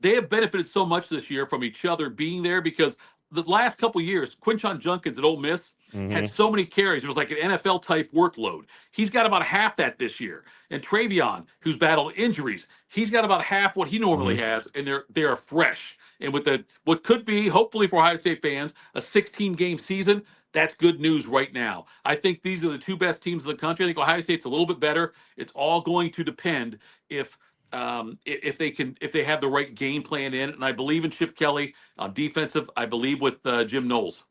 they have benefited so much this year from each other being there, because the last couple of years, Quinshon Judkins at Ole Miss had so many carries. It was like an NFL-type workload. He's got about half that this year. And Travion, who's battled injuries, he's got about half what he normally has, and they are fresh. And with what could be, hopefully for Ohio State fans, a 16-game season, that's good news right now. I think these are the 2 best teams in the country. I think Ohio State's a little bit better. It's all going to depend if they have the right game plan in. And I believe in Chip Kelly on defensive. I believe with Jim Knowles.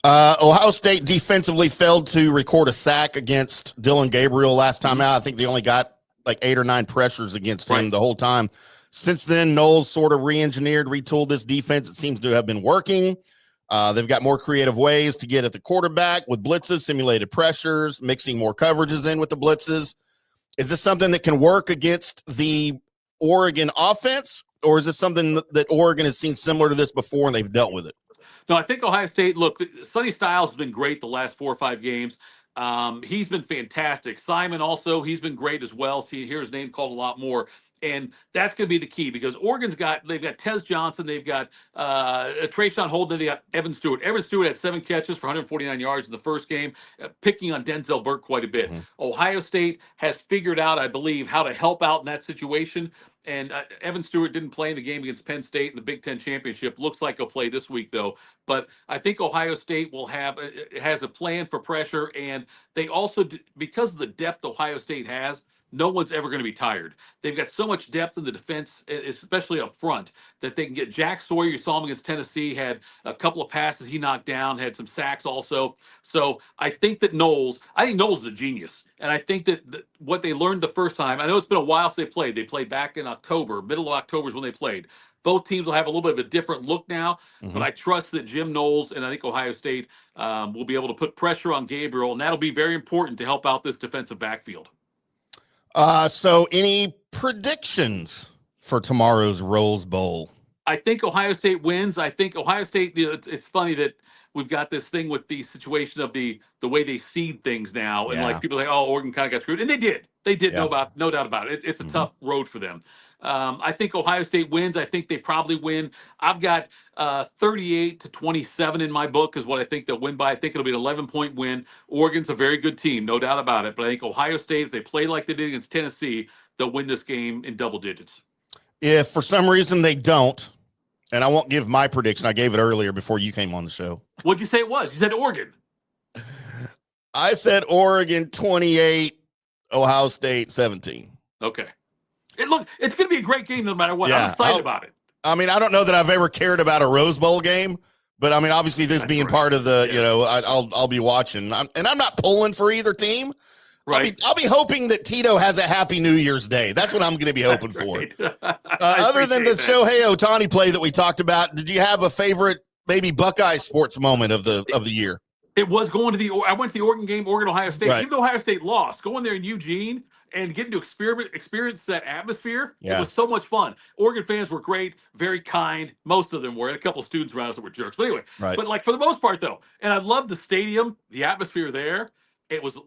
Ohio State defensively failed to record a sack against Dylan Gabriel last time out. I think they only got like 8 or 9 pressures against him the whole time. Since then, Knowles sort of re-engineered, retooled this defense. It seems to have been working. They've got more creative ways to get at the quarterback with blitzes, simulated pressures, mixing more coverages in with the blitzes. Is this something that can work against the Oregon offense, or is this something that Oregon has seen similar to this before and they've dealt with it? No, I think Ohio State, look, Sonny Styles has been great the last 4 or 5 games. He's been fantastic. Simon also, he's been great as well. See, hear his name called a lot more. And that's going to be the key, because they've got Tez Johnson, they've got Trayshawn Holden, they got Evan Stewart. Evan Stewart had 7 catches for 149 yards in the first game, picking on Denzel Burke quite a bit. Ohio State has figured out, I believe, how to help out in that situation. And Evan Stewart didn't play in the game against Penn State in the Big Ten Championship. Looks like he'll play this week, though. But I think Ohio State has a plan for pressure. And they also, because of the depth Ohio State has, no one's ever going to be tired. They've got so much depth in the defense, especially up front, that they can get Jack Sawyer. You saw him against Tennessee, had a couple of passes he knocked down, had some sacks also. So I think Knowles is a genius. And I think that what they learned the first time, I know it's been a while since they played. They played back in October, middle of October is when they played. Both teams will have a little bit of a different look now, but I trust that Jim Knowles and I think Ohio State will be able to put pressure on Gabriel, and that'll be very important to help out this defensive backfield. So any predictions for tomorrow's Rose Bowl? I think Ohio State wins. I think Ohio State, it's funny that we've got this thing with the situation of the way they seed things now. And like people are like, oh, Oregon kind of got screwed. And they did. They did, no doubt about it. It's a tough road for them. I think Ohio State wins. I think they probably win. I've got 38-27 in my book is what I think they'll win by. I think it'll be an 11-point win. Oregon's a very good team, no doubt about it. But I think Ohio State, if they play like they did against Tennessee, they'll win this game in double digits. If for some reason they don't, and I won't give my prediction. I gave it earlier before you came on the show. What'd you say it was? You said Oregon. I said Oregon 28, Ohio State 17. Okay. Look, it's going to be a great game no matter what. I'm excited about it. I mean, I don't know that I've ever cared about a Rose Bowl game, but I mean, obviously this being part of the, I'll be watching. And I'm not pulling for either team. Right. I'll be hoping that Tito has a happy New Year's Day. That's what I'm going to be hoping for. Other than the Shohei Ohtani play that we talked about, did you have a favorite maybe Buckeye sports moment of the year? It was going to I went to the Oregon game, Oregon-Ohio State. Even though Ohio State lost, going there in Eugene and getting to experience that atmosphere, it was so much fun. Oregon fans were great, very kind. Most of them were. I had a couple of students around us that were jerks. But anyway, but like for the most part, though, and I loved the stadium, the atmosphere there. It was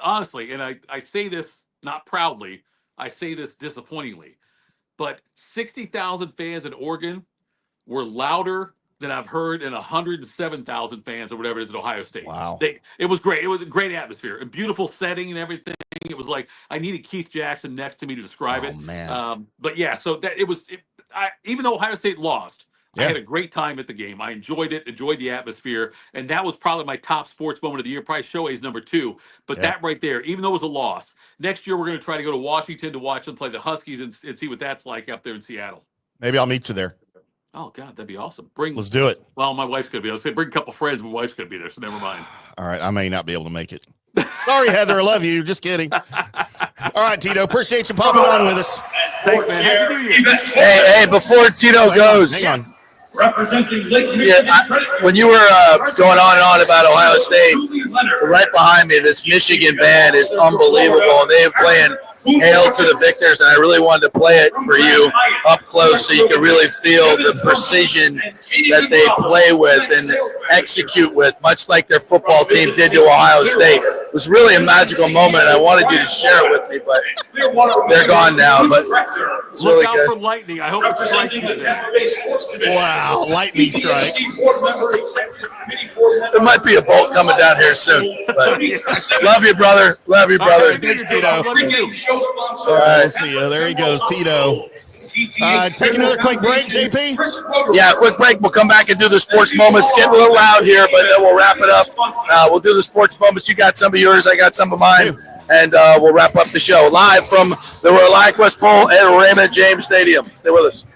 honestly, and I say this not proudly, I say this disappointingly, but 60,000 fans in Oregon were louder than I've heard in 107,000 fans or whatever it is at Ohio State. Wow. It was great. It was a great atmosphere, a beautiful setting and everything. It was like I needed Keith Jackson next to me to describe it. Man. But yeah, so that even though Ohio State lost, I had a great time at the game. I enjoyed it, enjoyed the atmosphere, and that was probably my top sports moment of the year. Probably Shohei's number 2, but that right there, even though it was a loss, next year we're going to try to go to Washington to watch them play the Huskies and see what that's like up there in Seattle. Maybe I'll meet you there. Oh God, that'd be awesome. Let's do it. Well, my wife's going to be. I was saying bring a couple friends. My wife's going to be there, so never mind. All right, I may not be able to make it. Sorry, Heather. I love you. Just kidding. All right, Tito. Appreciate you popping on with us. Thanks, man. Happy New Year. Hey, before Tito goes. Hang on. Representing Lake Michigan. When you were going on and on about Ohio State, right behind me, this Michigan band is unbelievable. They're playing Hail to the Victors, and I really wanted to play it for you up close so you could really feel the precision that they play with and execute with, much like their football team did to Ohio State. It was really a magical moment, and I wanted you to share it with me, but they're gone now. But it's really good. Look out for lightning. I hope it's lightning today. Wow, lightning strike. There might be a bolt coming down here soon. But love you, brother. Love you, brother. Thanks, Tito. All right. See you. There he goes, Tito. Take another quick break, JP. Yeah, quick break. We'll come back and do the sports moments. Getting a little loud here, but then we'll wrap it up. We'll do the sports moments. You got some of yours. I got some of mine. And we'll wrap up the show live from the ReliaQuest Bowl at Raymond James Stadium. Stay with us.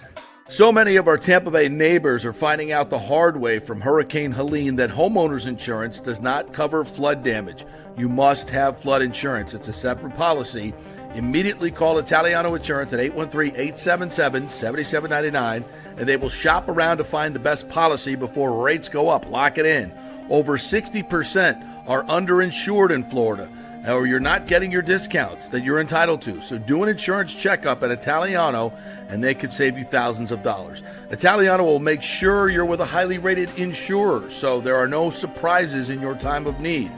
So many of our Tampa Bay neighbors are finding out the hard way from Hurricane Helene that homeowners insurance does not cover flood damage. You must have flood insurance. It's a separate policy. Immediately call Italiano Insurance at 813-877-7799, and they will shop around to find the best policy before rates go up. Lock it in. Over 60% are underinsured in Florida, or you're not getting your discounts that you're entitled to. So do an insurance checkup at Italiano, and they could save you thousands of dollars. Italiano will make sure you're with a highly rated insurer, so there are no surprises in your time of need.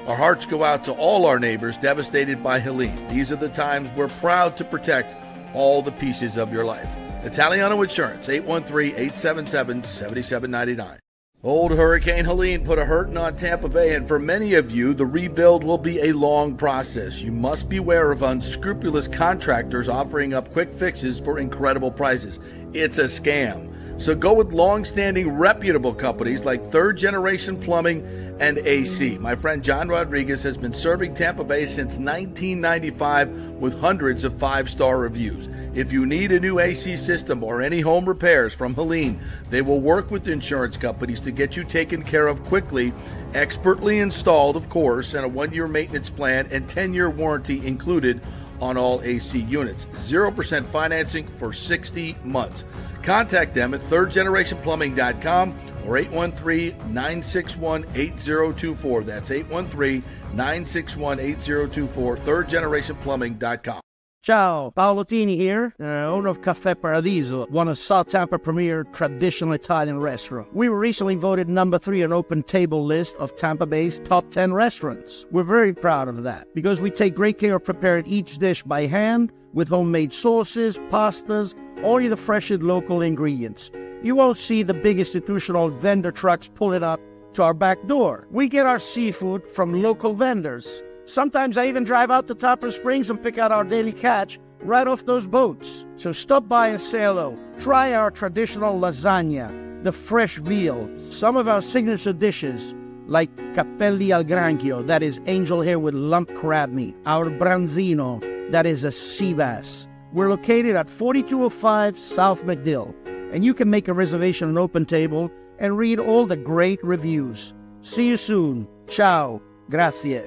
Our hearts go out to all our neighbors devastated by Helene. These are the times we're proud to protect all the pieces of your life. Italiano Insurance, 813-877-7799. Old Hurricane Helene put a hurting on Tampa Bay, and for many of you, the rebuild will be a long process. You must beware of unscrupulous contractors offering up quick fixes for incredible prices. It's a scam. So go with long-standing, reputable companies like Third Generation Plumbing and AC. My friend John Rodriguez has been serving Tampa Bay since 1995 with hundreds of 5-star reviews. If you need a new AC system or any home repairs from Helene, they will work with insurance companies to get you taken care of quickly, expertly installed, of course, and a 1-year maintenance plan and 10-year warranty included on all AC units. 0% financing for 60 months. Contact them at thirdgenerationplumbing.com or 813-961-8024. That's 813-961-8024, thirdgenerationplumbing.com. Ciao, Paolo Tini here, owner of Caffè Paradiso, one of South Tampa premier traditional Italian restaurant. We were recently voted number 3 on Open Table list of Tampa Bay's top 10 restaurants. We're very proud of that because we take great care of preparing each dish by hand with homemade sauces, pastas, only the freshest local ingredients. You won't see the big institutional vendor trucks pulling up to our back door. We get our seafood from local vendors. Sometimes I even drive out to Topper Springs and pick out our daily catch right off those boats. So stop by and say hello. Try our traditional lasagna, the fresh veal, some of our signature dishes like capelli al granchio, that is angel hair with lump crab meat, our branzino, that is a sea bass. We're located at 4205 South McDill, and you can make a reservation on Open Table and read all the great reviews. See you soon. Ciao. Grazie.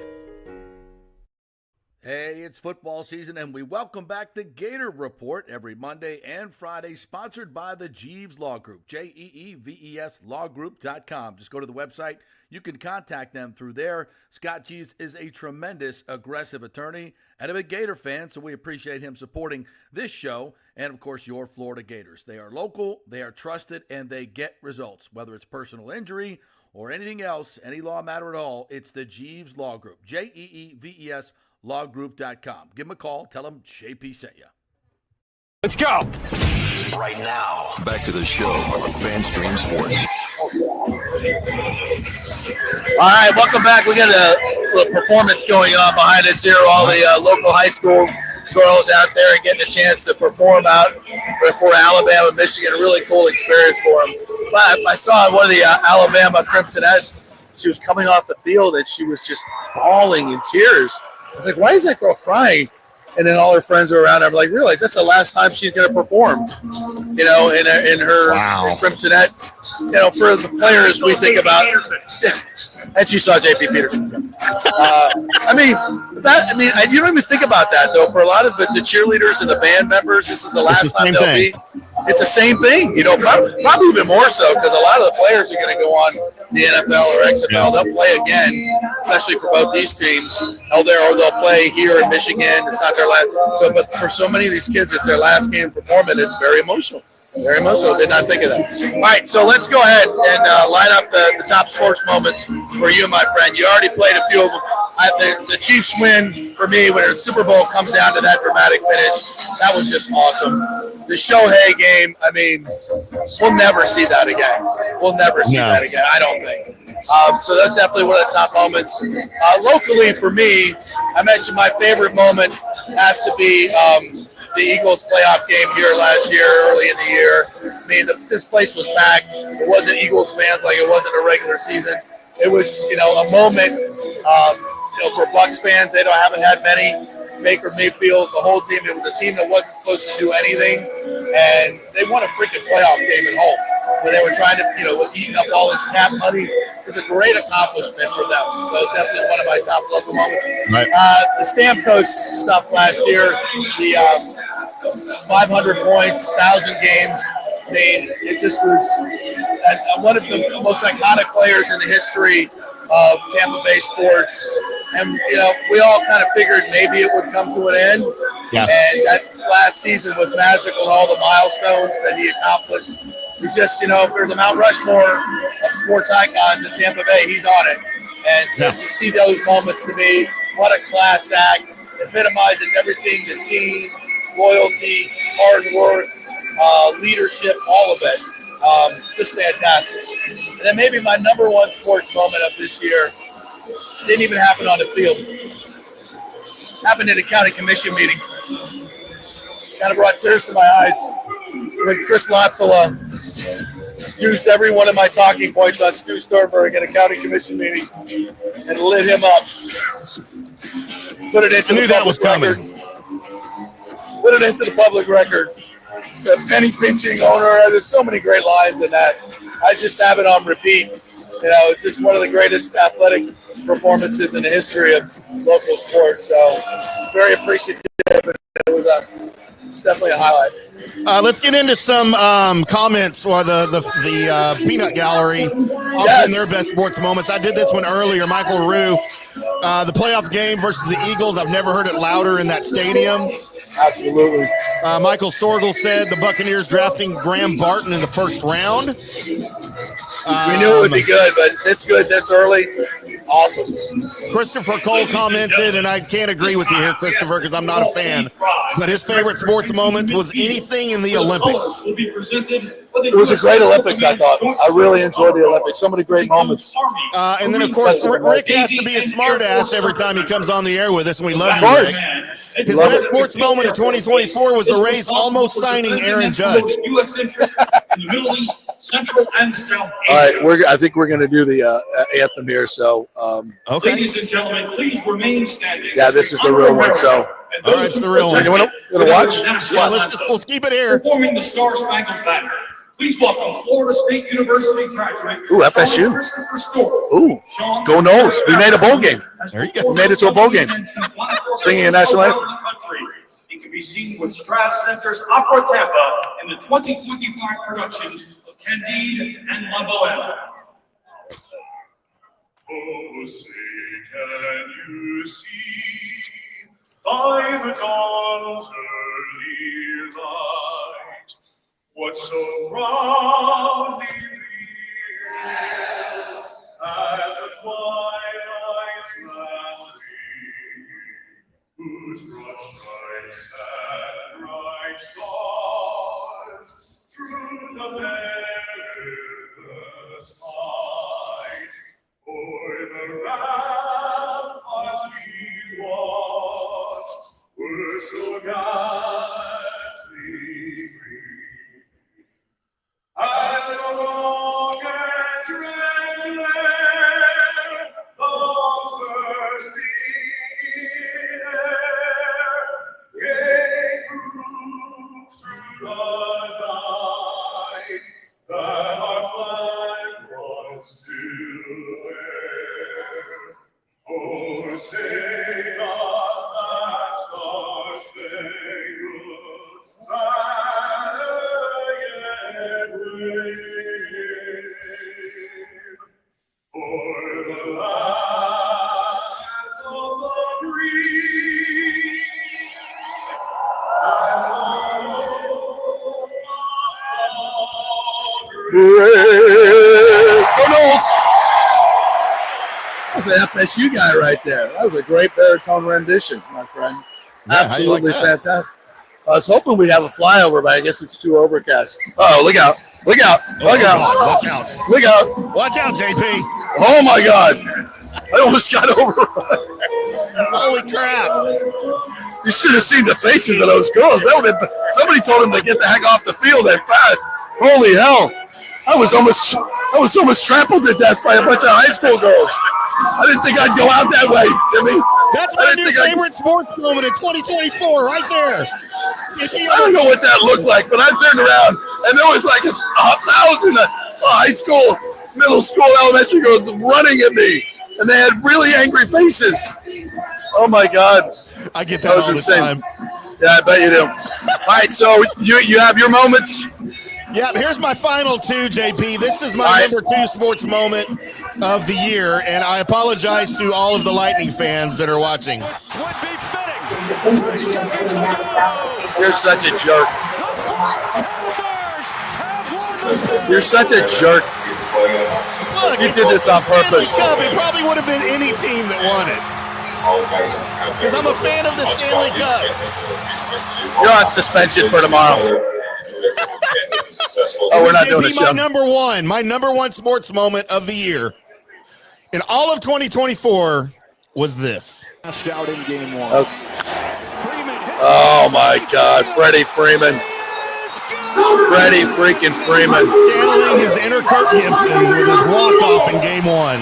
Hey, it's football season, and we welcome back the Gator Report every Monday and Friday, sponsored by the Jeeves Law Group, Jeeves lawgroup.com. Just go to the website. You can contact them through there. Scott Jeeves is a tremendous, aggressive attorney and a big Gator fan, so we appreciate him supporting this show and, of course, your Florida Gators. They are local, they are trusted, and they get results, whether it's personal injury or anything else, any law matter at all. It's the Jeeves Law Group, Jeeves lawgroup.com. Give them a call. Tell them JP sent you. Let's go. Right now, back to the show on FanStream Sports. All right, welcome back. We got a little performance going on behind us here. All the local high school girls out there and getting a chance to perform out for Alabama and Michigan. A really cool experience for them. But I saw one of the Alabama Crimsonettes. She was coming off the field and she was just bawling in tears. I was like, why is that girl crying? And then all her friends were around her. I'm like, realize that's the last time she's going to perform, you know, in her Crimsonette. You know, for the players we think about. And she saw JP Peterson. You don't even think about that, though. For a lot of the cheerleaders and the band members, this is the last time they'll be. It's the same thing, you know, probably even more so because a lot of the players are going to go on the NFL or XFL. They'll play again, especially for both these teams. They'll play here in Michigan. It's not their last. But for so many of these kids, it's their last game performing. It's very emotional. Very emotional. Did not think of that. All right, so let's go ahead and line up the top sports moments for you, my friend. You already played a few of them. The Chiefs win for me when the Super Bowl comes down to that dramatic finish. That was just awesome. The Shohei game, I mean, we'll never see that again. We'll never see that again, I don't think. So that's definitely one of the top moments. Locally, for me, I mentioned my favorite moment has to be the Eagles playoff game here last year, early in the year. I mean, this place was packed. It wasn't Eagles fans like it wasn't a regular season. It was, you know, a moment, for Bucs fans. They haven't had many. Baker Mayfield, the whole team. It was a team that wasn't supposed to do anything, and they won a freaking playoff game at home where they were trying to, eating up all this cap money. It was a great accomplishment for them. So definitely one of my top local moments. Right. The Stamkos stuff last year, the 500 points, 1,000 games. I mean, it just was one of the most iconic players in the history of Tampa Bay sports. And, we all kind of figured maybe it would come to an end. Yeah. And that last season was magical, all the milestones that he accomplished. It's just, if there's a Mount Rushmore of sports icons in Tampa Bay, he's on it. And to see those moments, to me, what a class act. Epitomizes everything, the team, loyalty, hard work, leadership, all of it. Just fantastic. And then maybe my number one sports moment of this year didn't even happen on the field. Happened at a county commission meeting. Kind of brought tears to my eyes when Chris Lotfula used every one of my talking points on Stu Sternberg at a county commission meeting and lit him up. Put it into the public record. Put it into the public record. The penny pinching owner. There's so many great lines in that. I just have it on repeat. It's just one of the greatest athletic performances in the history of local sports. So it's very appreciative. It was It's definitely a highlight. Let's get into some comments for the Peanut Gallery offering their best sports moments. I did this one earlier. Michael Rue, the playoff game versus the Eagles. I've never heard it louder in that stadium. Absolutely. Michael Sorgel said the Buccaneers drafting Graham Barton in the first round. We knew it would be good, but this good this early, awesome. Christopher Cole commented, and I can't agree with you here, Christopher, because I'm not a fan, but his favorite sports moment was anything in the Olympics. It was a great Olympics, I thought. I really enjoyed the Olympics. So many great moments. And then, of course, Rick has to be a smartass every time he comes on the air with us, and we love you, Rick. His best sports moment of 2024 was the Rays almost signing Aaron Judge. U.S. interest in the Middle East, Central, and South Asia. All right, I think we're going to do the anthem here. So, okay. Ladies and gentlemen, please remain standing. Yeah, this is the real one. So, all right, it's the real one. You want to watch? Yeah, let's keep it here. Performing the Star Spangled Banner. Please welcome Florida State University graduate. Ooh, FSU. Ooh, go Noles. We made a bowl game. There you go. We made it to a bowl game. Singing a national anthem. It can be seen with Strass Center's Opera Tampa in the 2025 productions of Candide and La Boheme. Oh, say, can you see by the dawn's early light what so proudly reared at the twilight's last gleam, whose broad stripes and bright stars through the perilous fight o'er the ramparts we watched were so gallantly green, and the rocket's red glare those thirsty air gave proof through the night that our flag was still there. Oh, say does that star-spangled banner yet wave o'er the land of the free and Go Noles. That was an FSU guy right there. That was a great baritone rendition, my friend. Yeah, absolutely how you like that? fantastic. I was hoping we'd have a flyover, but I guess it's too overcast. Oh, look out. Look out. Look out. Watch out. Look out. Watch out, JP. Oh, my God. I almost got overrun. Holy crap. You should have seen the faces of those girls. That would have, somebody told them to get the heck off the field and fast. Holy hell. I was almost trampled to death by a bunch of high school girls. I didn't think I'd go out that way, Timmy. That's my new favorite sports moment in 2024, right there. I don't know what that looked like, but I turned around and there was like 1,000 high school, middle school, elementary girls running at me, and they had really angry faces. Oh my God! I get that all the time. Yeah, I bet you do. All right, so you have your moments. Yeah, here's my final two, JP. This is my number 2 sports moment of the year, and I apologize to all of the Lightning fans that are watching. You're such a jerk. You're such a jerk. Look, you did this on purpose. It probably would have been any team that won it. Because I'm a fan of the Stanley Cup. You're on suspension for tomorrow. Oh, we're not doing a show. My number one sports moment of the year in all of 2024 was this. Out in game 1. Okay. Oh my God, Freddie Freeman. Freddie freaking Freeman. Channeling his inner Kirk Gibson with his walk-off in game 1.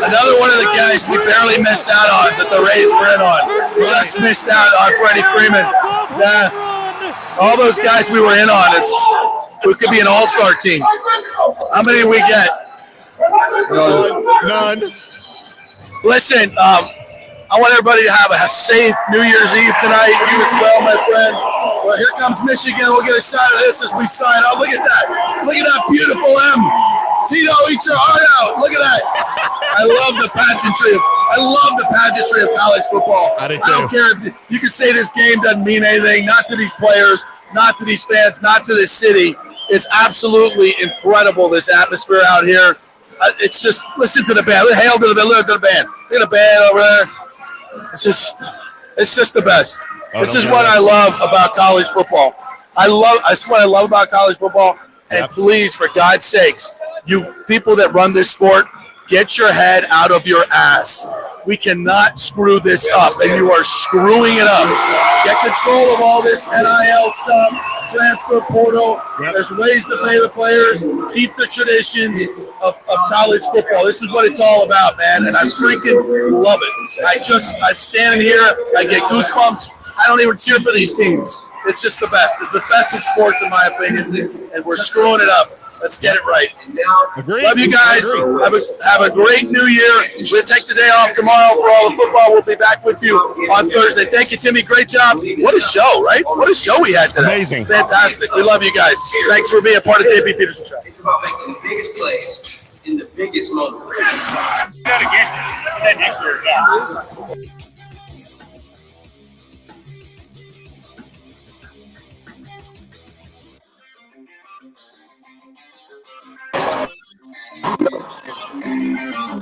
Another one of the guys we barely missed out on that the Rays were in on. Just missed out on Freddie Freeman. All those guys we were in on, it could be an all-star team. How many did we get? None. Listen, I want everybody to have a safe New Year's Eve tonight. You as well, my friend. Well, here comes Michigan. We'll get a shot of this as we sign off. Look at that. Look at that beautiful M. Tito, eat your heart out. Look at that. I love the pageantry of college football. I don't care if you can say this game doesn't mean anything, not to these players, not to these fans, not to this city. It's absolutely incredible, this atmosphere out here. It's just, listen to the band. Hail to the band. Look at the band. Look at the band over there. It's just the best. This is what I love about college football. That's what I love about college football. And please, for God's sakes, you people that run this sport, get your head out of your ass. We cannot screw this up, and you are screwing it up. Get control of all this NIL stuff, transfer portal. There's ways to pay the players. Keep the traditions of college football. This is what it's all about, man, and I freaking love it. I'm standing here. I get goosebumps. I don't even cheer for these teams. It's just the best. It's the best in sports, in my opinion, and we're screwing it up. Let's get it right. Agreed. Love you guys. Have a great New Year. We'll take the day off tomorrow for all the football. We'll be back with you on Thursday. Thank you, Timmy. Great job. What a show, right? What a show we had today. Amazing. It's fantastic. We love you guys. Thanks for being a part of JP Peterson Show. It's about making the biggest plays in the biggest moment. Next year, yeah. Thank you.